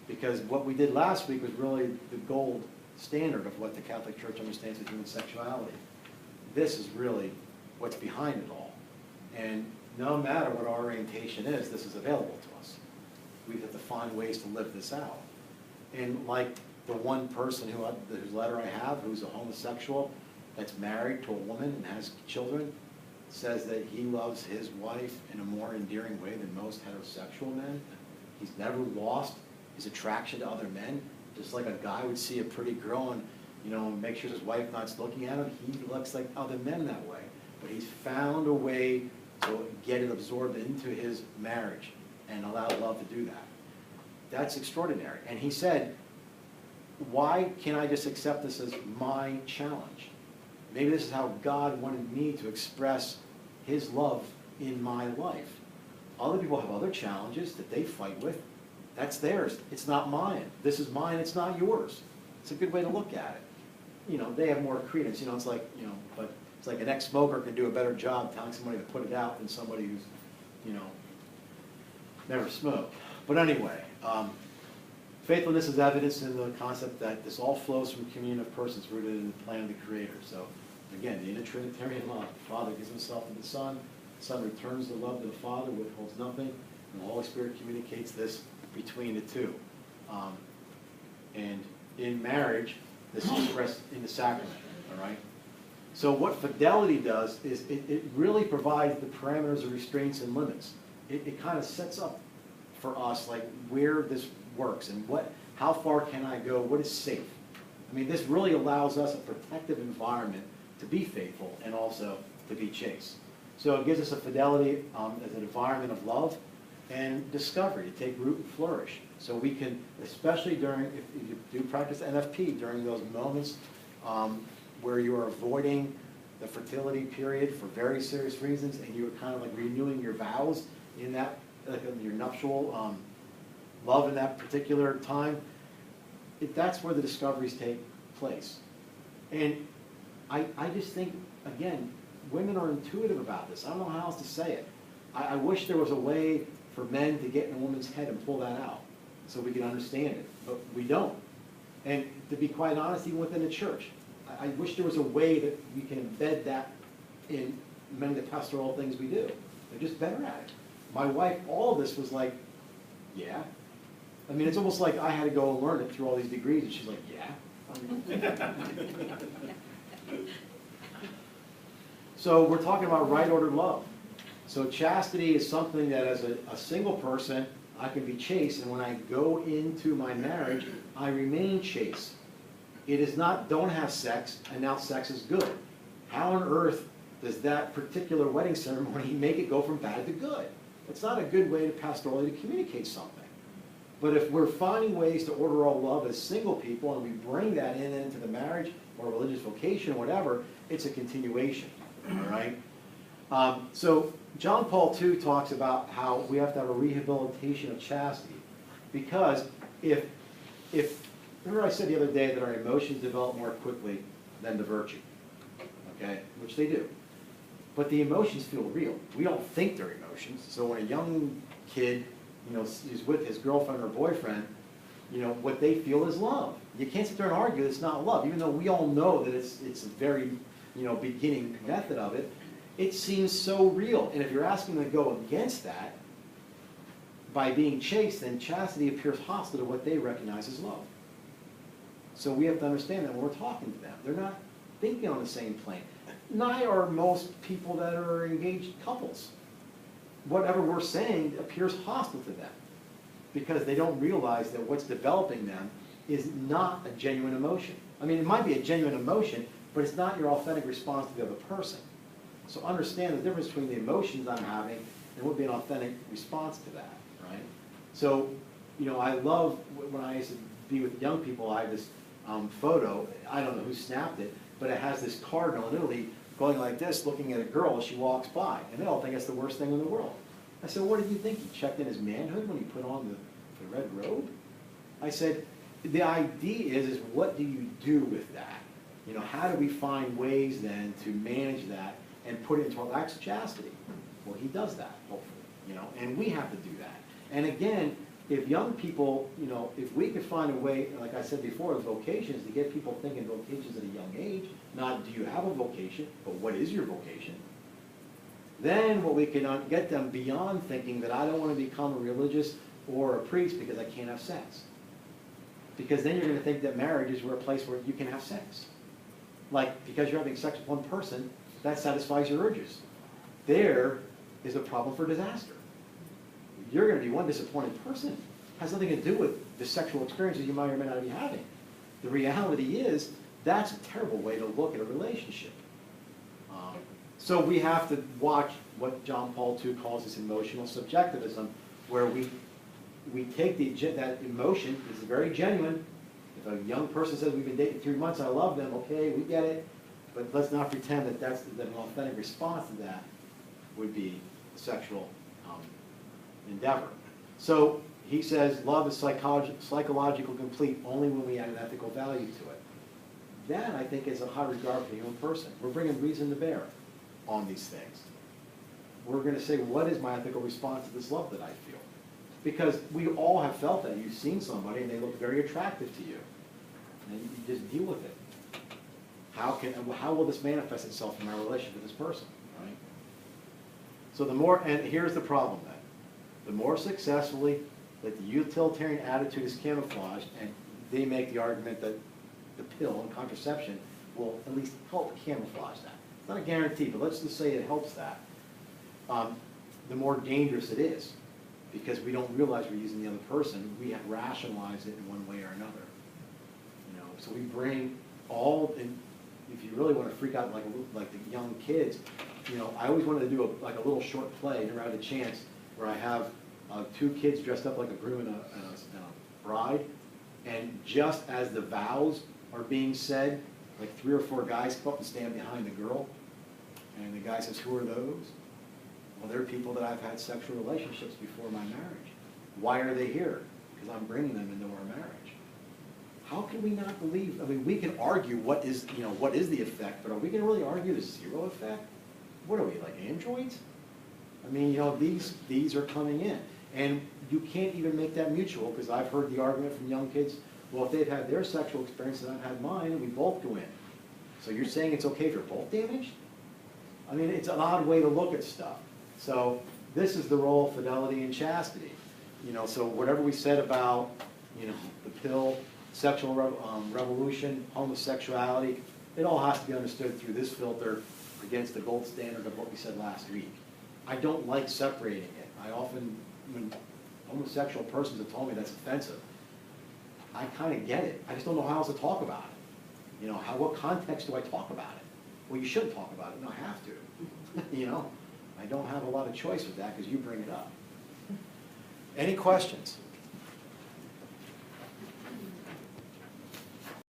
because what we did last week was really the gold standard of what the Catholic Church understands as human sexuality. This is really what's behind it all. And no matter what our orientation is, this is available to us. We have to find ways to live this out. And like the one person whose letter I have, who's a homosexual, that's married to a woman and has children, says that he loves his wife in a more endearing way than most heterosexual men. He's never lost his attraction to other men. Just like a guy would see a pretty girl and make sure his wife not looking at him, he looks like other men that way. But he's found a way to get it absorbed into his marriage and allow love to do that. That's extraordinary. And he said, why can't I just accept this as my challenge? Maybe this is how God wanted me to express his love in my life. Other people have other challenges that they fight with. That's theirs. It's not mine. This is mine. It's not yours. It's a good way to look at it. They have more credence. It's like, but it's like an ex-smoker can do a better job telling somebody to put it out than somebody who's, never smoked. But anyway, Faithfulness is evidenced in the concept that this all flows from communion of persons rooted in the plan of the Creator. So, again, the intertrinitarian love. The Father gives himself to the Son returns the love to the Father, withholds nothing, and the Holy Spirit communicates this between the two. And in marriage, this is expressed in the sacrament, all right? So what fidelity does is it really provides the parameters of restraints and limits. It kind of sets up for us like where this works and how far can I go, what is safe. I mean, this really allows us a protective environment to be faithful and also to be chaste. So it gives us a fidelity as an environment of love and discovery to take root and flourish. So we can, especially during, if you do practice NFP, during those moments where you are avoiding the fertility period for very serious reasons and you're kind of like renewing your vows in that, like your nuptial love in that particular time, that's where the discoveries take place. And I just think, again, women are intuitive about this. I don't know how else to say it. I wish there was a way for men to get in a woman's head and pull that out so we can understand it, but we don't. And to be quite honest, even within the church, I wish there was a way that we can embed that in many of the pastoral things we do. They're just better at it. My wife, all of this was like, yeah. I mean, it's almost like I had to go and learn it through all these degrees, and she's like, yeah. So we're talking about right-ordered love. So chastity is something that as a single person, I can be chaste, and when I go into my marriage, I remain chaste. It is not don't have sex, and now sex is good. How on earth does that particular wedding ceremony make it go from bad to good? It's not a good way to pastorally to communicate something. But if we're finding ways to order our love as single people, and we bring that into the marriage or religious vocation or whatever, it's a continuation, all right? So John Paul II talks about how we have to have a rehabilitation of chastity. Because if remember I said the other day that our emotions develop more quickly than the virtue, okay, which they do. But the emotions feel real. We don't think they're emotions. So when a young kid, is with his girlfriend or boyfriend, what they feel is love. You can't sit there and argue it's not love, even though we all know that it's a very, beginning method of it. It seems so real. And if you're asking them to go against that by being chaste, then chastity appears hostile to what they recognize as love. So we have to understand that when we're talking to them, they're not thinking on the same plane. Neither are most people that are engaged couples. Whatever we're saying appears hostile to them because they don't realize that what's developing them is not a genuine emotion. I mean, it might be a genuine emotion, but it's not your authentic response to the other person. So understand the difference between the emotions I'm having and what would be an authentic response to that, right? So, I love when I used to be with young people, I have this photo, I don't know who snapped it, but it has this cardinal in Italy going like this, looking at a girl as she walks by, and they all think it's the worst thing in the world. I said, what did you think? He checked in his manhood when he put on the red robe? I said, the idea is what do you do with that? How do we find ways then to manage that and put it into our acts of chastity? Well, he does that, hopefully, and we have to do that. And again, if young people, if we could find a way, like I said before, of vocations, to get people thinking vocations at a young age, not do you have a vocation, but what is your vocation? Then what we can get them beyond thinking that I don't want to become a religious or a priest because I can't have sex. Because then you're going to think that marriage is a place where you can have sex. Like, because you're having sex with one person, that satisfies your urges. There is a problem for disaster. You're going to be one disappointed person. It has nothing to do with the sexual experiences you might or may not be having. The reality is, that's a terrible way to look at a relationship. So we have to watch what John Paul II calls this emotional subjectivism, where we take that emotion, this is very genuine. If a young person says, we've been dating 3 months, I love them, okay, we get it. But let's not pretend that that's an authentic response to that would be a sexual endeavor. So he says love is psychological complete only when we add an ethical value to it. That, I think, is a high regard for the human person. We're bringing reason to bear on these things. We're going to say, what is my ethical response to this love that I feel? Because we all have felt that. You've seen somebody and they look very attractive to you. And you just deal with it. How will this manifest itself in my relationship with this person, right? So the more, and here's the problem then. The more successfully that the utilitarian attitude is camouflaged, and they make the argument that the pill and contraception will at least help camouflage that. It's not a guarantee, but let's just say it helps that. The more dangerous it is, because we don't realize we're using the other person. We have rationalized it in one way or another. You know, so we bring all, and if you really want to freak out like the young kids, you know, I always wanted to do a little short play. Never had a chance where I have two kids dressed up like a groom and a bride, and just as the vows are being said, like 3 or 4 guys come up and stand behind the girl, and the guy says, "Who are those?" Well, they're people that I've had sexual relationships before my marriage. Why are they here? Because I'm bringing them into our marriage. How can we not believe? I mean, we can argue what is the effect, but are we going to really argue the zero effect? What are we, like androids? I mean, you know, these are coming in, and you can't even make that mutual, because I've heard the argument from young kids. Well, if they've had their sexual experience and I've had mine, and we both go in, so you're saying it's okay if you're both damaged? I mean, it's an odd way to look at stuff. So this is the role of fidelity and chastity. You know, so whatever we said about, you know, the pill, sexual revolution, homosexuality, it all has to be understood through this filter against the gold standard of what we said last week. I don't like separating it. I often, when homosexual persons have told me that's offensive, I kind of get it. I just don't know how else to talk about it. You know, what context do I talk about it? Well, you should talk about it. No, I have to. You know, I don't have a lot of choice with that because you bring it up. Any questions?